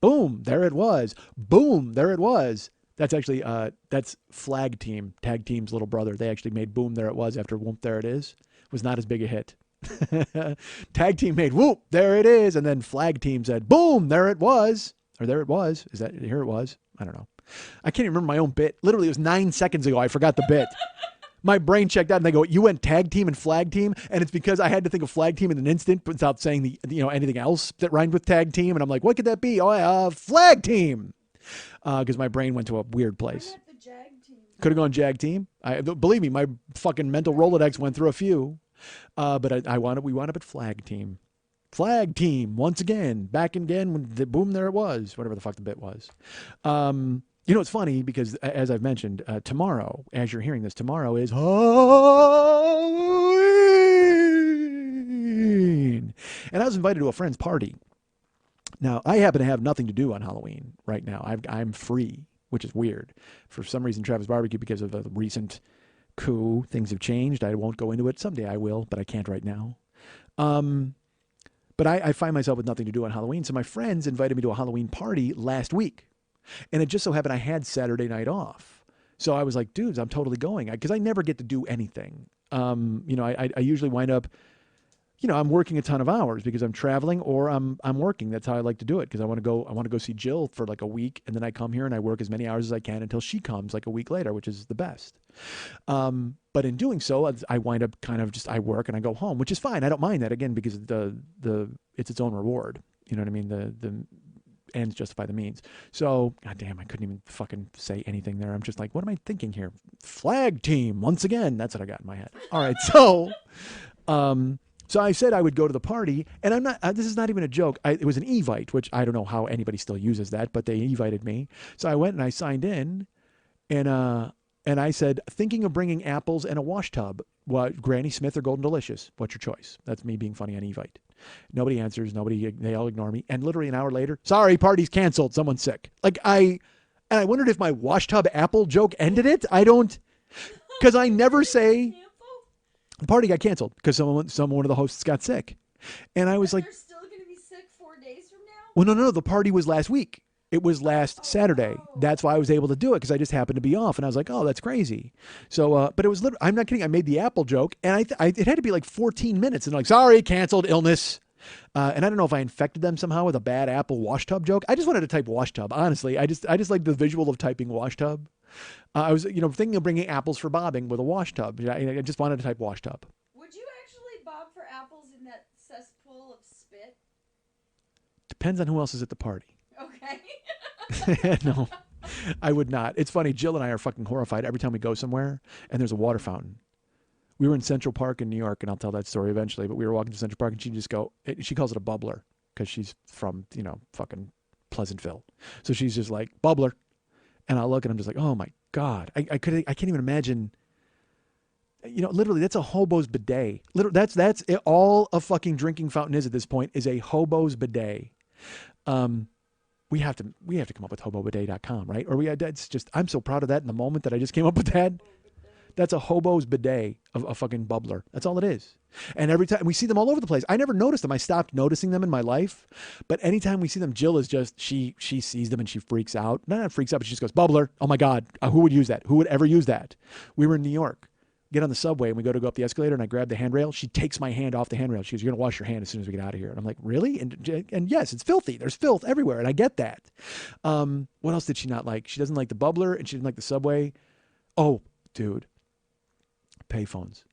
Boom, there it was. Boom, there it was. That's actually that's Flag Team, Tag Team's little brother. They actually made Boom, There It Was after Whoop, There It Is. It was not as big a hit. Tag Team made Whoop, There It Is, and then Flag Team said Boom, There It Was, or There It Was. Is that Here It Was? I don't know. I can't even remember my own bit. Literally, it was 9 seconds ago. I forgot the bit. My brain checked out, and they go, "You went Tag Team and Flag Team," and it's because I had to think of Flag Team in an instant without saying anything else that rhymed with Tag Team, and I'm like, "What could that be?" Oh, Flag Team, because my brain went to a weird place. I'm at the Jag team. Could have gone Jag team. Believe me, my fucking mental Rolodex went through a few. But we wound up at Flag team. Flag team, once again, back again, when boom, there it was, whatever the fuck the bit was. You know, it's funny because, as I've mentioned, tomorrow, as you're hearing this, tomorrow is Halloween. And I was invited to a friend's party. Now, I happen to have nothing to do on Halloween right now. I'm free, which is weird. For some reason, Travis Barbecue, because of a recent coup, things have changed. I won't go into it. Someday I will, but I can't right now. But I find myself with nothing to do on Halloween. So my friends invited me to a Halloween party last week. And it just so happened I had Saturday night off. So I was like, dudes, I'm totally going. Because I never get to do anything. You know, I usually wind up, you know, I'm working a ton of hours because I'm traveling or I'm working. That's how I like to do it. Because I want to go see Jill for like a week. And then I come here and I work as many hours as I can until she comes like a week later, which is the best. But in doing so, I wind up kind of just, I work and I go home, which is fine. I don't mind that, again, because it's its own reward. You know what I mean? The ends justify the means. So, goddamn, I couldn't even fucking say anything there. I'm just like, what am I thinking here? Flag team, once again. That's what I got in my head. All right, so I said I would go to the party, and I'm not, this is not even a joke. It was an Evite, which I don't know how anybody still uses that, but they Evited me. So I went and I signed in, and I said, thinking of bringing apples and a wash tub. What, Granny Smith or Golden Delicious? What's your choice? That's me being funny on Evite. Nobody answers. They all ignore me. And literally an hour later, sorry, party's canceled. Someone's sick. And I wondered if my wash tub apple joke ended it. Because I never say, the party got canceled because one of the hosts got sick. And I was like, they're still going to be sick 4 days from now? well, no. The party was last week. It was last Saturday. That's why I was able to do it, because I just happened to be off. And I was like, oh, that's crazy. So, but it was literally, I'm not kidding. I made the apple joke, and it had to be like 14 minutes. And like, sorry, canceled, illness. And I don't know if I infected them somehow with a bad apple wash tub joke. I just wanted to type wash tub, honestly. I just like the visual of typing wash tub. I was, thinking of bringing apples for bobbing with a wash tub. I just wanted to type wash tub. Would you actually bob for apples in that cesspool of spit? Depends on who else is at the party. Okay. No, I would not. It's funny. Jill and I are fucking horrified every time we go somewhere and there's a water fountain. We were in Central Park in New York, and I'll tell that story eventually, but we were walking to Central Park and she calls it a bubbler because she's from, fucking Pleasantville. So she's just like, bubbler. And I'll look and I'm just like, oh my God. I can't even imagine. Literally, that's a hobo's bidet. Literally, that's it. All a fucking drinking fountain is at this point is a hobo's bidet. We have to come up with hobobidet.com, right? I'm so proud of that in the moment that I just came up with that. That's a hobo's bidet of a fucking bubbler. That's all it is. And every time we see them all over the place. I never noticed them. I stopped noticing them in my life. But anytime we see them, Jill is just, she sees them and she freaks out. Not freaks out, but she just goes, bubbler. Oh my God. Who would use that? Who would ever use that? We were in New York. Get on the subway and we go up the escalator and I grab the handrail. She takes my hand off the handrail. She goes, you're going to wash your hand as soon as we get out of here. And I'm like, really? And yes, it's filthy. There's filth everywhere. And I get that. What else did she not like? She doesn't like the bubbler and she didn't like the subway. Oh, dude. Payphones.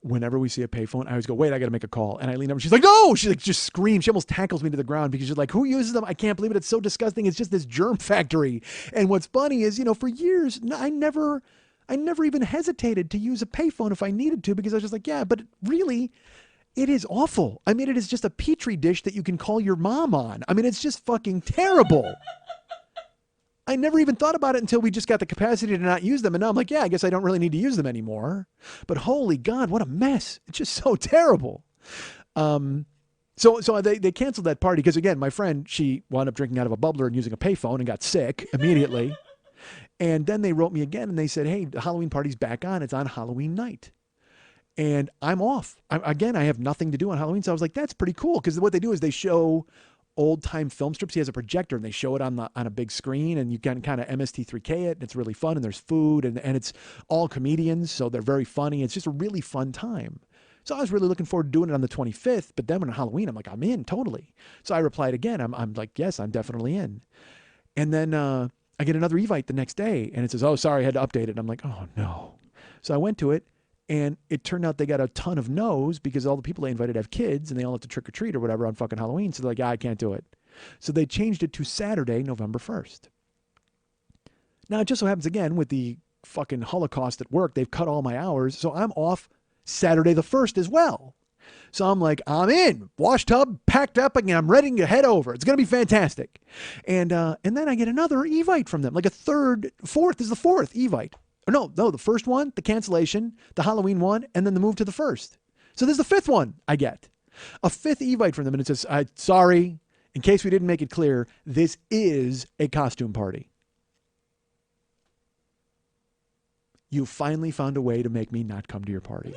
Whenever we see a payphone, I always go, wait, I got to make a call. And I lean over and she's like, no, she like just screams. She almost tackles me to the ground because she's like, who uses them? I can't believe it. It's so disgusting. It's just this germ factory. And what's funny is, for years, I never even hesitated to use a payphone if I needed to, because I was just like, yeah, but really, it is awful. I mean, it is just a petri dish that you can call your mom on. I mean, it's just fucking terrible. I never even thought about it until we just got the capacity to not use them. And now I'm like, yeah, I guess I don't really need to use them anymore. But holy God, what a mess. It's just so terrible. So they canceled that party because, again, my friend, she wound up drinking out of a bubbler and using a payphone and got sick immediately. And then they wrote me again and they said, hey, the Halloween party's back on. It's on Halloween night. And I'm off. I have nothing to do on Halloween. So I was like, that's pretty cool. Because what they do is they show old time film strips. He has a projector and they show it on a big screen and you can kind of MST3K it. And it's really fun. And there's food and it's all comedians. So they're very funny. It's just a really fun time. So I was really looking forward to doing it on the 25th. But then on Halloween, I'm like, I'm in totally. So I replied again. I'm like, yes, I'm definitely in. And then I get another Evite the next day and it says, oh, sorry, I had to update it. And I'm like, oh no. So I went to it and it turned out they got a ton of no's because all the people they invited have kids and they all have to trick or treat or whatever on fucking Halloween. So they're like, yeah, I can't do it. So they changed it to Saturday, November 1st. Now, it just so happens, again, with the fucking Holocaust at work, they've cut all my hours, so I'm off Saturday the 1st as well. So I'm like, I'm in, wash tub, packed up, and I'm ready to head over. It's going to be fantastic. And then I get another Evite from them, like a fourth is the fourth Evite. Or no, the first one, the cancellation, the Halloween one, and then the move to the first. So there's the fifth one I get. A fifth Evite from them, and it says, sorry, in case we didn't make it clear, this is a costume party. You finally found a way to make me not come to your party.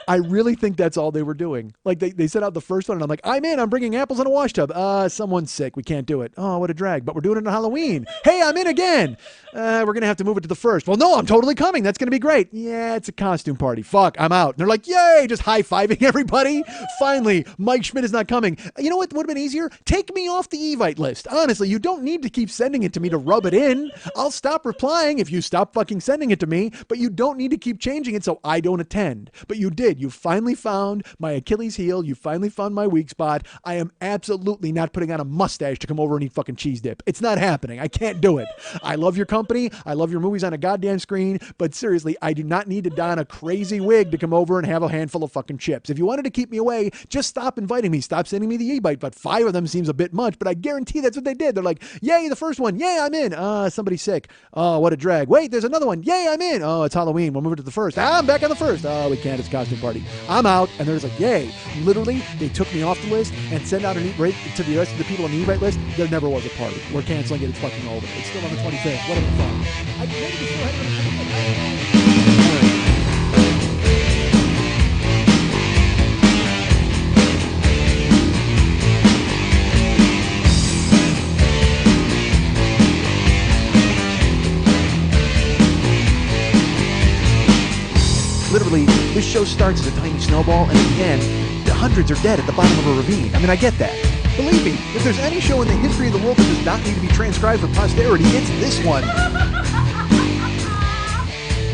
I really think that's all they were doing. Like they sent out the first one and I'm like, I'm in, I'm bringing apples in a wash tub. Someone's sick, we can't do it. Oh, what a drag, but we're doing it on Halloween. Hey, I'm in again. We're going to have to move it to the first. Well, no, I'm totally coming. That's going to be great. Yeah, it's a costume party. Fuck, I'm out. And they're like, yay, just high-fiving everybody. Finally, Mike Schmidt is not coming. You know what would have been easier? Take me off the Evite list. Honestly, you don't need to keep sending it to me to rub it in. I'll stop replying if you stop fucking sending it to me, but you don't need to keep changing it so I don't attend. But you did. You finally found my Achilles heel. You finally found my weak spot. I am absolutely not putting on a mustache to come over and eat fucking cheese dip. It's not happening. I can't do it. I love your company. I love your movies on a goddamn screen, but seriously, I do not need to don a crazy wig to come over and have a handful of fucking chips. If you wanted to keep me away, just stop inviting me. Stop sending me the Evite, but 5 of them seems a bit much, but I guarantee that's what they did. They're like, yay, the first one. Yay, I'm in. Somebody's sick. Oh, what a drag. Wait, there's another one. Yay, I'm in. Oh, it's Halloween. We'll move it to the first. I'm back on the first. Oh, we can't. It's costume party. I'm out. And they're just like, yay. Literally, they took me off the list and sent out an Evite to the rest of the people on the Evite list. There never was a party. We're canceling it. It's fucking over. It's still on the 25th. Whatever the fuck. Literally, this show starts as a tiny snowball, and at the end, the hundreds are dead at the bottom of a ravine. I mean, I get that. Believe me, if there's any show in the history of the world that does not need to be transcribed for posterity, it's this one.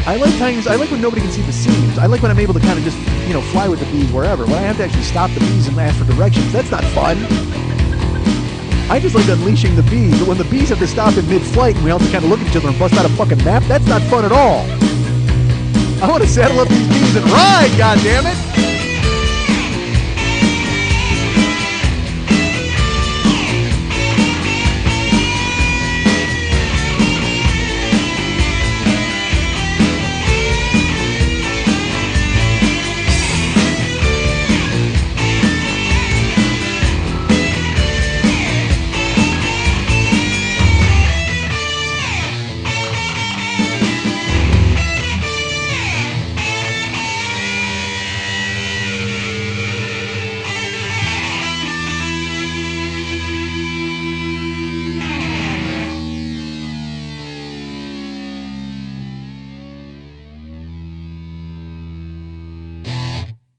I like when nobody can see the seams. I like when I'm able to kind of just, fly with the bees wherever. When I have to actually stop the bees and ask for directions, that's not fun. I just like unleashing the bees, but when the bees have to stop in mid-flight and we all have to kind of look at each other and bust out a fucking map, that's not fun at all. I want to saddle up these bees and ride, goddammit!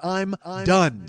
I'm done.